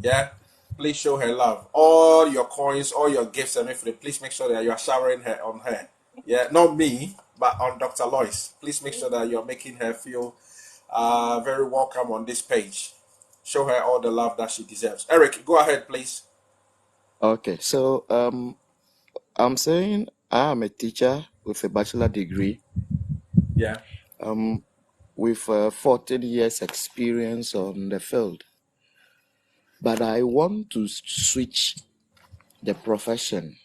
Yeah? Please show her love. All your coins, all your gifts and everything, please make sure that you are showering her on her. Yeah, not me, but on Dr. Lois. Please make sure that you are making her feel very welcome on this page. Show her all the love that she deserves. Eric, go ahead, please. Okay, so I'm saying I am a teacher with a bachelor degree. Yeah. With 14 years experience on the field. But I want to switch the profession.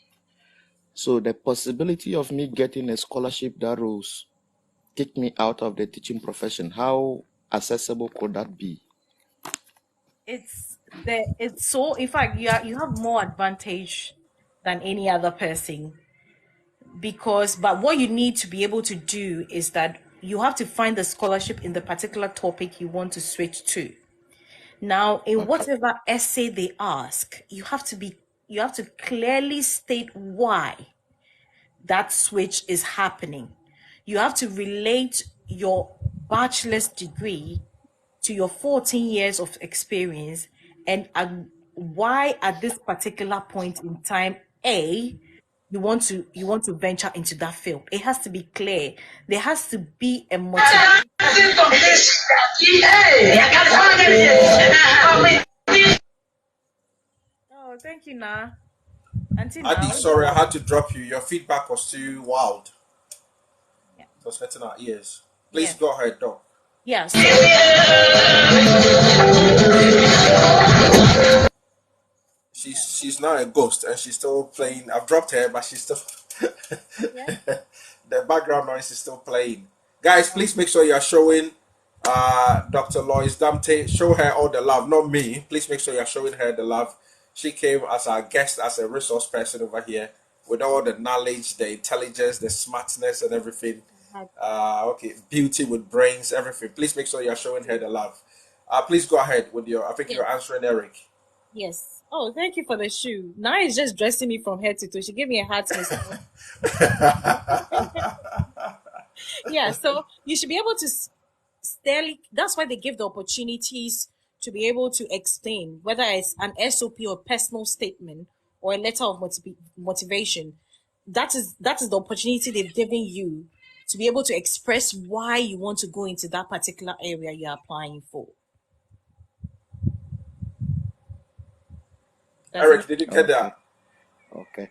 So the possibility of me getting a scholarship that will take me out of the teaching profession, how accessible could that be? It's so, in fact, you have more advantage than any other person, but what you need to be able to do is that you have to find the scholarship in the particular topic you want to switch to. Now, in whatever essay they ask, you have to clearly state why. that switch is happening. You have to relate your bachelor's degree to your 14 years of experience and why at this particular point in time you want to venture into that field. It has to be clear. There has to be a motivation. Oh, thank you, Na. Auntie Adi, Na. sorry, I had to drop you. Your feedback was too wild. Yeah. It was hurting our ears. Please Yeah. go ahead, Doc. Yeah. She's now a ghost and she's still playing. I've dropped her, but she's still the background noise is still playing. Guys, please make sure you are showing Dr. Lois Damte. Show her all the love, not me. Please make sure you are showing her the love. She came as our guest, as a resource person over here, with all the knowledge, the intelligence, the smartness, and everything. Okay, beauty with brains, everything. Please make sure you are showing her the love. Please go ahead with your. I think you're answering Eric. Yes. Oh, thank you for the shoe. Now it's just dressing me from head to toe. She gave me a heart massage. Yeah, so you should be able to steadily. That's why they give the opportunities to be able to explain whether it's an SOP or personal statement or a letter of motivation. That is the opportunity they've given you to be able to express why you want to go into that particular area you're applying for. Eric, did you get that? Okay.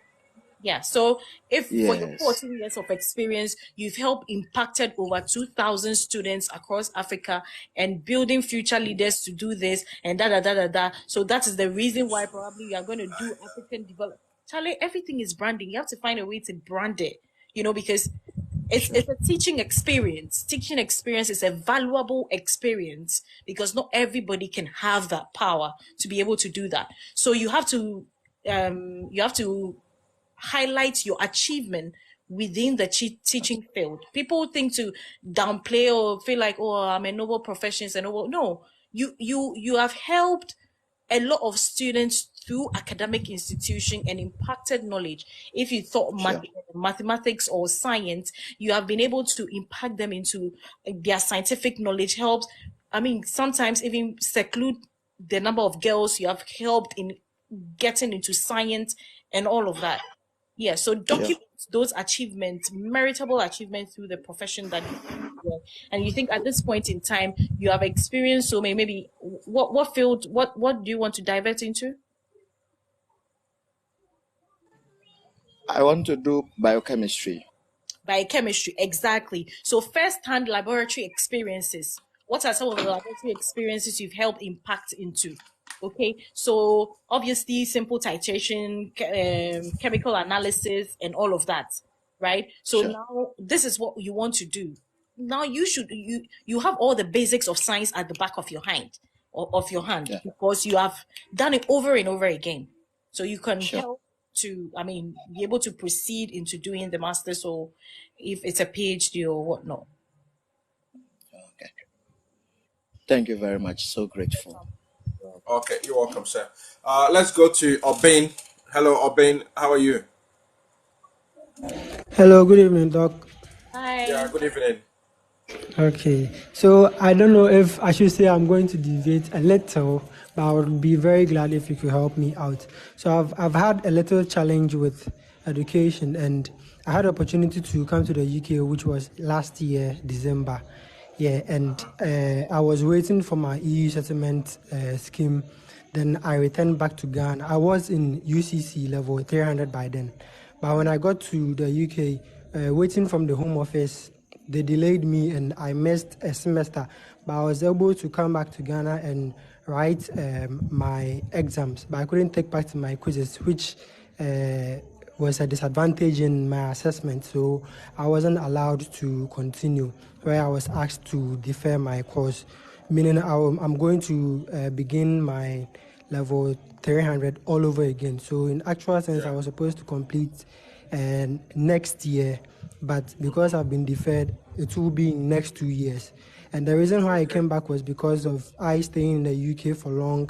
Yeah, so if for your Yes. 14 years of experience, you've helped impacted over 2,000 students across Africa and building future leaders to do this and da. So that is the reason why probably you are going to do African development. Charlie, everything is branding. You have to find a way to brand it, because it's a teaching experience. Teaching experience is a valuable experience because not everybody can have that power to be able to do that. So you have to highlight your achievement within the teaching field. People think to downplay or feel like, oh, I'm a noble profession. No, you have helped a lot of students through academic institution and impacted knowledge. If you thought mathematics or science, you have been able to impact them into their scientific knowledge. Helps. I mean, sometimes even seclude the number of girls you have helped in getting into science and all of that. Yeah, so document those achievements, meritable achievements through the profession that you do. And you think at this point in time you have experienced, so maybe what field, what do you want to divert into? I want to do biochemistry. Biochemistry, exactly. So first-hand laboratory experiences. What are some of the laboratory experiences you've helped impact into? Okay, so obviously simple titration, chemical analysis, and all of that, right? So now this is what you want to do. Now you have all the basics of science at the back of your hand, because you have done it over and over again. So you can help to, be able to proceed into doing the master's, or if it's a PhD or whatnot. Okay. Thank you very much. So grateful. Okay, you're welcome, sir. Let's go to Obin. Hello, Obin. How are you? Hello, good evening, Doc. Hi. Yeah, good evening. Okay, so I don't know if I should say I'm going to deviate a little, but I would be very glad if you could help me out. So I've had a little challenge with education, and I had the opportunity to come to the UK, which was last year, December. Yeah, and I was waiting for my EU settlement scheme. Then I returned back to Ghana. I was in UCC level 300 by then. But when I got to the UK, waiting from the Home Office, they delayed me and I missed a semester. But I was able to come back to Ghana and write my exams. But I couldn't take part in my quizzes, which was a disadvantage in my assessment. So I wasn't allowed to continue, where I was asked to defer my course, meaning I'm going to begin my level 300 all over again. So in actual sense, I was supposed to complete next year, but because I've been deferred, it will be in next 2 years. And the reason why I came back was because of I staying in the UK for long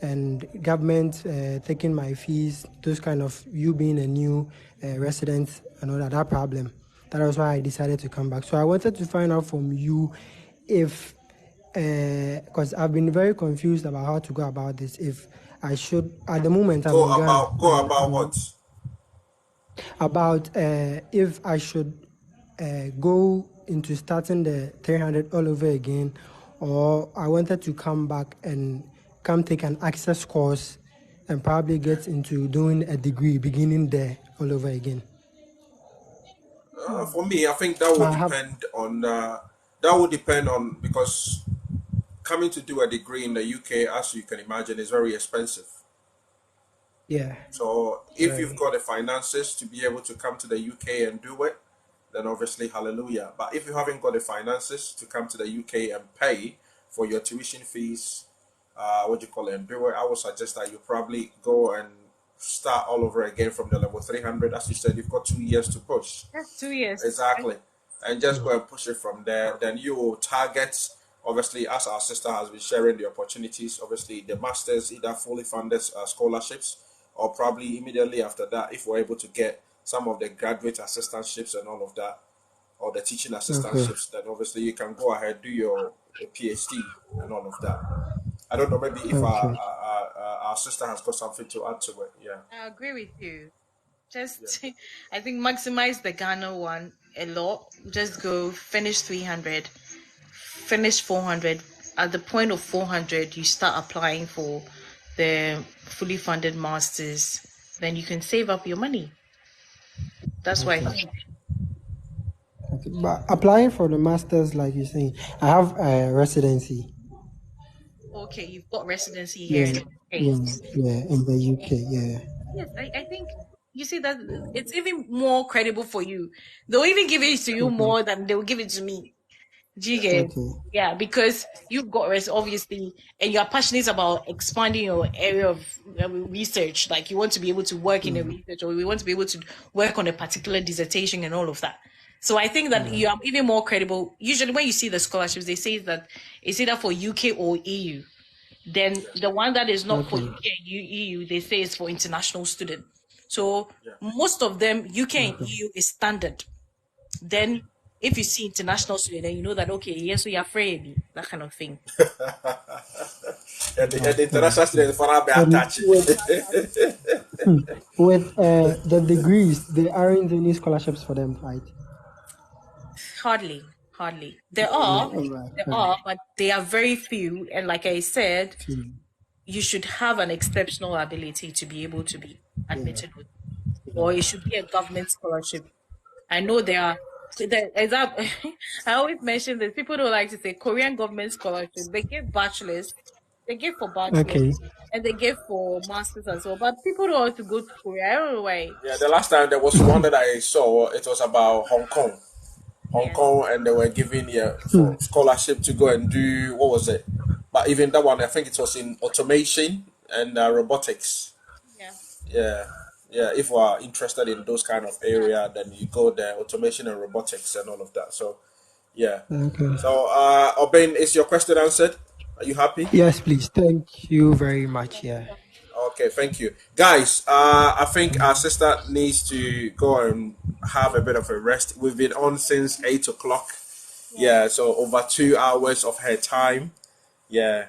and government taking my fees, those kind of, you being a new resident and all that problem. That was why I decided to come back. So I wanted to find out from you if, because I've been very confused about how to go about this. If I should, at the moment, I'm in Ghana. Go about what? About if I should go into starting the 300 all over again, or I wanted to come back and come take an access course and probably get into doing a degree beginning there all over again. For me, I think that would depend on because coming to do a degree in the UK, as you can imagine, is very expensive. Yeah. So if you've got the finances to be able to come to the UK and do it, then obviously hallelujah. But if you haven't got the finances to come to the UK and pay for your tuition fees, and do it, I would suggest that you probably go and start all over again from the level 300. As you said, you've got 2 years to push. That's 2 years. Exactly. And just go and push it from there. Then you will target, obviously, as our sister has been sharing the opportunities, obviously the masters, either fully funded scholarships, or probably immediately after that, if we're able to get some of the graduate assistantships and all of that, or the teaching assistantships, then obviously you can go ahead, do your PhD and all of that. I don't know, maybe if our sister has got something to add to it. Yeah. I agree with you. Just, I think maximize the Ghana one a lot. Just go finish 300, finish 400. At the point of 400, you start applying for the fully funded masters. Then you can save up your money. That's why I think. Okay. But applying for the masters, like you're saying, I have a residency. Okay, you've got residency here in the UK. In the UK, Yes, I think you see that it's even more credible for you. They'll even give it to you more than they'll give it to me. Do you get? Yeah, because you've got obviously, and you're passionate about expanding your area of research. Like you want to be able to work in a research, or we want to be able to work on a particular dissertation and all of that. So I think that you are even more credible. Usually when you see the scholarships, they say that it's either for UK or EU. Then the one that is not for UK and EU, they say it's for international student. So most of them, UK and EU is standard. Then if you see international student, then you know that, okay, yes, we are afraid, that kind of thing. And the international students for our attached. With the degrees, there aren't any scholarships for them, right? Hardly. There are, but they are very few. And like I said, you should have an exceptional ability to be able to be admitted with, or it should be a government scholarship. I know there are. I always mention this. People don't like to say Korean government scholarships. They give bachelors, they give for bachelors, and they give for masters as well. But people don't want to go to Korea. I don't know why. Yeah, the last time there was one that I saw. It was about Hong Kong, and they were giving for scholarship to go and do what was it? But even that one, I think it was in automation and robotics. Yeah, if we are interested in those kind of area, then you go there, automation and robotics and all of that. So, yeah. So, Oben, is your question answered? Are you happy? Yes, please. Thank you very much. Yeah. Okay, thank you. Guys, I think our sister needs to go and have a bit of a rest. We've been on since 8 o'clock. Yeah, so over 2 hours of her time. Yeah.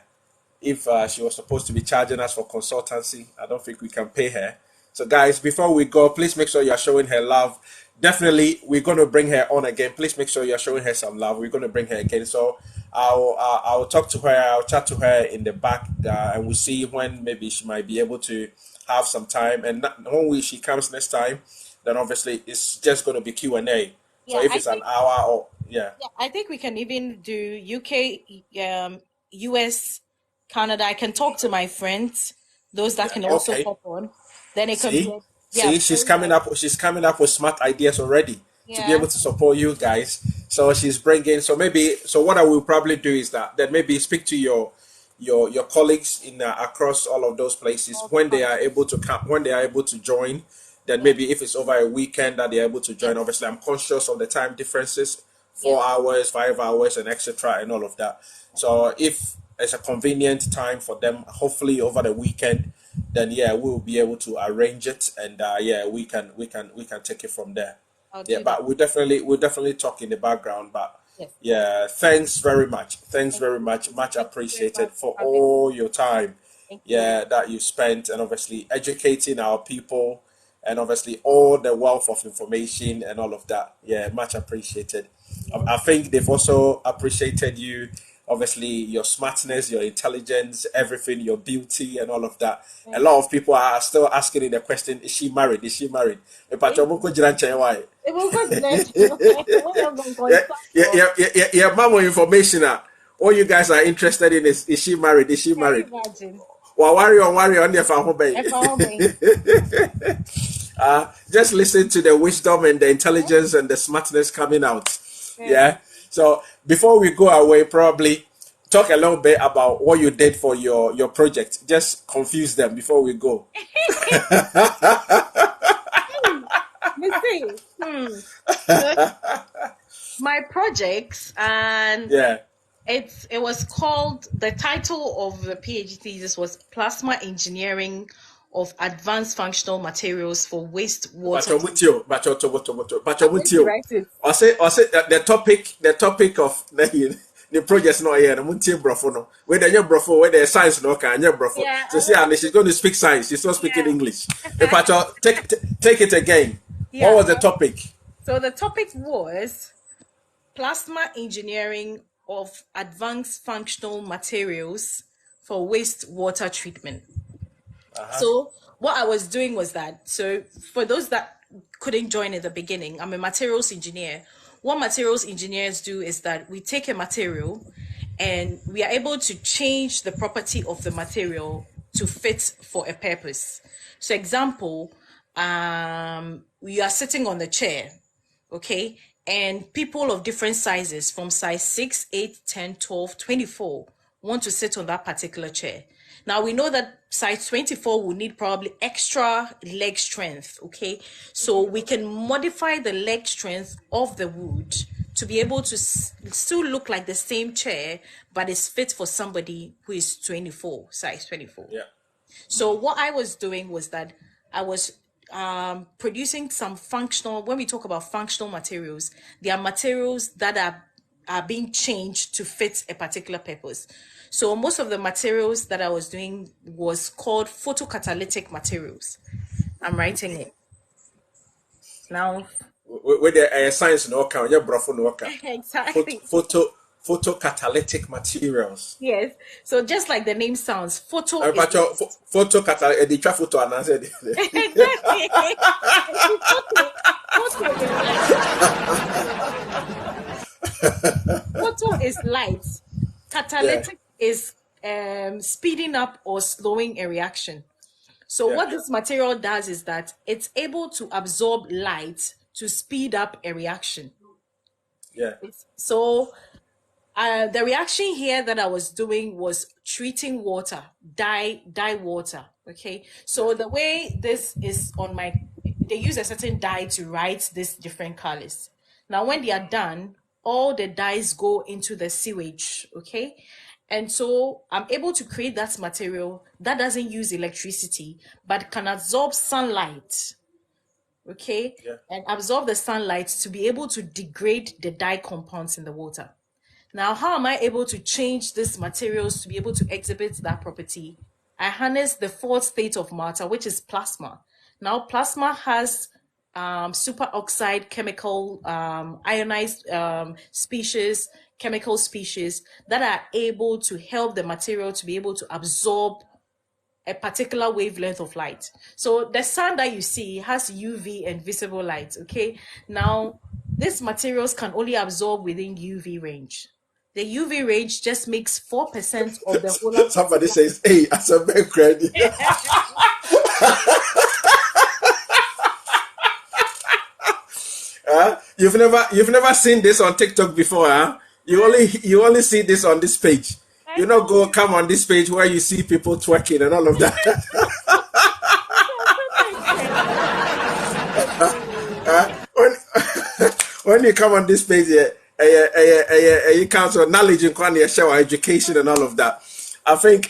If she was supposed to be charging us for consultancy, I don't think we can pay her. So guys, before we go, please make sure you're showing her love. Definitely, we're going to bring her on again. Please make sure you're showing her some love. We're going to bring her again. So I'll talk to her. I'll chat to her in the back, and we'll see when maybe she might be able to have some time. And when she comes next time, then obviously it's just going to be Q&A. So if it's an hour or I think we can even do UK, US, Canada. I can talk to my friends, those that can also hop on. Then it can be, she's coming up. She's coming up with smart ideas already to be able to support you guys. So she's bringing. So what I will probably do is that then maybe speak to your colleagues in across all of those places when they are able to come, when they are able to join. Then maybe if it's over a weekend that they're able to join. Obviously, I'm conscious of the time differences, 4 hours, 5 hours, and etc. and all of that. So if it's a convenient time for them, hopefully over the weekend, then yeah, we'll be able to arrange it, and yeah, we can take it from there. I'll Yeah, do that. but we'll definitely talk in the background. But Yes. yeah, thanks very much. Thanks very much. Much Thank you very appreciated much for for having me. all your time. Thank you. Yeah, that you spent, and obviously educating our people, and obviously all the wealth of information and all of that. Yeah, much appreciated. I think they've also appreciated you, obviously your smartness, your intelligence, everything, your beauty and all of that. A lot of people are still asking the question, is she married? Is she married? But you're going to why? It will go to that. Yeah, mama information. All you guys are interested in is she married? Is she Can you married? imagine? Well, worry on your phone. Just listen to the wisdom and the intelligence and the smartness coming out. Yeah. So before we go away, probably talk a little bit about what you did for your project. Just confuse them before we go. My projects, and Yeah. it was called, the title of the PhD thesis was Plasma Engineering of Advanced Functional Materials for Wastewater. I say the topic of the project's not here. Where the brofo, where the science no can brofo. Yeah, So see, and she's going to speak science. She's not speaking English. Take it again. Yeah. What was the topic? So the topic was Plasma Engineering of Advanced Functional Materials for Wastewater Treatment. So what I was doing was that, so for those that couldn't join at the beginning, I'm a materials engineer. What materials engineers do is that we take a material and we are able to change the property of the material to fit for a purpose. So example, we are sitting on the chair, okay? And people of different sizes from size 6, 8, 10, 12, 24 want to sit on that particular chair. Now we know that size 24 will need probably extra leg strength, okay? So we can modify the leg strength of the wood to be able to still look like the same chair, but it's fit for somebody who is 24, size 24. Yeah. So what I was doing was that I was producing some functional, when we talk about functional materials, they are materials that are being changed to fit a particular purpose. So most of the materials that I was doing was called photocatalytic materials. I'm writing it now. With the science no can, your brofo no can. Exactly. Photocatalytic materials. Yes. So just like the name sounds, photo is photocatalytic. The photo and I said. exactly. Photo is light. Catalytic is speeding up or slowing a reaction. So what this material does is that it's able to absorb light to speed up a reaction. Yeah. So the reaction here that I was doing was treating water, dye water. Okay. So the way this is on they use a certain dye to write these different colors. Now, when they are done, all the dyes go into the sewage. Okay. And so I'm able to create that material that doesn't use electricity, but can absorb sunlight. Okay. Yeah. And absorb the sunlight to be able to degrade the dye compounds in the water. Now, how am I able to change these materials to be able to exhibit that property? I harness the fourth state of matter, which is plasma. Now, plasma has superoxide chemical, ionized species, chemical species that are able to help the material to be able to absorb a particular wavelength of light. So the sun that you see has UV and visible light, okay? Now, these materials can only absorb within UV range. The UV range just makes 4% of the whole. Somebody says, hey, that's a big credit. You've never seen this on TikTok before, huh? You only see this on this page. You know, come on this page where you see people twerking and all of that. When you come on this page, you count on knowledge and show education and all of that. I think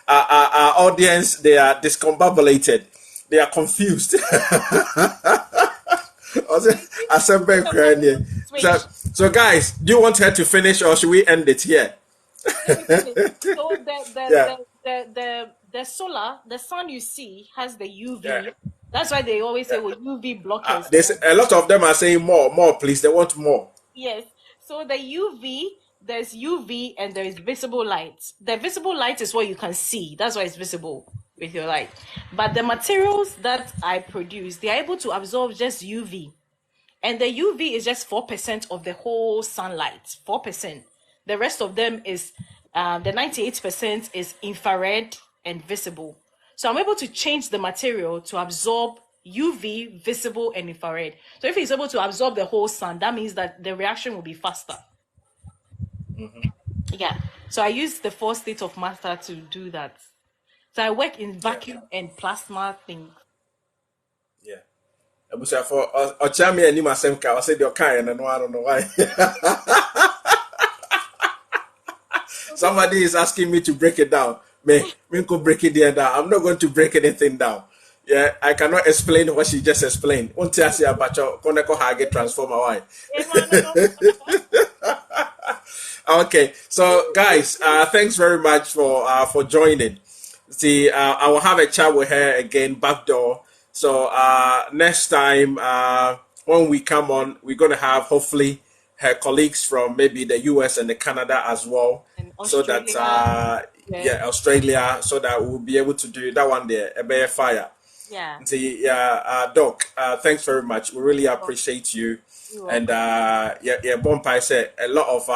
our audience, they are discombobulated. They are confused. So, so guys, do you want her to finish or should we end it here? Let me finish. So Yeah. the solar, the sun you see has the UV. Yeah. That's why they always say, well, UV blockers. There's a lot of them are saying more, please. They want more. Yes. So the UV, there's UV and there is visible light. The visible light is what you can see. That's why it's visible with your light. But the materials that I produce, they are able to absorb just UV. And the UV is just 4% of the whole sunlight. 4%. The rest of them is, the 98% is infrared and visible. So I'm able to change the material to absorb UV, visible, and infrared. So if it's able to absorb the whole sun, that means that the reaction will be faster. Yeah. So I use the 4 states of matter to do that. So I work in vacuum and plasma things. Yeah. For Ochami and Nimasemka, I said you're kind and I don't know why. Somebody is asking me to break it down. Me could break it down. I'm not going to break anything down. Yeah, I cannot explain what she just explained. Until I say about your Koneko Hage transformer. Why? Okay, so guys, thanks very much for joining. See, I will have a chat with her again, backdoor. So next time when we come on, we're going to have hopefully her colleagues from maybe the US and the Canada as well, so that Australia, so that we'll be able to do that one there, a bear fire. Yeah. See, Doc, thanks very much. We really appreciate you. And Bompai said a lot of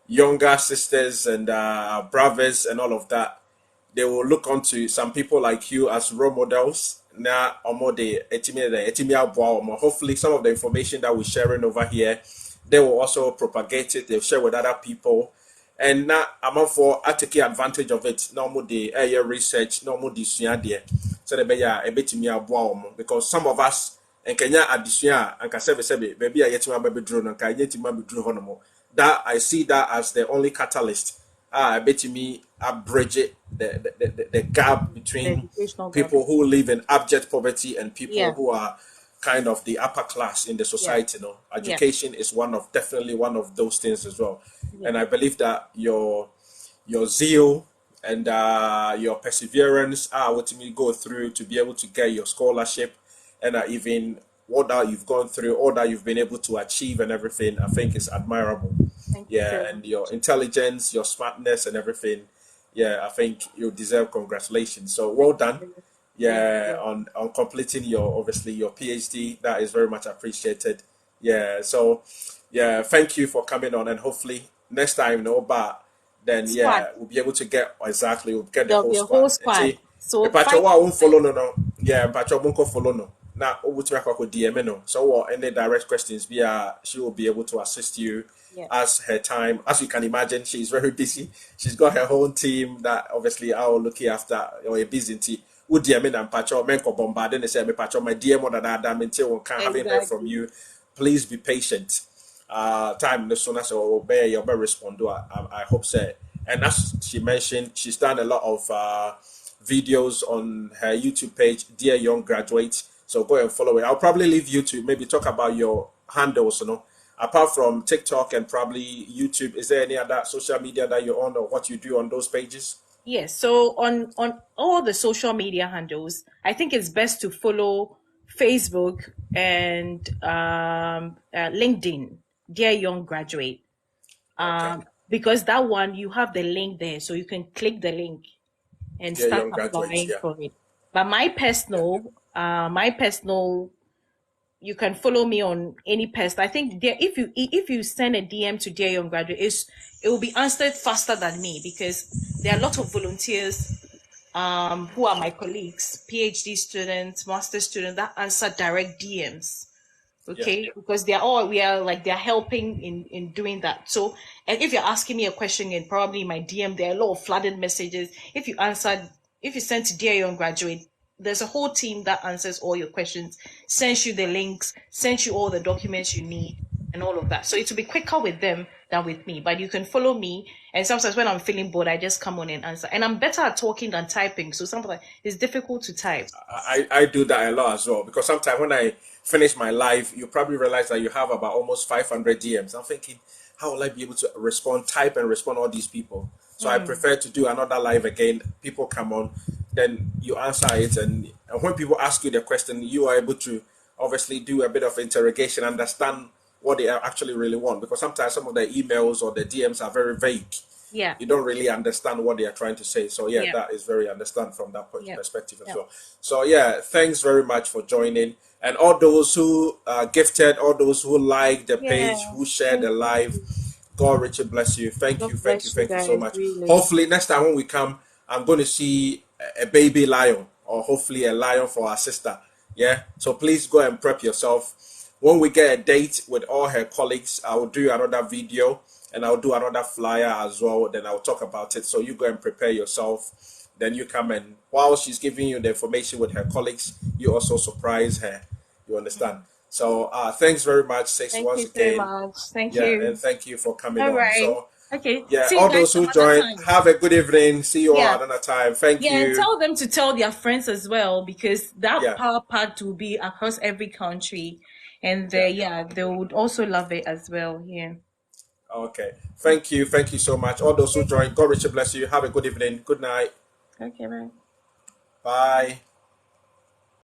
younger sisters and brothers and all of that, they will look onto some people like you as role models. Now, hopefully some of the information that we're sharing over here, they will also propagate it. They'll share with other people. And now I'm for taking advantage of it. No more the area research, no more this year. So they be a bit me because some of us and Kenya addition and can say maybe I get to my baby drone and can get to my baby drone. That I see that as the only catalyst. I bet me bridge it the gap between people who live in abject poverty and people who are kind of the upper class in the society. You know, education is definitely one of those things as well. And I believe that your zeal and your perseverance are what you go through to be able to get your scholarship, and even what that you've gone through, all that you've been able to achieve and everything, I think is admirable. And your intelligence, your smartness and everything, I think you deserve congratulations. So well done. On completing your PhD. That is very much appreciated. So thank you for coming on, and hopefully next time we'll be able to get we'll get the whole squad. So if I won't follow no. Now, so any direct questions, she will be able to assist you as her time. As you can imagine, she's very busy. She's got her own team that obviously I will look after, or a busy team. Would DM and Pacho Menko bombard and say, Pacho, my DM or that until can't have heard from you. Please be patient. Time the sooner so obey your respond. I hope so. And as she mentioned, she's done a lot of videos on her YouTube page, Dear Young Graduates. So go and follow it. I'll probably leave you to maybe talk about your handles, apart from TikTok and probably YouTube. Is there any other social media that you're on, or what you do on those pages? Yes. So on all the social media handles, I think it's best to follow Facebook and LinkedIn, Dear Young Graduate. Because that one, you have the link there, so you can click the link and start applying for it. But my personal, you can follow me on any pest. I think if you send a DM to Dear Young Graduate, it will be answered faster than me, because there are a lot of volunteers who are my colleagues, PhD students, master students, that answer direct DMs. Okay, because they're helping in doing that. So, and if you're asking me a question in probably my DM, there are a lot of flooded messages. If you send to Dear Young Graduate, there's a whole team that answers all your questions, sends you the links, sends you all the documents you need, and all of that. So it will be quicker with them than with me. But you can follow me, and sometimes when I'm feeling bored, I just come on and answer. And I'm better at talking than typing, so sometimes it's difficult to type. I do that a lot as well, because sometimes when I finish my live, you probably realize that you have about almost 500 DMs. I'm thinking, how will I be able to type and respond all these people? So I prefer to do another live again. People come on, then you answer it, and when people ask you the question, you are able to obviously do a bit of interrogation, understand what they actually really want, because sometimes some of the emails or the DMs are very vague. Yeah. You don't really understand what they are trying to say. So that is very understand from that perspective as well. So thanks very much for joining. And all those who gifted, all those who liked the page, who shared the live, God richly bless you. Thank you so much. Really. Hopefully next time when we come, I'm going to see a baby lion, or hopefully a lion for our sister. Yeah. So please go and prep yourself. When we get a date with all her colleagues, I will do another video and I'll do another flyer as well. Then I'll talk about it. So you go and prepare yourself. Then you come, and while she's giving you the information with her colleagues, you also surprise her. You understand? So thanks very much, Sis, once again. Thank you. And thank you for coming all on. right. So okay. All those who joined, have a good evening. See you all another time. Thank you. And tell them to tell their friends as well, because that power pack will be across every country, and they would also love it as well. Yeah. Okay. Thank you so much. All those who joined, God richly bless you. Have a good evening. Good night. Okay, bye. Bye.